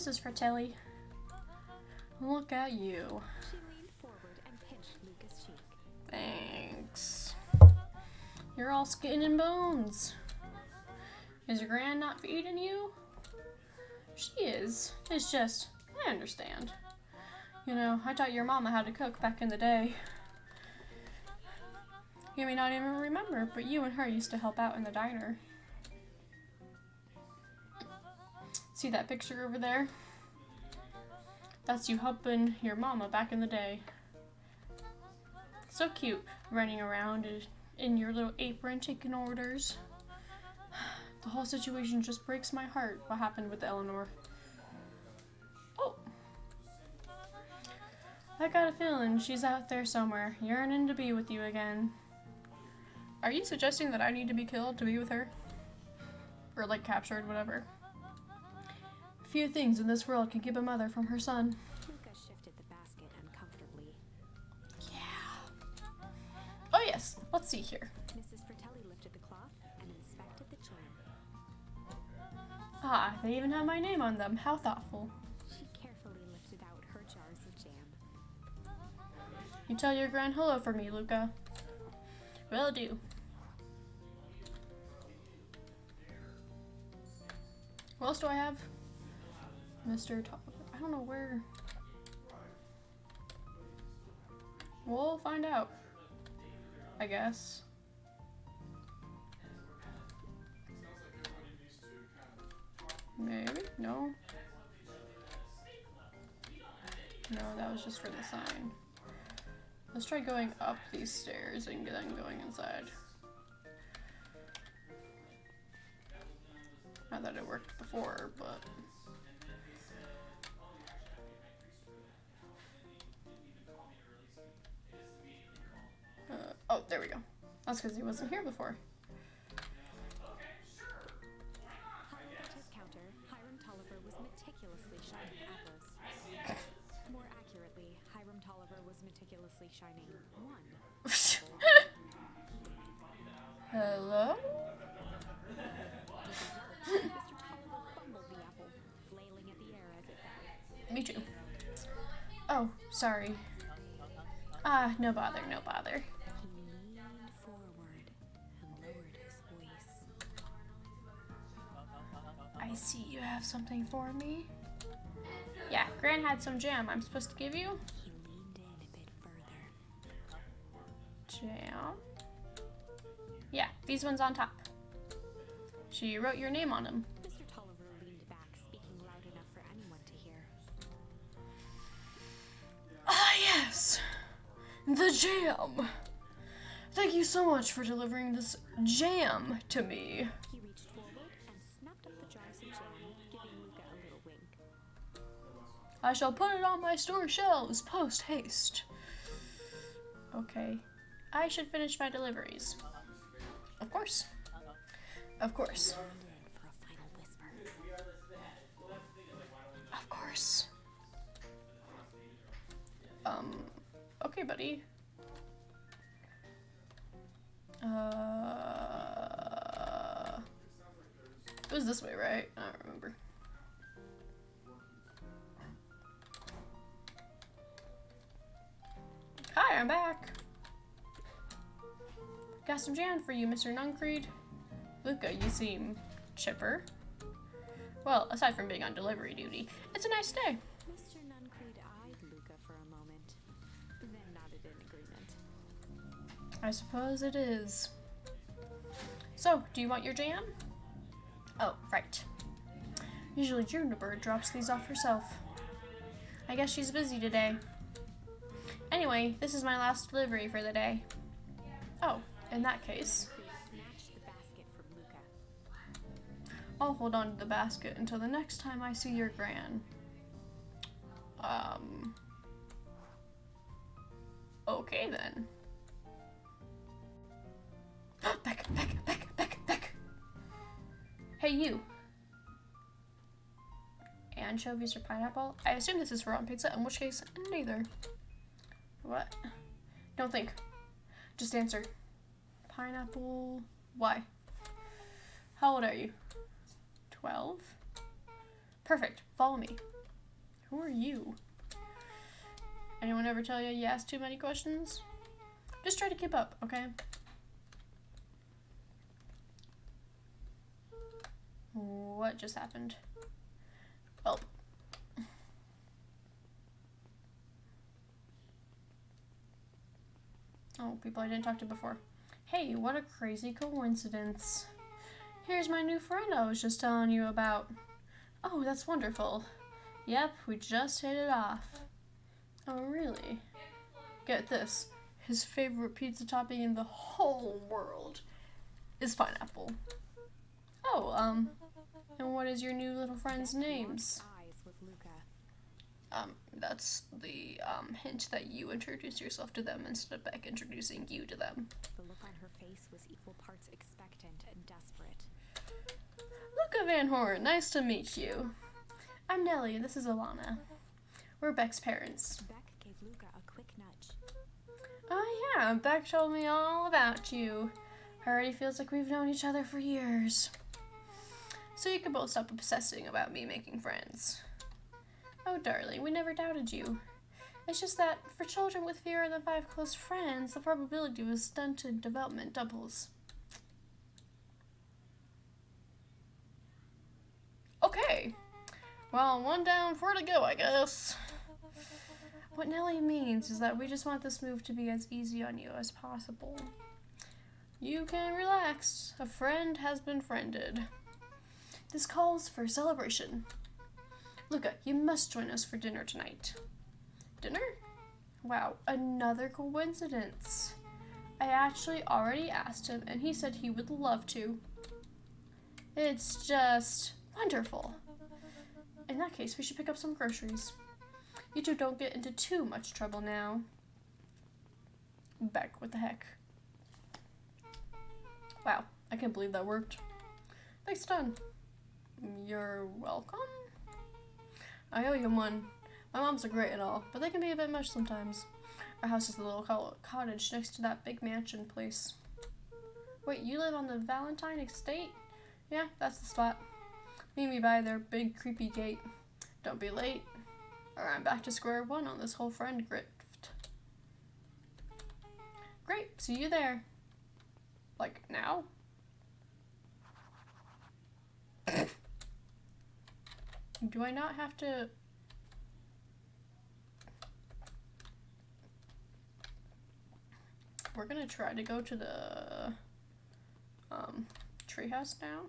Speaker 2: Mrs. Fratelli. Look at you.
Speaker 3: She leaned forward and pinched Luca's cheek.
Speaker 2: Thanks. You're all skin and bones. Is your gran not feeding you? She is. It's just, I understand. You know, I taught your mama how to cook back in the day. You may not even remember, but you and her used to help out in the diner. See that picture over there? That's you helping your mama back in the day. So cute, running around in your little apron taking orders. The whole situation just breaks my heart, what happened with Eleanor. Oh! I got a feeling she's out there somewhere, yearning to be with you again. Are you suggesting that I need to be killed to be with her? Or like captured, whatever. Few things in this world can keep a mother from her son.
Speaker 3: Luca shifted the basket uncomfortably.
Speaker 2: Yeah. Oh yes, let's see here.
Speaker 3: Mrs. Fratelli lifted the cloth and inspected the jam.
Speaker 2: Ah, they even have my name on them. How thoughtful.
Speaker 3: She carefully lifted out her jars of jam.
Speaker 2: You tell your gran hello for me, Luca. Will do. What else do I have? Mr. I don't know where. We'll find out, I guess. Maybe? No? No, that was just for the sign. Let's try going up these stairs and then going inside. Not that it worked before, but... oh, there we go. That's because he wasn't here before.
Speaker 3: At his counter, Hiram Tolliver was meticulously shining apples. More accurately, Hiram Tolliver was meticulously shining one.
Speaker 2: Hello?
Speaker 3: Mr. Tolliver fumbled the apple, flailing at the air as it fell.
Speaker 2: Me too. Oh, sorry. Ah, no bother, no bother.
Speaker 3: He leaned forward and lowered his voice.
Speaker 2: I see you have something for me. Yeah, Gran had some jam I'm supposed to give you.
Speaker 3: He leaned in a bit further.
Speaker 2: Jam? Yeah, these ones on top. She wrote your name on them.
Speaker 3: Mr. Tolliver leaned back, speaking loud enough for anyone to hear.
Speaker 2: Ah, yes! The jam! Thank you so much for delivering this jam to me.
Speaker 3: He reached forward and snapped up the jars of jam, giving Luca a little wink.
Speaker 2: I shall put it on my store shelves post haste. Okay. I should finish my deliveries. Of course. Of course.
Speaker 3: Leaned in for a final whisper.
Speaker 2: Of course. Okay, buddy. It was this way, right? I don't remember. Hi, I'm back. Got some jam for you, Mr. Nuncreed. Luca, you seem chipper. Well, aside from being on delivery duty, it's a nice day.
Speaker 3: Mr. Nuncreed eyed Luca for a moment, then nodded in agreement.
Speaker 2: I suppose it is. So, do you want your jam? Oh, right. Usually Juniper drops these off herself. I guess she's busy today. Anyway, this is my last delivery for the day. Oh, in that case,
Speaker 3: Snatched the basket from Luca.
Speaker 2: I'll hold on to the basket until the next time I see your gran. Okay then. Back. Hey, you. Anchovies or pineapple? I assume this is for on pizza, in which case, neither. What? Don't think. Just answer. Pineapple. Why? How old are you? 12? Perfect. Follow me. Who are you? Anyone ever tell you you ask too many questions? Just try to keep up, okay? What just happened? Well. Oh, people I didn't talk to before. Hey, what a crazy coincidence. Here's my new friend I was just telling you about. Oh, that's wonderful. Yep, we just hit it off. Oh, really? Get this. His favorite pizza topping in the whole world is pineapple. Oh, and what is your new little friend's names?
Speaker 3: Eyes with Luca.
Speaker 2: That's the, hint that you introduce yourself to them instead of Beck introducing you to them.
Speaker 3: The look on her face was equal parts expectant and desperate.
Speaker 2: Luca Van Horn, nice to meet you. I'm Nellie, and this is Alana. We're Beck's parents.
Speaker 3: Beck gave Luca a quick nudge.
Speaker 2: Oh yeah, Beck told me all about you. Already feels like we've known each other for years. So you can both stop obsessing about me making friends. Oh darling, we never doubted you. It's just that, for children with fewer than 5 close friends, the probability of stunted development doubles. Okay. Well, 1 down, 4 to go, I guess. What Nellie means is that we just want this move to be as easy on you as possible. You can relax. A friend has been friended. This calls for celebration. Luca, you must join us for dinner tonight. Dinner? Wow, another coincidence. I actually already asked him, and he said he would love to. It's just wonderful. In that case, we should pick up some groceries. You two don't get into too much trouble now. Beck, what the heck? Wow, I can't believe that worked. Nice done. You're welcome? I owe you one. My moms are great and all, but they can be a bit much sometimes. Our house is a little cottage next to that big mansion place. Wait, you live on the Valentine estate? Yeah, that's the spot. Meet me by their big creepy gate. Don't be late, or I'm back to square one on this whole friend grift. Great, see you there. Like, now? Do I not have to... We're gonna try to go to the treehouse now.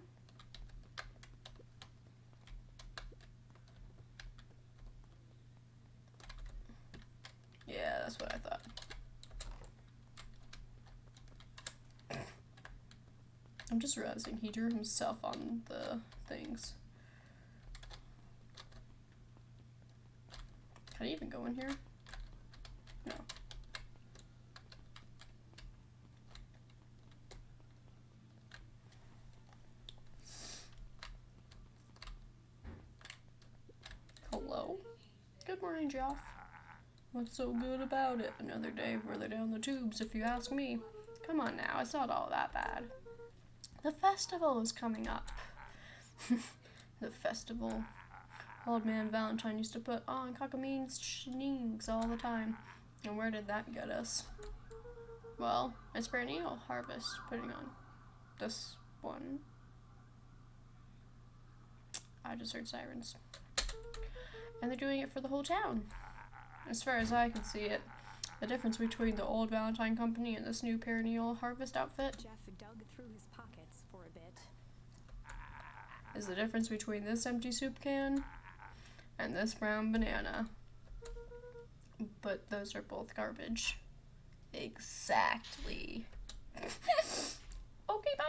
Speaker 2: Yeah, that's what I thought. I'm just realizing he drew himself on the things. Can I even go in here? No. Hello? Good morning, Jeff. What's so good about it? Another day further down the tubes, if you ask me. Come on now, it's not all that bad. The festival is coming up. The festival. Old man Valentine used to put on cockamamie shenanigans all the time. And where did that get us? Well, it's perennial harvest putting on this one. I just heard sirens. And they're doing it for the whole town. As far as I can see it, the difference between the old Valentine company and this new perennial harvest outfit
Speaker 3: Jeff dug through his pockets for a bit.
Speaker 2: is the difference between this empty soup can and this brown banana. But those are both garbage. Exactly. Okay, bye!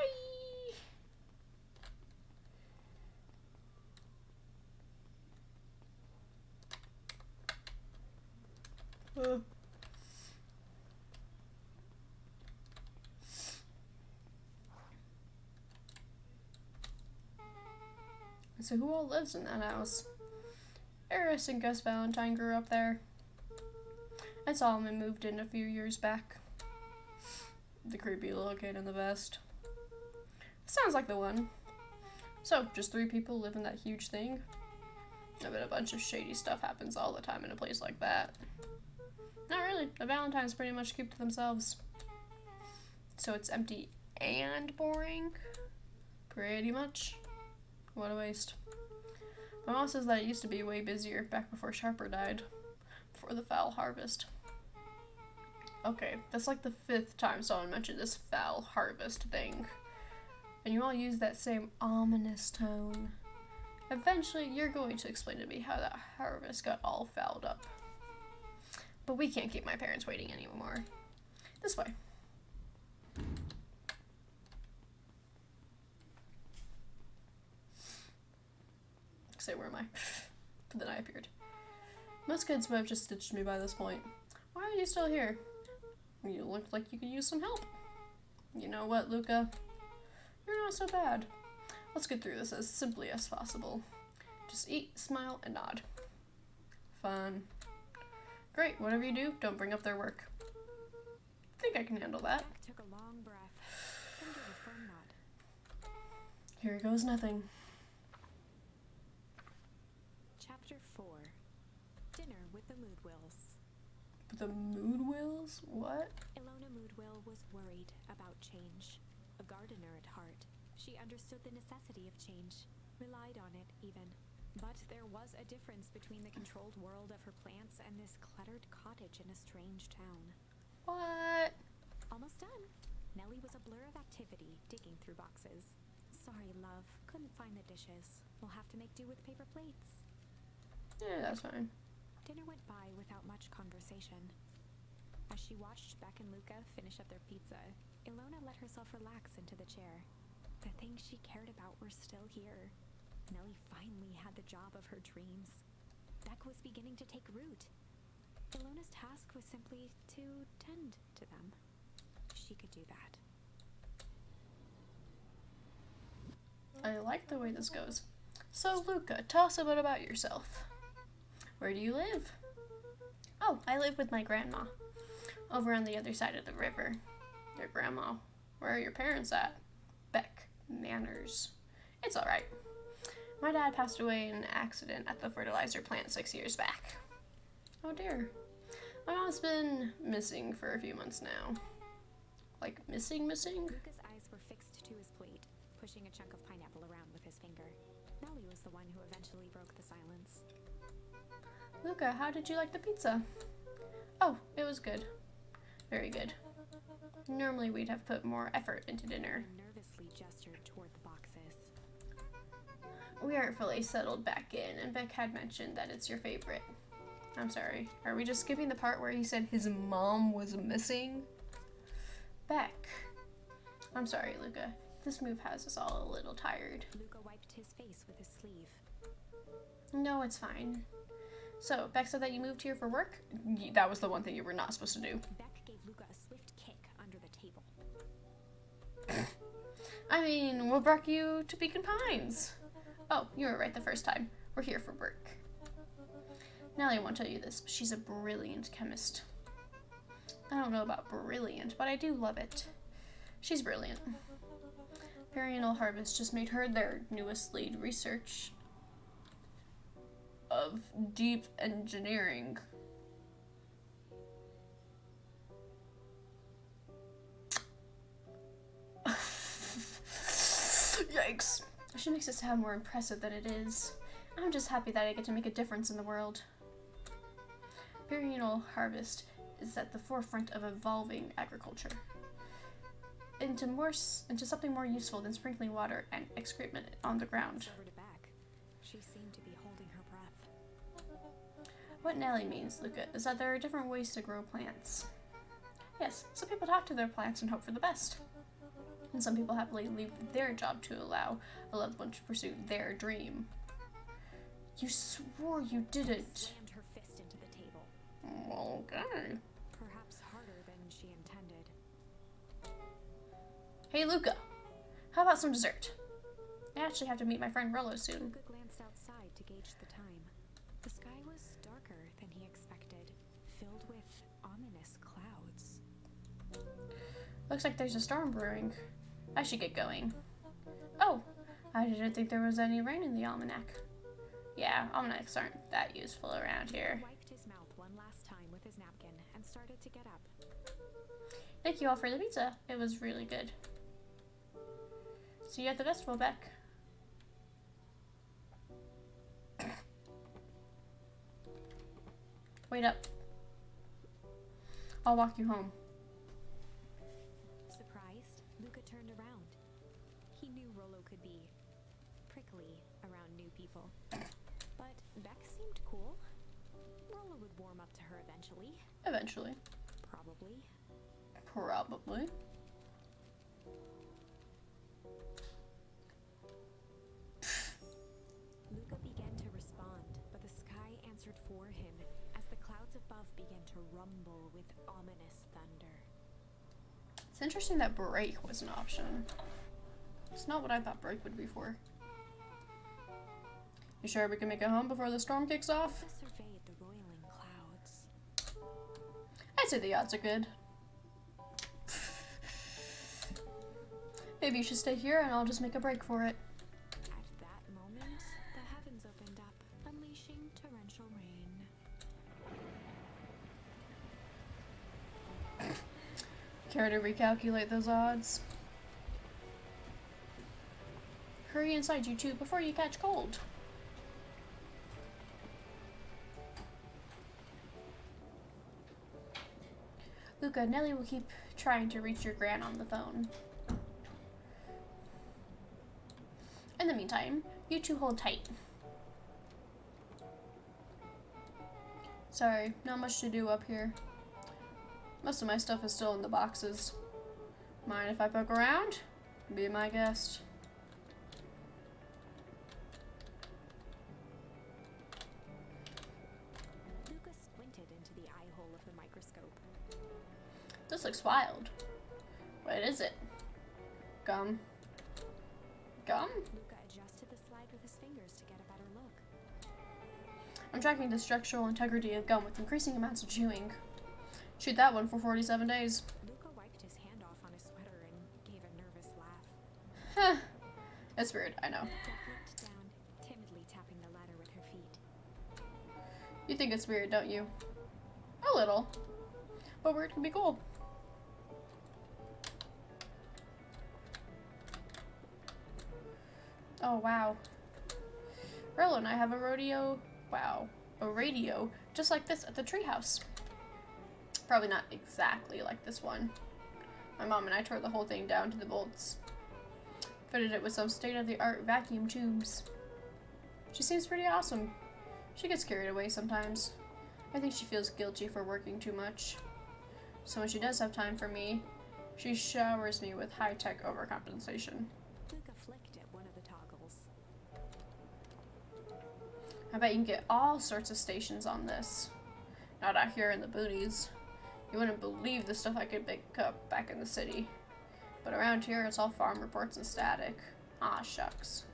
Speaker 2: So who all lives in that house? Eris and Gus Valentine grew up there. And Solomon moved in a few years back. The creepy little kid in the vest. Sounds like the one. So, just 3 people live in that huge thing? I bet a bunch of shady stuff happens all the time in a place like that. Not really. The Valentines pretty much keep to themselves. So it's empty and boring? Pretty much. What a waste. My mom says that it used to be way busier back before Sharper died. Before the foul harvest. Okay, that's like the 5th time someone mentioned this foul harvest thing. And you all use that same ominous tone. Eventually, you're going to explain to me how that harvest got all fouled up. But we can't keep my parents waiting anymore. This way. Say, where am I? But then I appeared. Most kids would have just ditched me by this point. Why are you still here? You look like you could use some help. You know what, Luca? You're not so bad. Let's get through this as simply as possible. Just eat, smile, and nod. Fun. Great, whatever you do, don't bring up their work. I think I can handle that.
Speaker 3: Beck took a long breath, then gave a firm nod.
Speaker 2: Here goes nothing.
Speaker 3: Chapter 4. Dinner with the Moodwills.
Speaker 2: The Moodwills? What?
Speaker 3: Ilona Moodwill was worried about change. A gardener at heart, she understood the necessity of change, relied on it even. But there was a difference between the controlled world of her plants and this cluttered cottage in a strange town.
Speaker 2: What?
Speaker 3: Almost done. Nellie was a blur of activity, digging through boxes. Sorry, love. Couldn't find the dishes. We'll have to make do with paper plates.
Speaker 2: Yeah, that's fine.
Speaker 3: Dinner went by without much conversation. As she watched Beck and Luca finish up their pizza, Ilona let herself relax into the chair. The things she cared about were still here. Nellie finally had the job of her dreams. Beck was beginning to take root. Ilona's task was simply to tend to them. She could do that.
Speaker 2: I like the way this goes. So, Luca, tell us a bit about yourself. Where do you live? Oh, I live with my grandma. Over on the other side of the river. Your grandma. Where are your parents at? Beck. Manners. It's alright. My dad passed away in an accident at the fertilizer plant 6 years back. Oh dear. My mom's been missing for a few months now. Like, missing?
Speaker 3: Luca's eyes were fixed to his plate, pushing a chunk of pineapple around with his finger. Nellie was the one who eventually broke the silence.
Speaker 2: Luca, how did you like the pizza? Oh, it was good. Very good. Normally we'd have put more effort into dinner.
Speaker 3: He nervously gestured toward the boxes.
Speaker 2: We aren't fully settled back in, and Beck had mentioned that it's your favorite. I'm sorry. Are we just skipping the part where he said his mom was missing? Beck. I'm sorry, Luca. This move has us all a little tired.
Speaker 3: Luca wiped his face with his sleeve.
Speaker 2: No, it's fine. So, Beck said that you moved here for work? That was the one thing you were not supposed to do.
Speaker 3: Beck gave Luca a swift kick under the table.
Speaker 2: I mean, what brought you to Beacon Pines? Oh, you were right the first time. We're here for work. Nellie won't tell you this, but she's a brilliant chemist. I don't know about brilliant, but I do love it. She's brilliant. Perianal Harvest just made her their newest lead research of deep engineering. Yikes. She makes it sound more impressive than it is. I'm just happy that I get to make a difference in the world. Perianal Harvest is at the forefront of evolving agriculture into something more useful than sprinkling water and excrement on the ground.
Speaker 3: Over to Beck. She seemed to be holding her breath.
Speaker 2: What Nellie means, Luca, is that there are different ways to grow plants. Yes, some people talk to their plants and hope for the best. And some people happily leave their job to allow a loved one to pursue their dream. You swore you didn't.
Speaker 3: Slammed her fist into the table.
Speaker 2: Okay.
Speaker 3: Perhaps harder than she intended.
Speaker 2: Hey, Luca. How about some dessert? I actually have to meet my friend Rollo soon.
Speaker 3: Luca glanced outside to gauge the time. The sky was darker than he expected, filled with ominous clouds.
Speaker 2: Looks like there's a storm brewing. I should get going. Oh, I didn't think there was any rain in the almanac. Yeah, almanacs aren't that useful around here.
Speaker 3: He wiped his mouth one last time with his napkin and started to get up.
Speaker 2: Thank you all for the pizza. It was really good. See you at the festival, Beck. Wait up. I'll walk you home.
Speaker 3: Surprised, Luca turned around. He knew Rollo could be prickly around new people. But Beck seemed cool. Rollo would warm up to her eventually.
Speaker 2: Eventually.
Speaker 3: Probably.
Speaker 2: Probably.
Speaker 3: Luca began to respond, but the sky answered for him as the clouds above began to rumble with ominous thunder.
Speaker 2: It's interesting that break was an option. It's not what I thought break would be for. You sure we can make it home before the storm kicks off?
Speaker 3: Luca surveyed the roiling clouds.
Speaker 2: I'd say the odds are good. Maybe you should stay here and I'll just make a break for it.
Speaker 3: At that moment, the heavens opened up, unleashing torrential rain.
Speaker 2: Care to recalculate those odds? Hurry inside, you two, before you catch cold. Luca, Nellie will keep trying to reach your gran on the phone. In the meantime, you two hold tight. Sorry, not much to do up here. Most of my stuff is still in the boxes. Mind if I poke around? Be my guest.
Speaker 3: Luca squinted into the eye hole of the microscope.
Speaker 2: This looks wild. What is it? Gum? Gum?
Speaker 3: Luca adjusted the slide with his fingers to get a better look.
Speaker 2: I'm tracking the structural integrity of gum with increasing amounts of chewing. Shoot that one for 47 days.
Speaker 3: Luca wiped his hand off on his sweater and gave a nervous laugh.
Speaker 2: Huh. It's weird, I know.
Speaker 3: Luca looked down, timidly tapping the ladder with her feet.
Speaker 2: You think it's weird, don't you? A little. But weird can be cool. Oh, wow. Rollo and I have a rodeo. Wow. A radio just like this at the treehouse. Probably not exactly like this one. My mom and I tore the whole thing down to the bolts. Fitted it with some state-of-the-art vacuum tubes. She seems pretty awesome. She gets carried away sometimes. I think she feels guilty for working too much. So when she does have time for me, she showers me with high-tech overcompensation.
Speaker 3: Luca flicked at one of the toggles.
Speaker 2: I bet you can get all sorts of stations on this. Not out here in the boonies. You wouldn't believe the stuff I could pick up back in the city. But around here, it's all farm reports and static. Ah, shucks.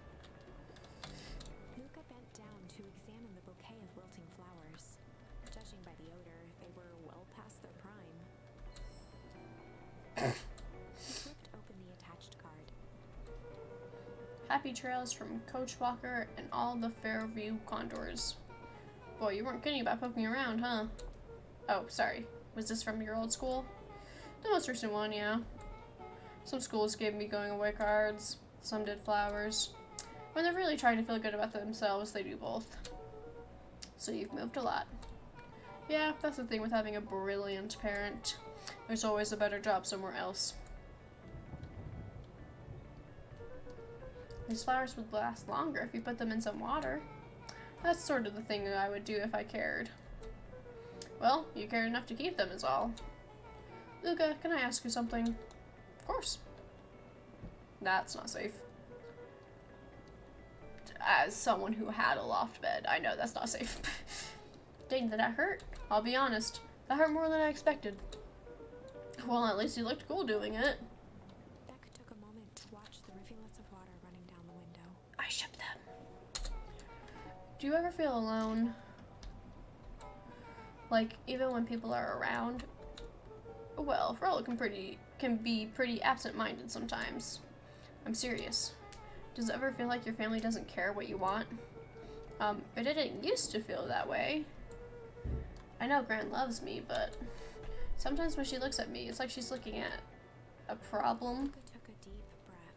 Speaker 3: Luca bent down to examine the bouquet of wilting flowers. Judging by the odor, they were well past their prime. He flipped open the attached card.
Speaker 2: Happy trails from Coach Walker and all the Fairview Condors. Boy, you weren't kidding about poking around, huh? Oh, sorry. Was this from your old school? The most recent one, yeah. Some schools gave me going away cards. Some did flowers. When they're really trying to feel good about themselves, they do both. So you've moved a lot. Yeah, that's the thing with having a brilliant parent. There's always a better job somewhere else. These flowers would last longer if you put them in some water. That's sort of the thing that I would do if I cared. Well, you cared enough to keep them is all. Luca, can I ask you something? Of course. That's not safe. As someone who had a loft bed, I know that's not safe. Dang, did that hurt? I'll be honest, that hurt more than I expected. Well, at least you looked cool doing it.
Speaker 3: Beck took a moment to watch the rivulets of water running down the window.
Speaker 2: I ship them. Do you ever feel alone? Like, even when people are around? Well, Rollo can be pretty absent-minded sometimes. I'm serious. Does it ever feel like your family doesn't care what you want? It didn't used to feel that way. I know Gran loves me, but sometimes when she looks at me, it's like she's looking at a problem.
Speaker 3: Luca took a deep breath,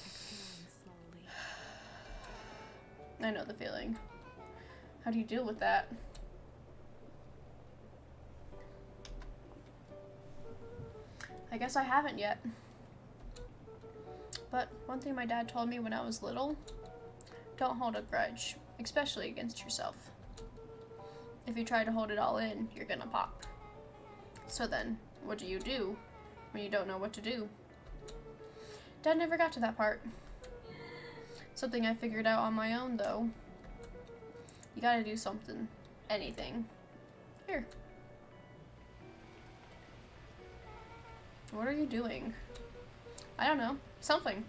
Speaker 3: exhaling slowly.
Speaker 2: I know the feeling. How do you deal with that? I guess I haven't yet. But one thing my dad told me when I was little, don't hold a grudge, especially against yourself. If you try to hold it all in, you're gonna pop. So then, what do you do when you don't know what to do? Dad never got to that part. Something I figured out on my own, though. You gotta do something. Anything. Here. What are you doing? I don't know. Something.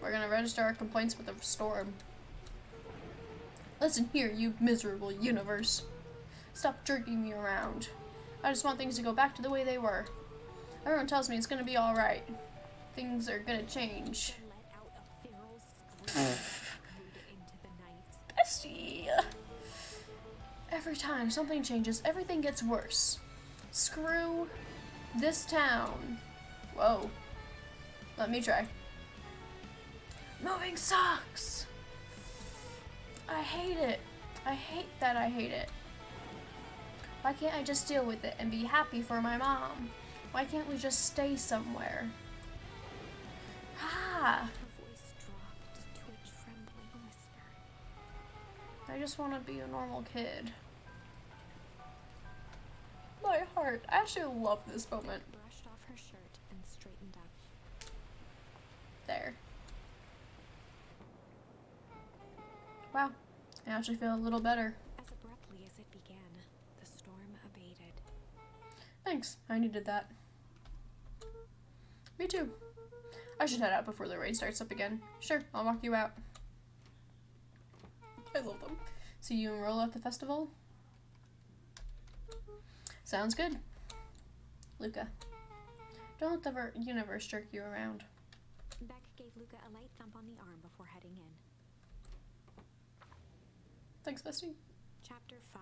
Speaker 2: We're gonna register our complaints with the storm. Listen here, you miserable universe. Stop jerking me around. I just want things to go back to the way they were. Everyone tells me it's gonna be alright. Things are gonna change.
Speaker 3: Let out a feral scream echoed into the night.
Speaker 2: Bestie! Every time something changes, everything gets worse. Screw this town. Whoa. Let me try. Moving sucks! I hate it. I hate that I hate it. Why can't I just deal with it and be happy for my mom? Why can't we just stay somewhere? Ah!
Speaker 3: Her voice dropped to a trembling whisper.
Speaker 2: I just want to be a normal kid. My heart. I actually love this moment.
Speaker 3: Brushed off her shirt and straightened up.
Speaker 2: There. Wow. I actually feel a little better.
Speaker 3: As abruptly as it began, the storm abated.
Speaker 2: Thanks. I needed that. Me too. I should head out before the rain starts up again. Sure, I'll walk you out. I love them. See you and Rolo at the festival? Sounds good. Luca. Don't let the universe jerk you around.
Speaker 3: Beck gave Luca a light thump on the arm before heading in.
Speaker 2: Thanks, bestie.
Speaker 3: Chapter 5.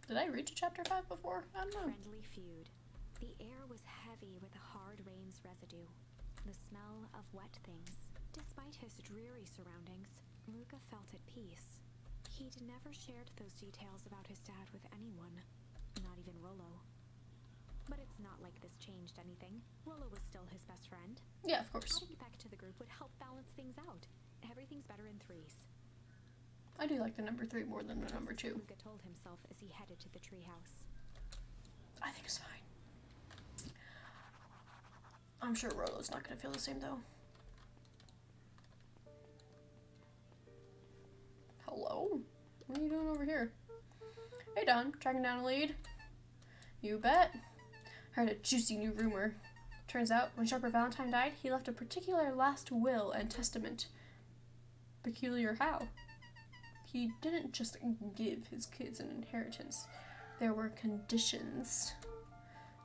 Speaker 2: Did I reach chapter 5 before? I don't know.
Speaker 3: Friendly feud. The air was heavy with the hard rain's residue, the smell of wet things. Despite his dreary surroundings, Luca felt at peace. He'd never shared those details about his dad with anyone, not even Rolo. But it's not like this changed anything. Rolo was still his best friend.
Speaker 2: Yeah, of course.
Speaker 3: Adding Beck to the group would help balance things out. Everything's better in threes.
Speaker 2: I do like the number 3 more than the number 2.
Speaker 3: Luca told himself as he headed to the treehouse.
Speaker 2: I think it's fine. I'm sure Rolo's not gonna feel the same though. Hello? What are you doing over here? Hey Don, tracking down a lead? You bet. Heard a juicy new rumor. Turns out, when Sharper Valentine died, he left a particular last will and testament. Peculiar how? He didn't just give his kids an inheritance. There were conditions.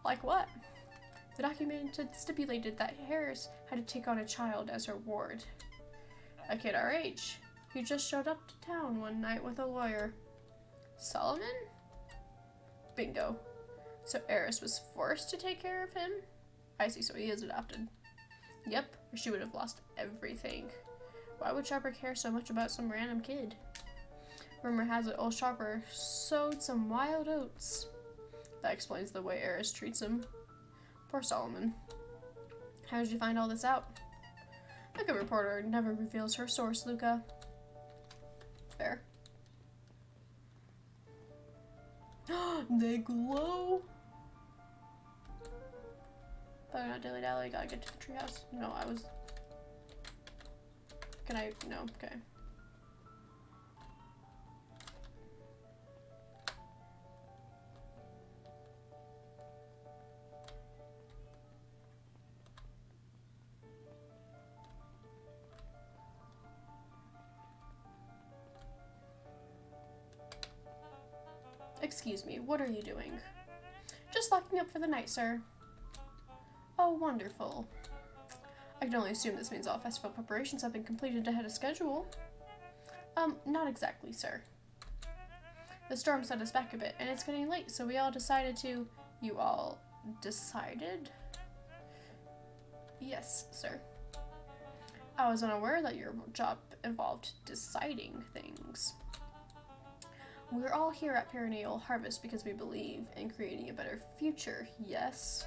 Speaker 2: Like what? The document stipulated that Harris had to take on a child as her ward. A kid our age. He just showed up to town one night with a lawyer. Solomon? Bingo. So Eris was forced to take care of him? I see, so he is adopted. Yep, or she would have lost everything. Why would Sharper care so much about some random kid? Rumor has it old Sharper sowed some wild oats. That explains the way Eris treats him. Poor Solomon. How did you find all this out? A good reporter never reveals her source, Luca. Fair. They glow! Probably not dilly dally, gotta get to the treehouse. No, I was... Can I? No, okay. Excuse me, what are you doing? Just locking up for the night, sir. Oh, wonderful. I can only assume this means all festival preparations have been completed ahead of schedule. Not exactly, sir. The storm set us back a bit, and it's getting late, so we all decided to... You all decided? Yes, sir. I was unaware that your job involved deciding things. We're all here at Perennial Harvest because we believe in creating a better future, yes?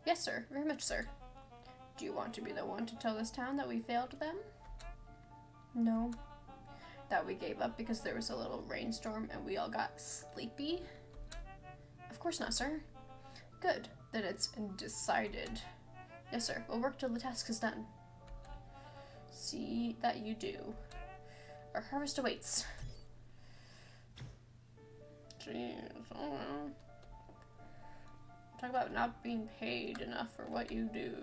Speaker 2: Yes, sir. Very much, sir. Do you want to be the one to tell this town that we failed them? No. That we gave up because there was a little rainstorm and we all got sleepy? Of course not, sir. Good. Then it's decided. Yes, sir. We'll work till the task is done. See that you do. Our harvest awaits. Jeez. Oh. Talk about not being paid enough for what you do.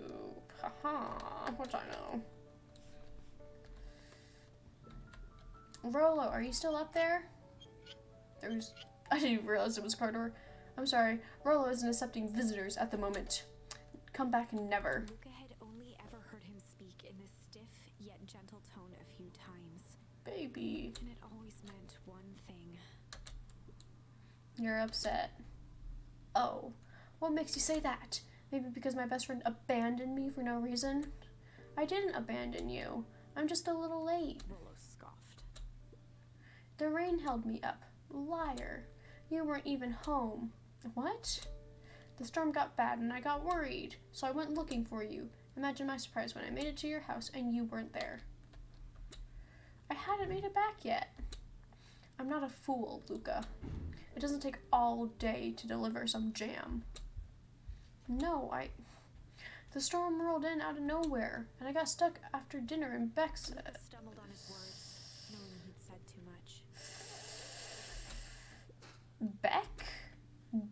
Speaker 2: Haha. What I know. Rollo, are you still up there? I didn't realize it was Carter. I'm sorry. Rollo isn't accepting visitors at the moment. Come back never.
Speaker 3: Luca had only ever heard him speak in this stiff yet gentle tone a few times.
Speaker 2: Baby.
Speaker 3: And it always meant one thing.
Speaker 2: You're upset. Oh. What makes you say that? Maybe because my best friend abandoned me for no reason? I didn't abandon you. I'm just a little late.
Speaker 3: Rollo scoffed.
Speaker 2: The rain held me up. Liar. You weren't even home. What? The storm got bad and I got worried, so I went looking for you. Imagine my surprise when I made it to your house and you weren't there. I hadn't made it back yet. I'm not a fool, Luca. It doesn't take all day to deliver some jam. No, The storm rolled in out of nowhere, and I got stuck after dinner in Beck's...
Speaker 3: Luca stumbled on his words, knowing he'd said too much.
Speaker 2: Beck?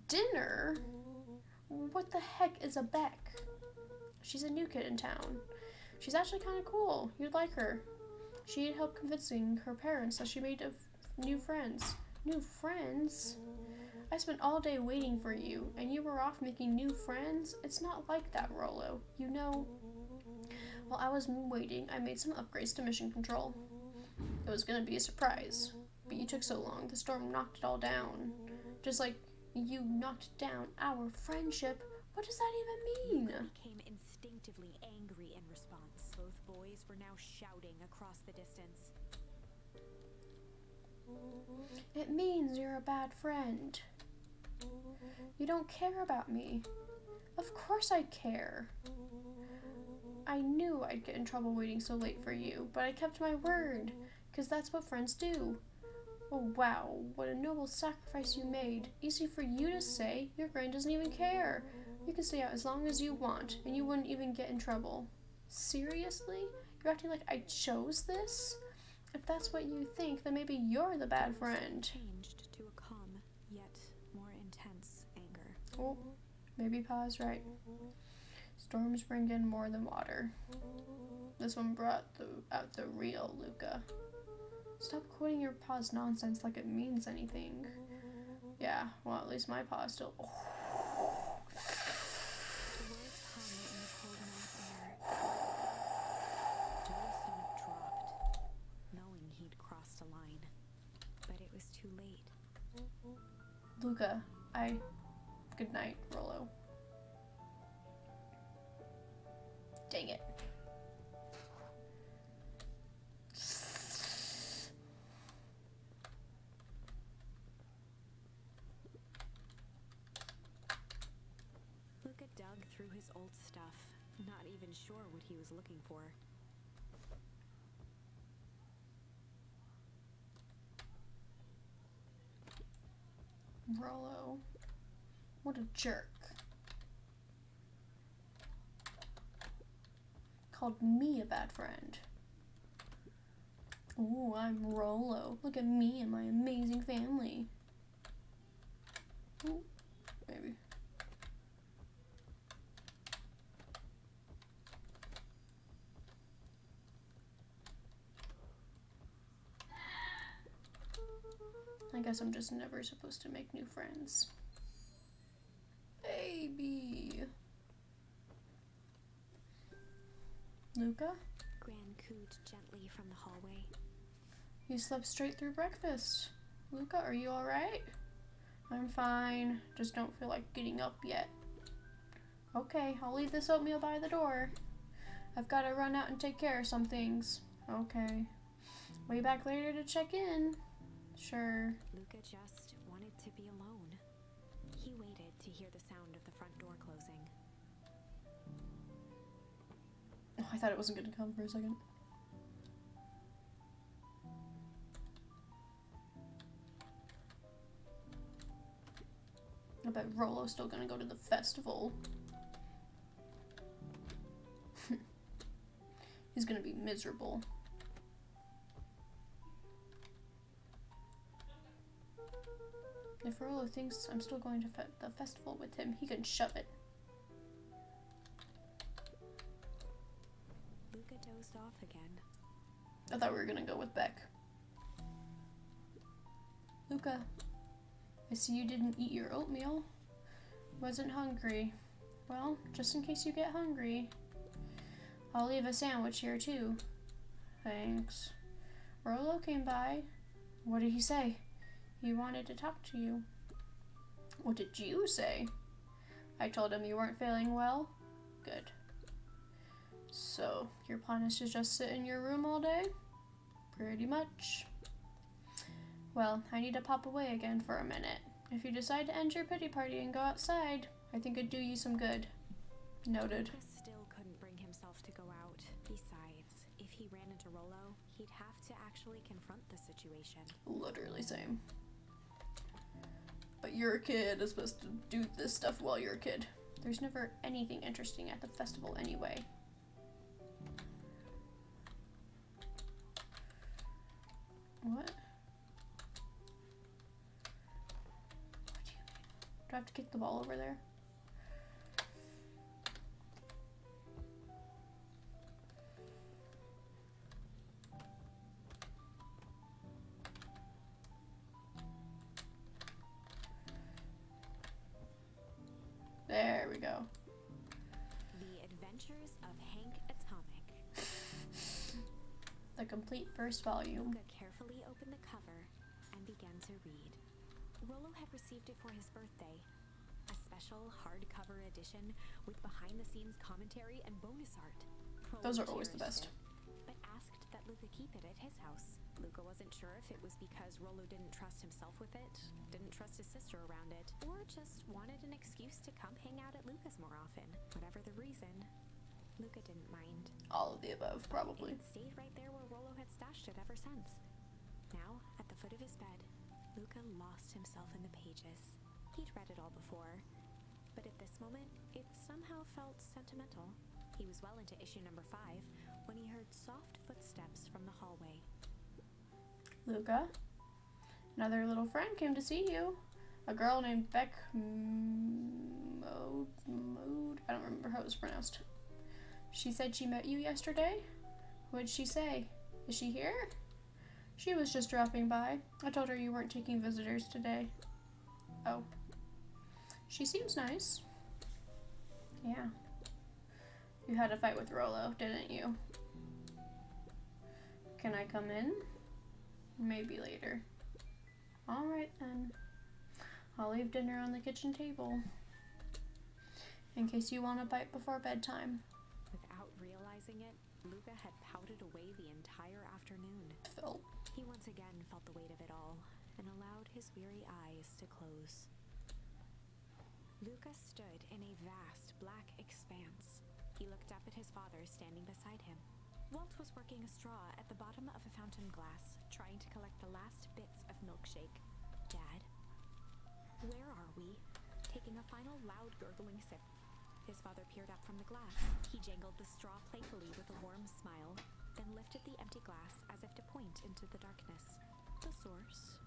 Speaker 2: Dinner? What the heck is a Beck? She's a new kid in town. She's actually kind of cool. You'd like her. She needed help convincing her parents that she made new friends. New friends? I spent all day waiting for you, and you were off making new friends? It's not like that, Rollo. You know, while I was waiting, I made some upgrades to mission control. It was gonna be a surprise, but you took so long, the storm knocked it all down. Just like you knocked down our friendship. What does that even mean?
Speaker 3: Luca became instinctively angry in response. Both boys were now shouting across the distance.
Speaker 2: It means you're a bad friend. You don't care about me. Of course I care. I knew I'd get in trouble waiting so late for you, but I kept my word, because that's what friends do. Oh wow, what a noble sacrifice you made. Easy for you to say, your friend doesn't even care. You can stay out as long as you want, and you wouldn't even get in trouble. Seriously? You're acting like I chose this? If that's what you think, then maybe you're the bad friend.
Speaker 3: Changed to a calm, yet more intense anger.
Speaker 2: Oh, maybe Pa's right. Storms bring in more than water. This one brought out the real Luca. Stop quoting your Pa's nonsense like it means anything. Yeah, well, at least my Pa is still...
Speaker 3: The words hung in the cold night air. Joe's stomach dropped, knowing he'd crossed a line. But it was too late.
Speaker 2: Luca, Good night, Rollo. Dang it.
Speaker 3: Luca dug through his old stuff, not even sure what he was looking for.
Speaker 2: Rollo. What a jerk. Called me a bad friend. Ooh, I'm Rollo. Look at me and my amazing family. Ooh, maybe. I guess I'm just never supposed to make new friends. Baby. Luca?
Speaker 3: Gran cooed gently from the hallway.
Speaker 2: You slept straight through breakfast. Luca, are you alright? I'm fine. Just don't feel like getting up yet. Okay, I'll leave this oatmeal by the door. I've got to run out and take care of some things. Okay. Way back later to check in. Sure.
Speaker 3: Luca just wanted to be alone. He waited to hear the sound of the front door closing.
Speaker 2: Oh, I thought it wasn't going to come for a second. I bet Rollo's still gonna go to the festival. He's gonna be miserable. If Rollo thinks I'm still going to the festival with him, he can shove it.
Speaker 3: Luca dozed off again.
Speaker 2: I thought we were gonna go with Beck. Luca, I see you didn't eat your oatmeal. Wasn't hungry. Well, just in case you get hungry, I'll leave a sandwich here too. Thanks. Rollo came by. What did he say? He wanted to talk to you. What did you say? I told him you weren't feeling well. Good. So, your plan is to just sit in your room all day? Pretty much. Well, I need to pop away again for a minute. If you decide to end your pity party and go outside, I think it'd do you some good. Noted.
Speaker 3: Luca still couldn't bring himself to go out. Besides, if he ran into Rollo, he'd have to actually confront the situation.
Speaker 2: Literally same. But you're a kid, is supposed to do this stuff while you're a kid. There's never anything interesting at the festival anyway. What? Do I have to kick the ball over there? There we go.
Speaker 3: The Adventures of Hank Atomic.
Speaker 2: The complete first volume.
Speaker 3: Luca carefully opened the cover and began to read. Rollo had received it for his birthday. A special hardcover edition with behind-the-scenes commentary and bonus art. Rollo
Speaker 2: Those are always the
Speaker 3: cherished
Speaker 2: best.
Speaker 3: it, but asked that Luca keep it at his house. Luca wasn't sure if it was because Rollo didn't trust himself with it, didn't trust his sister around it, or just wanted an excuse to come hang out at Luca's more often. Whatever the reason, Luca didn't mind.
Speaker 2: All of the above, probably.
Speaker 3: It stayed right there where Rollo had stashed it ever since. Now, at the foot of his bed, Luca lost himself in the pages. He'd read it all before, but at this moment, it somehow felt sentimental. He was well into issue number 5 when he heard soft footsteps from the hallway.
Speaker 2: Luca, another little friend came to see you. A girl named Beck Mode. I don't remember how it was pronounced. She said she met you yesterday. What'd she say? Is she here? She was just dropping by. I told her you weren't taking visitors today. Oh. She seems nice. Yeah. You had a fight with Rollo, didn't you? Can I come in? Maybe later. Alright then. I'll leave dinner on the kitchen table. In case you want a bite before bedtime.
Speaker 3: Without realizing it, Luca had pouted away the entire afternoon.
Speaker 2: Phil.
Speaker 3: He once again felt the weight of it all and allowed his weary eyes to close. Luca stood in a vast black expanse. He looked up at his father standing beside him. Walt was working a straw at the bottom of a fountain glass, trying to collect the last bits of milkshake. Dad, where are we? Taking a final loud gurgling sip. His father peered up from the glass. He jangled the straw playfully with a warm smile, then lifted the empty glass as if to point into the darkness. The source?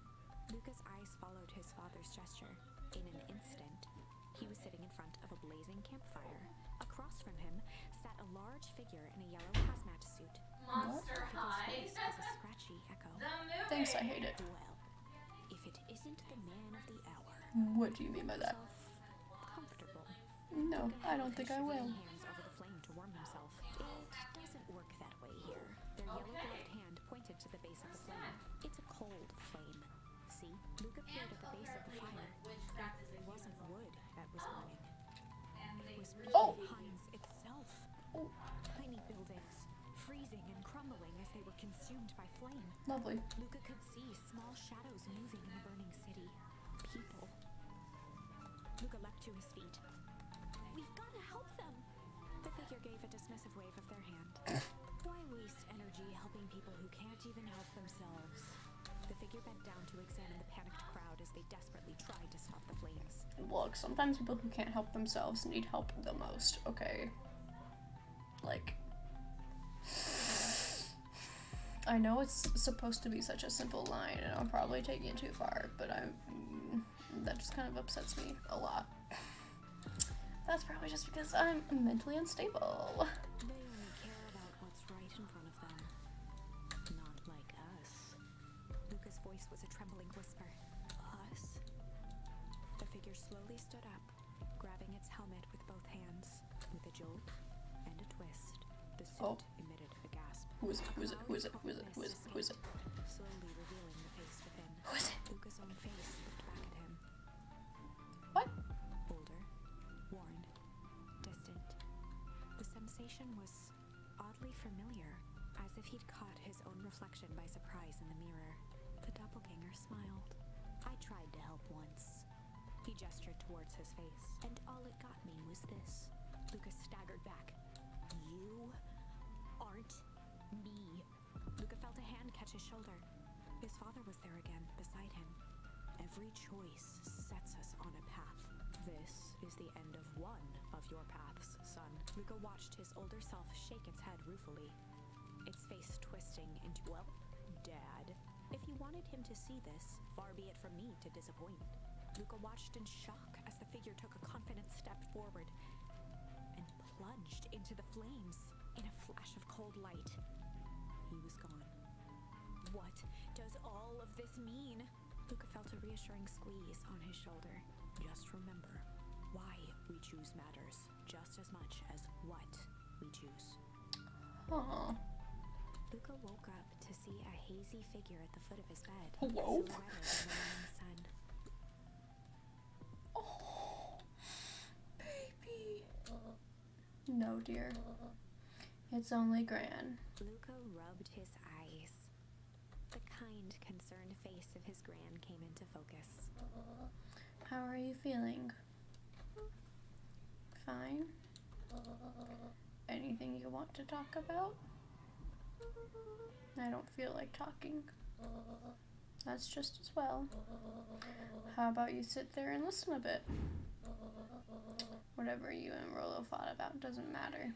Speaker 3: Luca's eyes followed his father's gesture. In an instant, he was sitting in front of a blazing campfire. Across from him sat a large figure in a yellow hazmat suit.
Speaker 1: Monster
Speaker 3: The
Speaker 1: High.
Speaker 3: figure's face was a scratchy echo.
Speaker 1: The movie.
Speaker 2: Thanks, I hate it.
Speaker 3: Well, if it isn't the man of the hour.
Speaker 2: What do you mean by that?
Speaker 3: Comfortable.
Speaker 2: No,
Speaker 3: Luca
Speaker 2: I
Speaker 3: held
Speaker 2: don't think
Speaker 3: his
Speaker 2: I will.
Speaker 3: shivering hands over the flame to warm himself. It doesn't work that way here. Their yellow-gloved hand pointed to the base of the flame. flame. See? Luke appeared at the base of the fire. It wasn't wood that was burning. It was
Speaker 2: Oh.
Speaker 3: pines itself.
Speaker 2: Oh.
Speaker 3: Tiny buildings, freezing and crumbling as they were consumed by flame.
Speaker 2: Lovely.
Speaker 3: Luca could see small shadows moving in the burning city. People. Luca leapt to his feet. We've got to help them! The figure gave a dismissive wave of their hand. Why waste energy helping people who can't even help themselves? The figure bent down to examine the panicked crowd as they desperately tried to stop the flames.
Speaker 2: Look, sometimes people who can't help themselves need help the most, okay? Like, I know it's supposed to be such a simple line, and I'm probably taking it too far, but that just kind of upsets me a lot. That's probably just because I'm mentally unstable.
Speaker 3: They only care about what's right in front of them. Not like us. Luca's voice was a trembling whisper. Us? The figure slowly stood up, grabbing its helmet with both hands. With a jolt and a twist, the suit emitted a gasp.
Speaker 2: Who is it? Who is it? Who is it? Who is it? Who is it? Who is it?
Speaker 3: Slowly revealing the face within.
Speaker 2: Who is it?
Speaker 3: Luca's own face looked back at him.
Speaker 2: What?
Speaker 3: Older, worn, distant. The sensation was oddly familiar, as if he'd caught his own reflection by surprise in the mirror. The doppelganger smiled. I tried to help once. He gestured towards his face, and all it got me was this. Lucas staggered back. You aren't me. Luca felt a hand catch his shoulder. His father was there again, beside him. Every choice sets us on a path. This is the end of one of your paths, son. Luca watched his older self shake its head ruefully, its face twisting into, well, Dad. If you wanted him to see this, far be it from me to disappoint. Luca watched in shock as the figure took a confident step forward and plunged into the flames in a flash of cold light. He was gone. What does all of this mean? Luca felt a reassuring squeeze on his shoulder. Just remember, why we choose matters just as much as what we choose.
Speaker 2: Aw.
Speaker 3: Luca woke up to see a hazy figure at the foot of his bed,
Speaker 2: Hello?
Speaker 3: silhouetted in the morning sun.
Speaker 2: Oh, baby. No, dear. It's only Gran.
Speaker 3: Luca rubbed his eyes. The kind, concerned face of his gran came into focus.
Speaker 2: How are you feeling? Fine? Anything you want to talk about? I don't feel like talking. That's just as well. How about you sit there and listen a bit? Whatever you and Rolo fought about doesn't matter.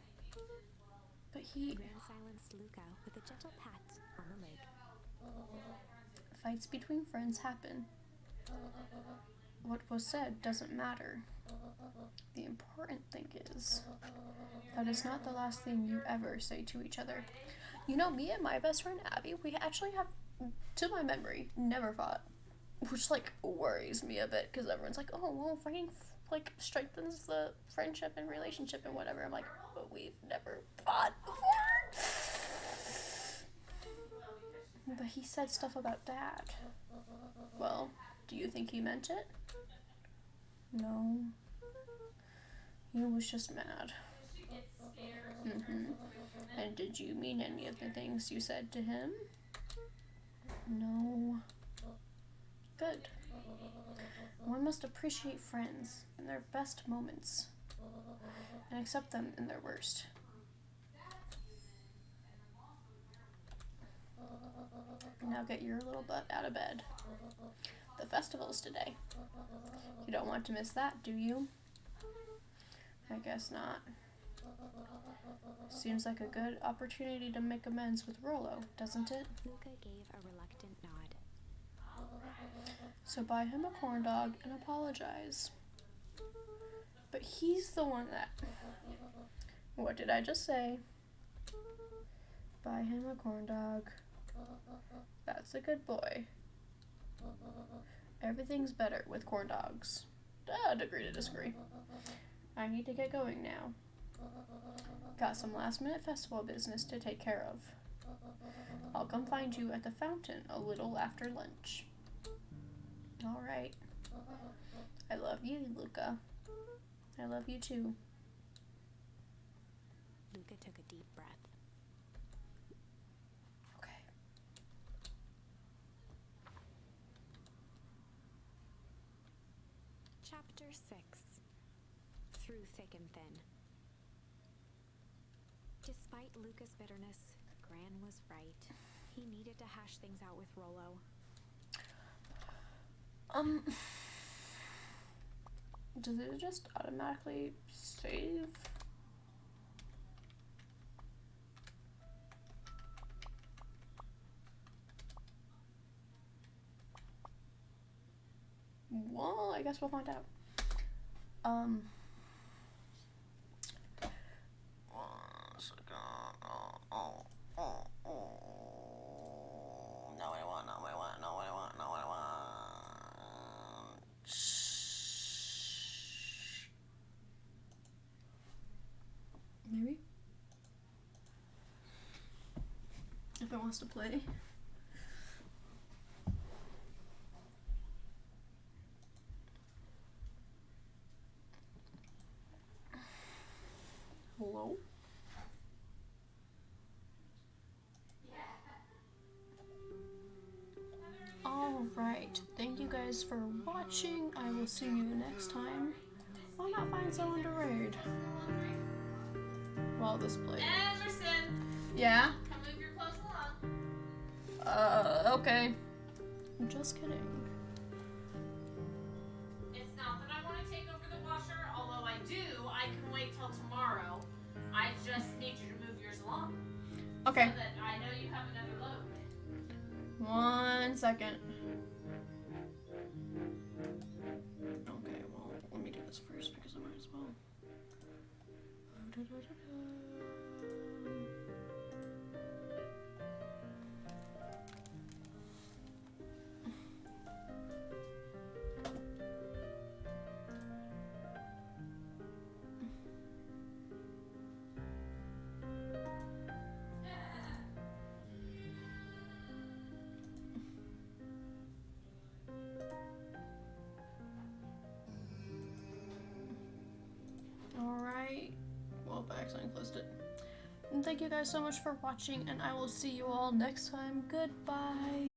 Speaker 2: But
Speaker 3: Gran silenced Luca with a gentle pat on the leg.
Speaker 2: fights between friends happen. What was said doesn't matter. The important thing is that it's not the last thing you ever say to each other. You know, me and my best friend Abby, we actually have, to my memory, never fought. Which, like, worries me a bit, because everyone's like, oh, well, fighting, like, strengthens the friendship and relationship and whatever. I'm like, but we've never fought before. But he said stuff about Dad. Well, do you think he meant it? No. He was just mad. And did you mean any of the things you said to him? No. Good. One must appreciate friends in their best moments and accept them in their worst. Now get your little butt out of bed. The festival's today. You don't want to miss that, do you? I guess not. Seems like a good opportunity to make amends with Rolo, doesn't it?
Speaker 3: Luca gave a reluctant nod.
Speaker 2: So buy him a corn dog and apologize. But he's the one that... What did I just say? Buy him a corn dog. That's a good boy. Everything's better with corn dogs. Agree to disagree. I need to get going now. Got some last minute festival business to take care of. I'll come find you at the fountain a little after lunch. Alright. I love you, Luca. I love you too.
Speaker 3: Luca took a deep breath.
Speaker 2: Okay.
Speaker 3: Chapter 6. Through thick and thin. Despite Luca's bitterness, Gran was right. He needed to hash things out with Rollo.
Speaker 2: Does it just automatically save? Well, I guess we'll find out. 1 second. No, I want. Maybe? If it wants to play. Hello? Alright, thank you guys for watching. I will see you next time. Why not find someone to raid? While this plays.
Speaker 6: Emerson!
Speaker 2: Yeah?
Speaker 6: Come move your clothes along.
Speaker 2: Okay. I'm just kidding.
Speaker 6: It's not that I want to take over the washer, although I do. I can wait till tomorrow. I just need you to move yours along.
Speaker 2: Okay.
Speaker 6: So that I know you have another load.
Speaker 2: 1 second. Okay, well, let me do this first because I might as well. Alright. Well, I accidentally closed it. And thank you guys so much for watching, and I will see you all next time. Goodbye.